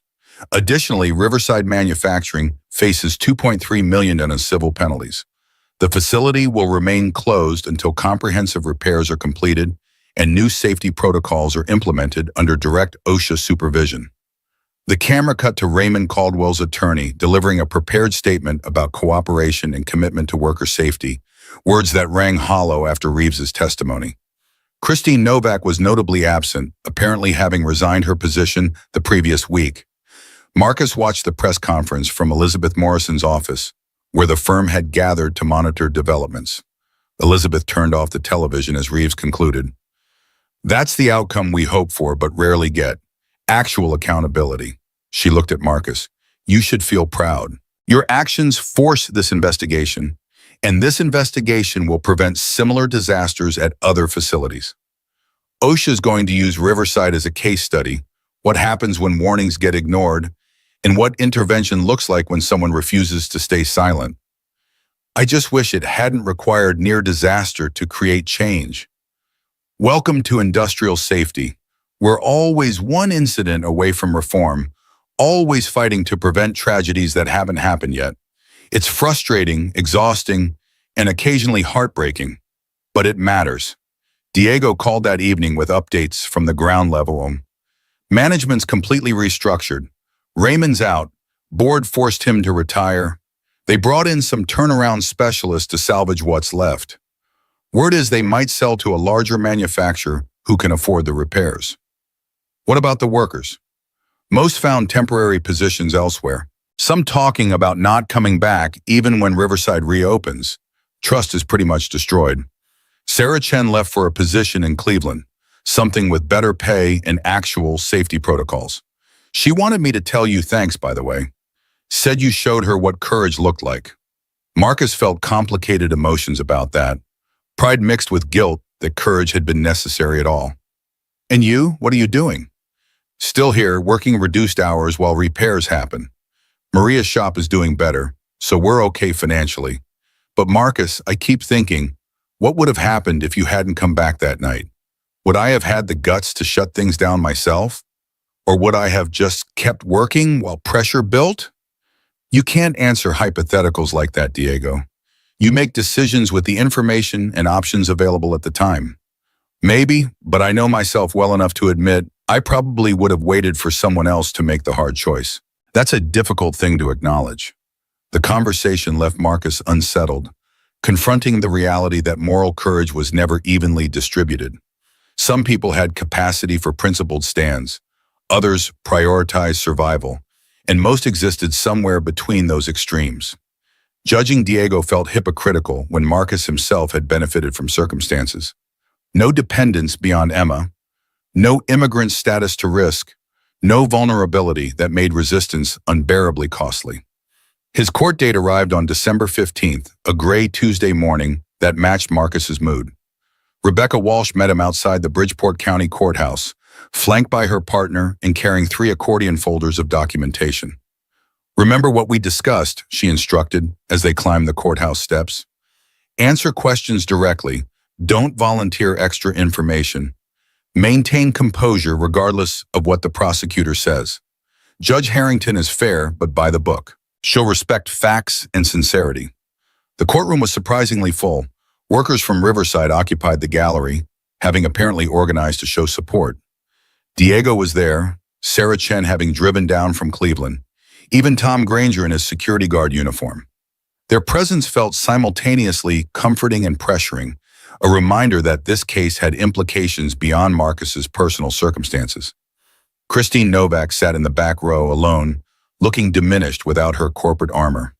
Additionally, Riverside Manufacturing faces $2.3 million in civil penalties. The facility will remain closed until comprehensive repairs are completed and new safety protocols are implemented under direct OSHA supervision." The camera cut to Raymond Caldwell's attorney delivering a prepared statement about cooperation and commitment to worker safety, words that rang hollow after Reeves's testimony. Christine Novak was notably absent, apparently having resigned her position the previous week. Marcus watched the press conference from Elizabeth Morrison's office, where the firm had gathered to monitor developments. Elizabeth turned off the television as Reeves concluded, "That's the outcome we hope for but rarely get. Actual accountability." She looked at Marcus. "You should feel proud. Your actions force this investigation, and this investigation will prevent similar disasters at other facilities. OSHA is going to use Riverside as a case study, what happens when warnings get ignored, and what intervention looks like when someone refuses to stay silent. I just wish it hadn't required near disaster to create change. Welcome to industrial safety. We're always one incident away from reform, always fighting to prevent tragedies that haven't happened yet. It's frustrating, exhausting, and occasionally heartbreaking, but it matters." Diego called that evening with updates from the ground level. Management's completely restructured. Raymond's out. Board forced him to retire. They brought in some turnaround specialists to salvage what's left. Word is they might sell to a larger manufacturer who can afford the repairs. What about the workers? Most found temporary positions elsewhere. Some talking about not coming back even when Riverside reopens. Trust is pretty much destroyed. Sarah Chen left for a position in Cleveland, something with better pay and actual safety protocols. She wanted me to tell you thanks, by the way. Said you showed her what courage looked like. Marcus felt complicated emotions about that. Pride mixed with guilt that courage had been necessary at all. "And you, what are you doing?" "Still here, working reduced hours while repairs happen. Maria's shop is doing better, so we're okay financially. But Marcus, I keep thinking, what would have happened if you hadn't come back that night? Would I have had the guts to shut things down myself? Or would I have just kept working while pressure built?" You can't answer hypotheticals like that, Diego. You make decisions with the information and options available at the time. Maybe, but I know myself well enough to admit I probably would have waited for someone else to make the hard choice. That's a difficult thing to acknowledge. The conversation left Marcus unsettled, confronting the reality that moral courage was never evenly distributed. Some people had capacity for principled stands, others prioritized survival, and most existed somewhere between those extremes. Judging Diego felt hypocritical when Marcus himself had benefited from circumstances. No dependence beyond Emma, no immigrant status to risk, no vulnerability that made resistance unbearably costly. His court date arrived on December 15th, a gray Tuesday morning that matched Marcus's mood. Rebecca Walsh met him outside the Bridgeport County Courthouse, flanked by her partner and carrying 3 accordion folders of documentation. "Remember what we discussed," she instructed as they climbed the courthouse steps. "Answer questions directly. Don't volunteer extra information. Maintain composure regardless of what the prosecutor says. Judge Harrington is fair, but by the book. She'll respect facts and sincerity." The courtroom was surprisingly full. Workers from Riverside occupied the gallery, having apparently organized to show support. Diego was there, Sarah Chen having driven down from Cleveland, even Tom Granger in his security guard uniform. Their presence felt simultaneously comforting and pressuring, a reminder that this case had implications beyond Marcus's personal circumstances. Christine Novak sat in the back row alone, looking diminished without her corporate armor.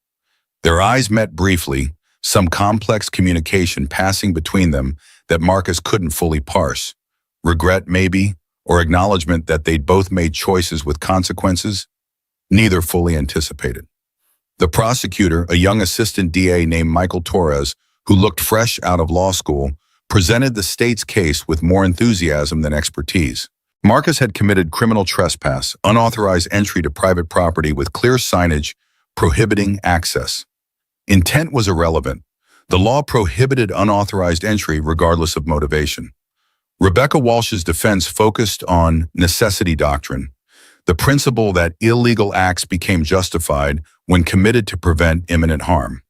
Their eyes met briefly, some complex communication passing between them that Marcus couldn't fully parse. Regret, maybe, or acknowledgement that they'd both made choices with consequences, neither fully anticipated. The prosecutor, a young assistant DA named Michael Torres, who looked fresh out of law school, presented the state's case with more enthusiasm than expertise. Marcus had committed criminal trespass, unauthorized entry to private property with clear signage prohibiting access. Intent was irrelevant. The law prohibited unauthorized entry regardless of motivation. Rebecca Walsh's defense focused on necessity doctrine, the principle that illegal acts became justified when committed to prevent imminent harm.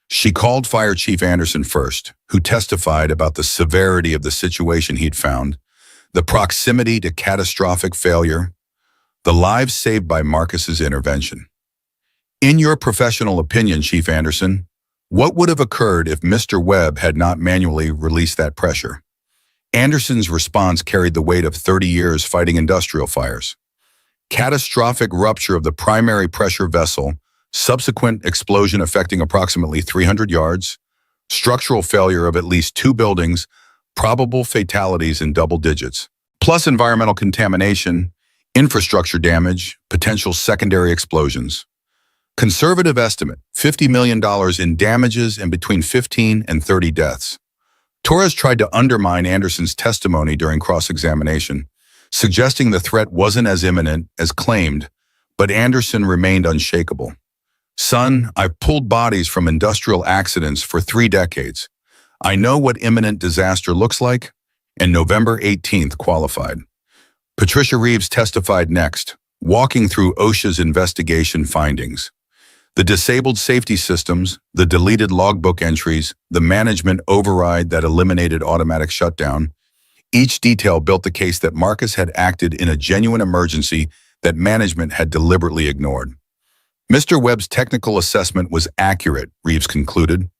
She called Fire Chief Anderson first, who testified about the severity of the situation he'd found, the proximity to catastrophic failure, the lives saved by Marcus's intervention. In your professional opinion, Chief Anderson, what would have occurred if Mr. Webb had not manually released that pressure? Anderson's response carried the weight of 30 years fighting industrial fires. Catastrophic rupture of the primary pressure vessel, subsequent explosion affecting approximately 300 yards, structural failure of at least 2 buildings, probable fatalities in double digits, plus environmental contamination, infrastructure damage, potential secondary explosions. Conservative estimate, $50 million in damages and between 15 and 30 deaths. Torres tried to undermine Anderson's testimony during cross-examination, suggesting the threat wasn't as imminent as claimed, but Anderson remained unshakable. Son, I've pulled bodies from industrial accidents for 3 decades. I know what imminent disaster looks like, and November 18th qualified. Patricia Reeves testified next, walking through OSHA's investigation findings. The disabled safety systems, the deleted logbook entries, the management override that eliminated automatic shutdown, each detail built the case that Marcus had acted in a genuine emergency that management had deliberately ignored. Mr. Webb's technical assessment was accurate, Reeves concluded.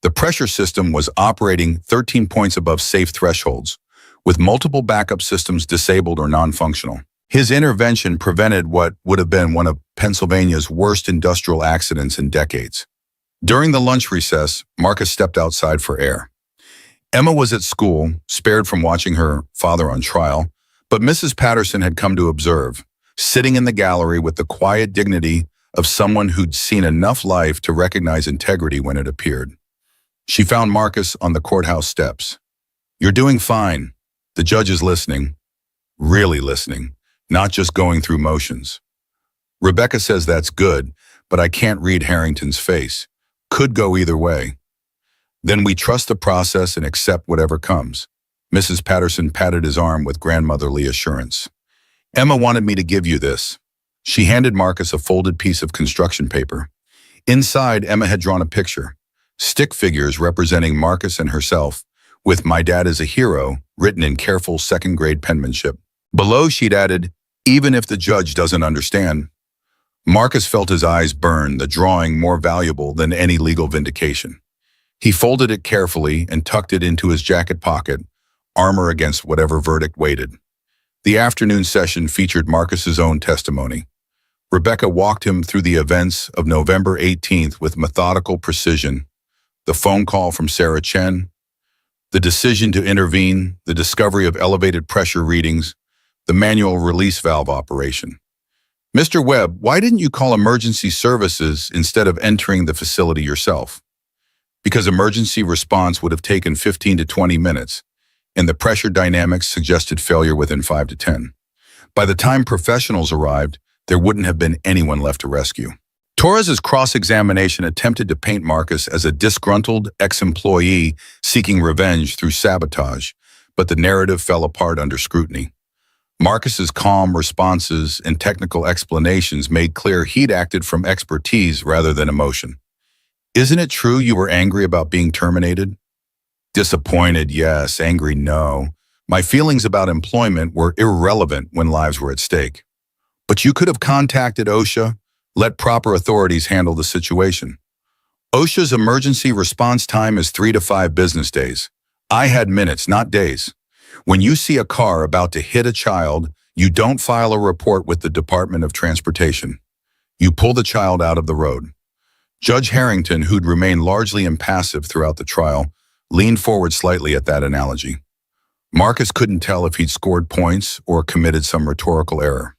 The pressure system was operating 13 points above safe thresholds, with multiple backup systems disabled or non-functional. His intervention prevented what would have been one of Pennsylvania's worst industrial accidents in decades. During the lunch recess, Marcus stepped outside for air. Emma was at school, spared from watching her father on trial, but Mrs. Patterson had come to observe, sitting in the gallery with the quiet dignity of someone who'd seen enough life to recognize integrity when it appeared. She found Marcus on the courthouse steps. "You're doing fine. The judge is listening. Really listening, not just going through motions." Rebecca says that's good, but I can't read Harrington's face. Could go either way. Then we trust the process and accept whatever comes. Mrs. Patterson patted his arm with grandmotherly assurance. "Emma wanted me to give you this." She handed Marcus a folded piece of construction paper. Inside, Emma had drawn a picture. Stick figures representing Marcus and herself, with "My dad is a hero" written in careful second-grade penmanship. Below, she'd added, "Even if the judge doesn't understand." Marcus felt his eyes burn, the drawing more valuable than any legal vindication. He folded it carefully and tucked it into his jacket pocket, armor against whatever verdict waited. The afternoon session featured Marcus's own testimony. Rebecca walked him through the events of November 18th with methodical precision. The phone call from Sarah Chen, the decision to intervene, the discovery of elevated pressure readings, the manual release valve operation. "Mr. Webb, why didn't you call emergency services instead of entering the facility yourself?" "Because emergency response would have taken 15 to 20 minutes, and the pressure dynamics suggested failure within 5 to 10. By the time professionals arrived, there wouldn't have been anyone left to rescue." Torres's cross-examination attempted to paint Marcus as a disgruntled ex-employee seeking revenge through sabotage, but the narrative fell apart under scrutiny. Marcus's calm responses and technical explanations made clear he'd acted from expertise rather than emotion. "Isn't it true you were angry about being terminated?" "Disappointed, yes. Angry, no. My feelings about employment were irrelevant when lives were at stake." "But you could have contacted OSHA, let proper authorities handle the situation." "OSHA's emergency response time is 3 to 5 business days. I had minutes, not days. When you see a car about to hit a child, you don't file a report with the Department of Transportation. You pull the child out of the road." Judge Harrington, who'd remained largely impassive throughout the trial, leaned forward slightly at that analogy. Marcus couldn't tell if he'd scored points or committed some rhetorical error.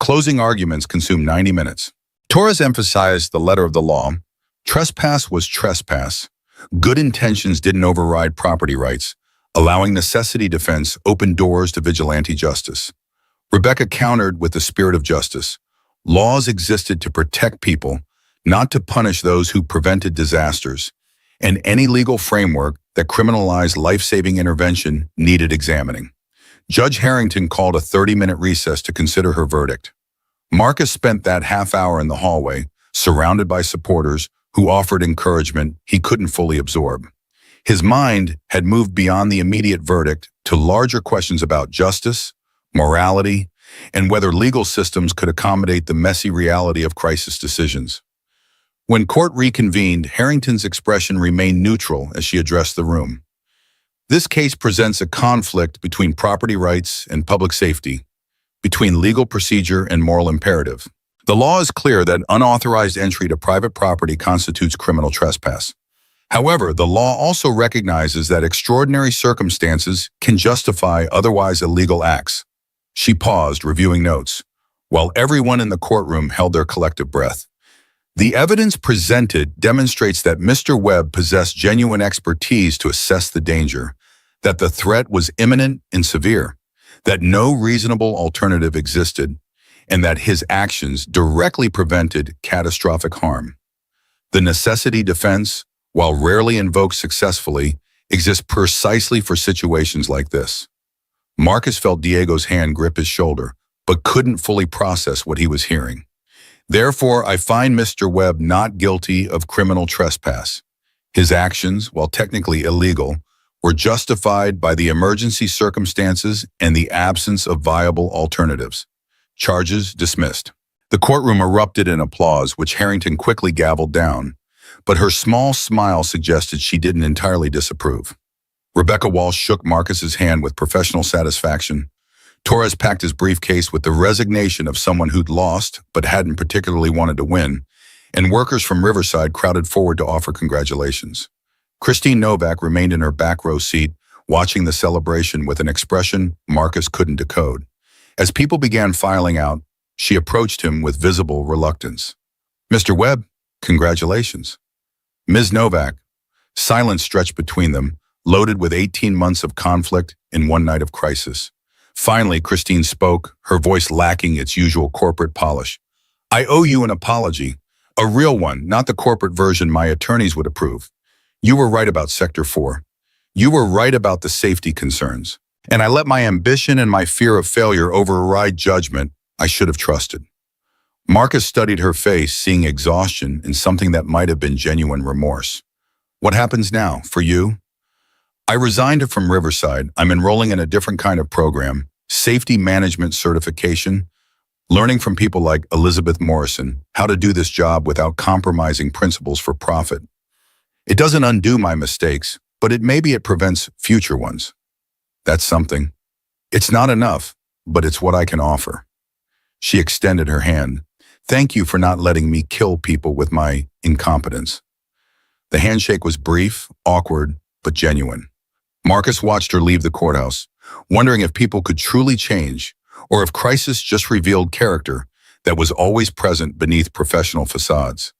Closing arguments consumed 90 minutes. Torres emphasized the letter of the law. Trespass was trespass. Good intentions didn't override property rights. Allowing necessity defense opened doors to vigilante justice. Rebecca countered with the spirit of justice. Laws existed to protect people, not to punish those who prevented disasters, and any legal framework that criminalized life-saving intervention needed examining. Judge Harrington called a 30-minute recess to consider her verdict. Marcus spent that half hour in the hallway, surrounded by supporters who offered encouragement he couldn't fully absorb. His mind had moved beyond the immediate verdict to larger questions about justice, morality, and whether legal systems could accommodate the messy reality of crisis decisions. When court reconvened, Harrington's expression remained neutral as she addressed the room. This case presents a conflict between property rights and public safety, between legal procedure and moral imperative. The law is clear that unauthorized entry to private property constitutes criminal trespass. However, the law also recognizes that extraordinary circumstances can justify otherwise illegal acts. She paused, reviewing notes, while everyone in the courtroom held their collective breath. The evidence presented demonstrates that Mr. Webb possessed genuine expertise to assess the danger, that the threat was imminent and severe, that no reasonable alternative existed, and that his actions directly prevented catastrophic harm. The necessity defense, while rarely invoked successfully, exists precisely for situations like this. Marcus felt Diego's hand grip his shoulder, but couldn't fully process what he was hearing. Therefore, I find Mr. Webb not guilty of criminal trespass. His actions, while technically illegal, were justified by the emergency circumstances and the absence of viable alternatives. Charges dismissed. The courtroom erupted in applause, which Harrington quickly gavelled down, but her small smile suggested she didn't entirely disapprove. Rebecca Walsh shook Marcus's hand with professional satisfaction. Torres packed his briefcase with the resignation of someone who'd lost but hadn't particularly wanted to win, and workers from Riverside crowded forward to offer congratulations. Christine Novak remained in her back row seat, watching the celebration with an expression Marcus couldn't decode. As people began filing out, she approached him with visible reluctance. "Mr. Webb, congratulations." Ms. Novak. Silence stretched between them, loaded with 18 months of conflict in one night of crisis. Finally, Christine spoke, her voice lacking its usual corporate polish. "I owe you an apology, a real one, not the corporate version my attorneys would approve. You were right about Sector 4. You were right about the safety concerns. And I let my ambition and my fear of failure override judgment I should have trusted." Marcus studied her face, seeing exhaustion in something that might have been genuine remorse. "What happens now, for you?" "I resigned from Riverside. I'm enrolling in a different kind of program, safety management certification, learning from people like Elizabeth Morrison how to do this job without compromising principles for profit. It doesn't undo my mistakes, but maybe it prevents future ones. That's something. It's not enough, but it's what I can offer." She extended her hand. "Thank you for not letting me kill people with my incompetence." The handshake was brief, awkward, but genuine. Marcus watched her leave the courthouse, wondering if people could truly change, or if crisis just revealed character that was always present beneath professional facades.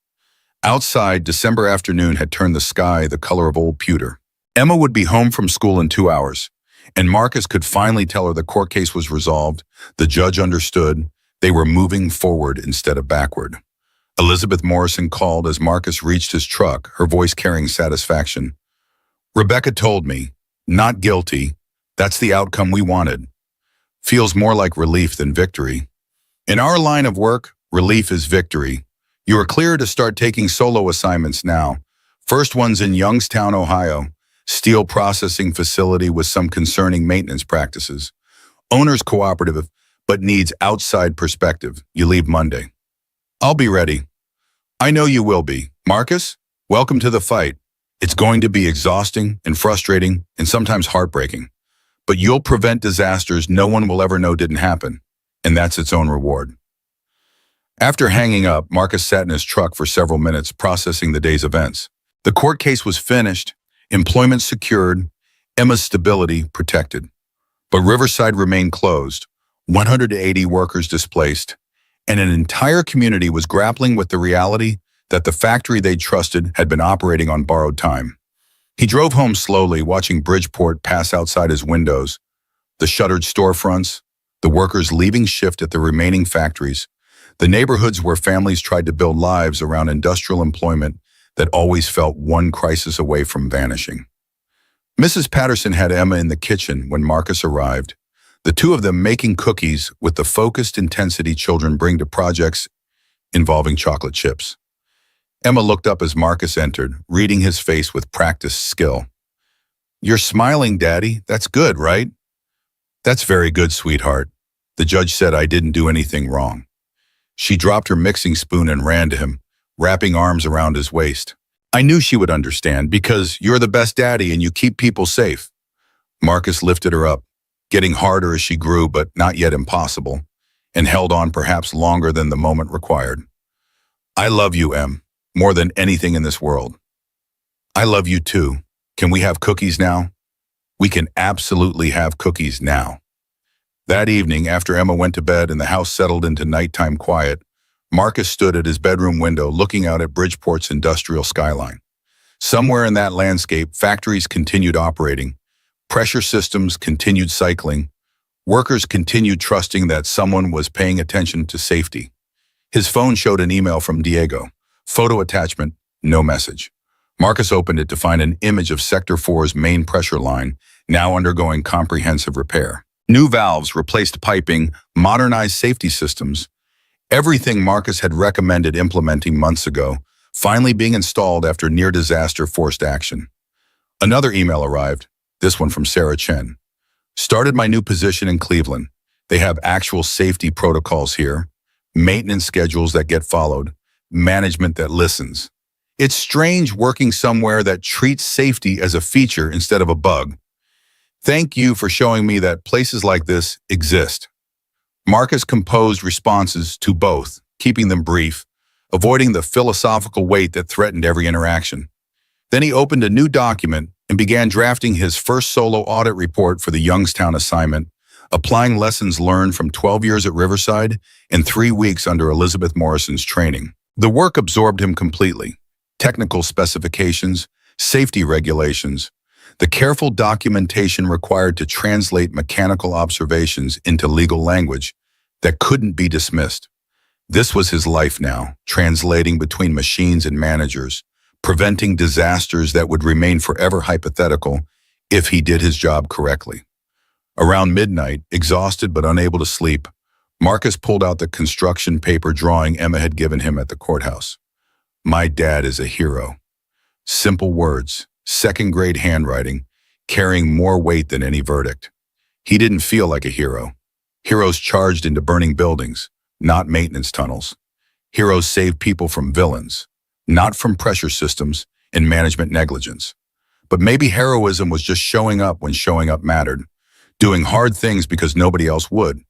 Outside, December afternoon had turned the sky the color of old pewter. Emma would be home from school in 2 hours, and Marcus could finally tell her the court case was resolved, the judge understood, they were moving forward instead of backward. Elizabeth Morrison called as Marcus reached his truck, her voice carrying satisfaction. "Rebecca told me, not guilty, that's the outcome we wanted. Feels more like relief than victory. In our line of work, relief is victory. You are clear to start taking solo assignments now. First one's in Youngstown, Ohio. Steel processing facility with some concerning maintenance practices. Owner's cooperative, but needs outside perspective. You leave Monday." "I'll be ready." "I know you will be. Marcus, welcome to the fight. It's going to be exhausting and frustrating and sometimes heartbreaking. But you'll prevent disasters no one will ever know didn't happen, and that's its own reward." After hanging up, Marcus sat in his truck for several minutes processing the day's events. The court case was finished, employment secured, Emma's stability protected. But Riverside remained closed, 180 workers displaced, and an entire community was grappling with the reality that the factory they trusted had been operating on borrowed time. He drove home slowly, watching Bridgeport pass outside his windows, the shuttered storefronts, the workers leaving shift at the remaining factories, the neighborhoods where families tried to build lives around industrial employment that always felt one crisis away from vanishing. Mrs. Patterson had Emma in the kitchen when Marcus arrived, the two of them making cookies with the focused intensity children bring to projects involving chocolate chips. Emma looked up as Marcus entered, reading his face with practiced skill. "You're smiling, Daddy. That's good, right?" "That's very good, sweetheart. The judge said I didn't do anything wrong." She dropped her mixing spoon and ran to him, wrapping arms around his waist. "I knew she would understand because you're the best daddy and you keep people safe." Marcus lifted her up, getting harder as she grew but not yet impossible, and held on perhaps longer than the moment required. "I love you, Em, more than anything in this world." "I love you too. Can we have cookies now?" "We can absolutely have cookies now." That evening, after Emma went to bed and the house settled into nighttime quiet, Marcus stood at his bedroom window looking out at Bridgeport's industrial skyline. Somewhere in that landscape, factories continued operating, pressure systems continued cycling, workers continued trusting that someone was paying attention to safety. His phone showed an email from Diego. Photo attachment, no message. Marcus opened it to find an image of Sector 4's main pressure line, now undergoing comprehensive repair. New valves, replaced piping, modernized safety systems. Everything Marcus had recommended implementing months ago, finally being installed after near-disaster forced action. Another email arrived, this one from Sarah Chen. "Started my new position in Cleveland. They have actual safety protocols here, maintenance schedules that get followed, management that listens. It's strange working somewhere that treats safety as a feature instead of a bug. Thank you for showing me that places like this exist." Marcus composed responses to both, keeping them brief, avoiding the philosophical weight that threatened every interaction. Then he opened a new document and began drafting his first solo audit report for the Youngstown assignment, applying lessons learned from 12 years at Riverside and 3 weeks under Elizabeth Morrison's training. The work absorbed him completely. Technical specifications, safety regulations, the careful documentation required to translate mechanical observations into legal language that couldn't be dismissed. This was his life now, translating between machines and managers, preventing disasters that would remain forever hypothetical if he did his job correctly. Around midnight, exhausted but unable to sleep, Marcus pulled out the construction paper drawing Emma had given him at the courthouse. "My dad is a hero." Simple words, second-grade handwriting, carrying more weight than any verdict. He didn't feel like a hero. Heroes charged into burning buildings, not maintenance tunnels. Heroes saved people from villains, not from pressure systems and management negligence. But maybe heroism was just showing up when showing up mattered, doing hard things because nobody else would,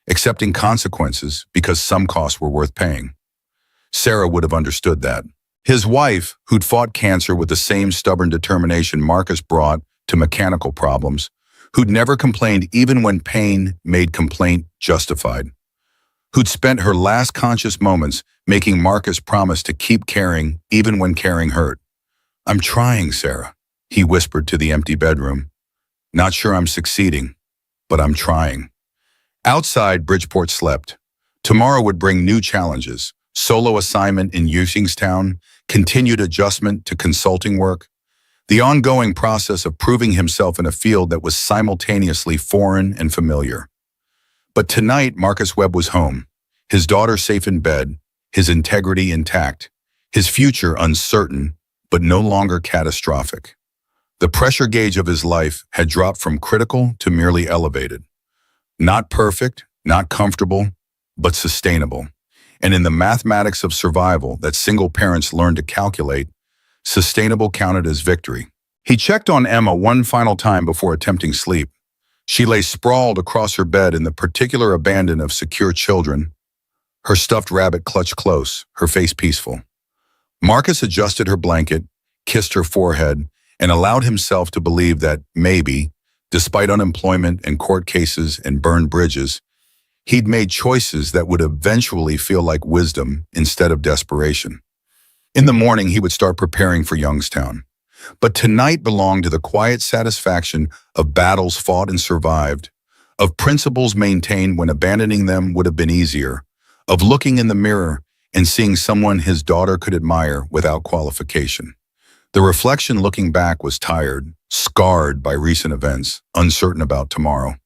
accepting consequences because some costs were worth paying. Sarah would have understood that. His wife, who'd fought cancer with the same stubborn determination Marcus brought to mechanical problems, who'd never complained even when pain made complaint justified, who'd spent her last conscious moments making Marcus promise to keep caring even when caring hurt. "I'm trying, Sarah," he whispered to the empty bedroom. "Not sure I'm succeeding, but I'm trying." Outside, Bridgeport slept. Tomorrow would bring new challenges, solo assignment in Youngstown, continued adjustment to consulting work, the ongoing process of proving himself in a field that was simultaneously foreign and familiar. But tonight, Marcus Webb was home, his daughter safe in bed, his integrity intact, his future uncertain, but no longer catastrophic. The pressure gauge of his life had dropped from critical to merely elevated. Not perfect, not comfortable, but sustainable. And in the mathematics of survival that single parents learn to calculate, sustainable counted as victory. He checked on Emma one final time before attempting sleep. She lay sprawled across her bed in the particular abandon of secure children, her stuffed rabbit clutched close, her face peaceful. Marcus adjusted her blanket, kissed her forehead, and allowed himself to believe that maybe, despite unemployment and court cases and burned bridges, he'd made choices that would eventually feel like wisdom instead of desperation. In the morning, he would start preparing for Youngstown. But tonight belonged to the quiet satisfaction of battles fought and survived, of principles maintained when abandoning them would have been easier, of looking in the mirror and seeing someone his daughter could admire without qualification. The reflection looking back was tired, scarred by recent events, uncertain about tomorrow.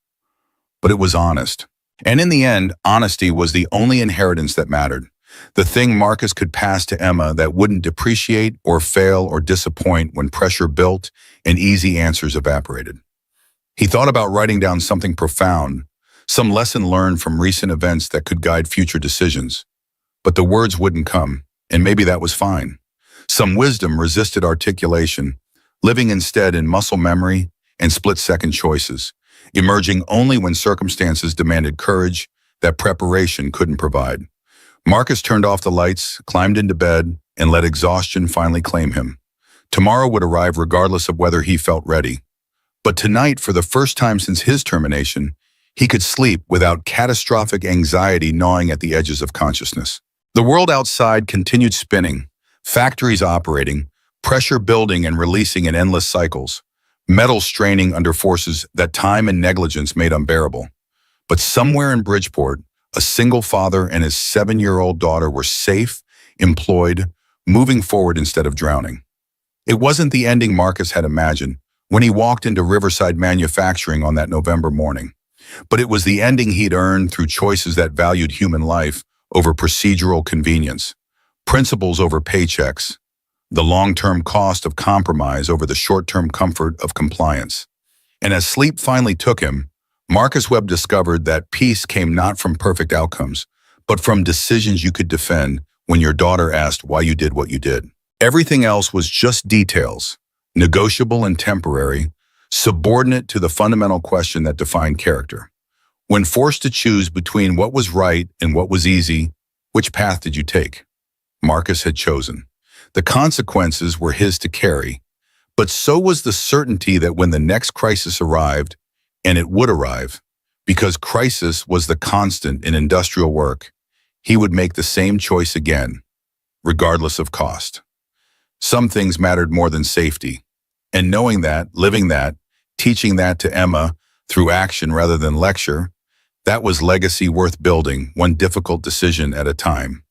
But it was honest. And in the end, honesty was the only inheritance that mattered. The thing Marcus could pass to Emma that wouldn't depreciate or fail or disappoint when pressure built and easy answers evaporated. He thought about writing down something profound, some lesson learned from recent events that could guide future decisions. But the words wouldn't come, and maybe that was fine. Some wisdom resisted articulation, living instead in muscle memory and split-second choices, emerging only when circumstances demanded courage that preparation couldn't provide. Marcus turned off the lights, climbed into bed, and let exhaustion finally claim him. Tomorrow would arrive regardless of whether he felt ready. But tonight, for the first time since his termination, he could sleep without catastrophic anxiety gnawing at the edges of consciousness. The world outside continued spinning, factories operating, pressure building and releasing in endless cycles, metal straining under forces that time and negligence made unbearable. But somewhere in Bridgeport, a single father and his 7-year-old daughter were safe, employed, moving forward instead of drowning. It wasn't the ending Marcus had imagined when he walked into Riverside Manufacturing on that November morning, but it was the ending he'd earned through choices that valued human life over procedural convenience, principles over paychecks, the long-term cost of compromise over the short-term comfort of compliance. And as sleep finally took him, Marcus Webb discovered that peace came not from perfect outcomes, but from decisions you could defend when your daughter asked why you did what you did. Everything else was just details, negotiable and temporary, subordinate to the fundamental question that defined character. When forced to choose between what was right and what was easy, which path did you take? Marcus had chosen. The consequences were his to carry, but so was the certainty that when the next crisis arrived, and it would arrive, because crisis was the constant in industrial work, he would make the same choice again, regardless of cost. Some things mattered more than safety, and knowing that, living that, teaching that to Emma through action rather than lecture, that was legacy worth building, one difficult decision at a time.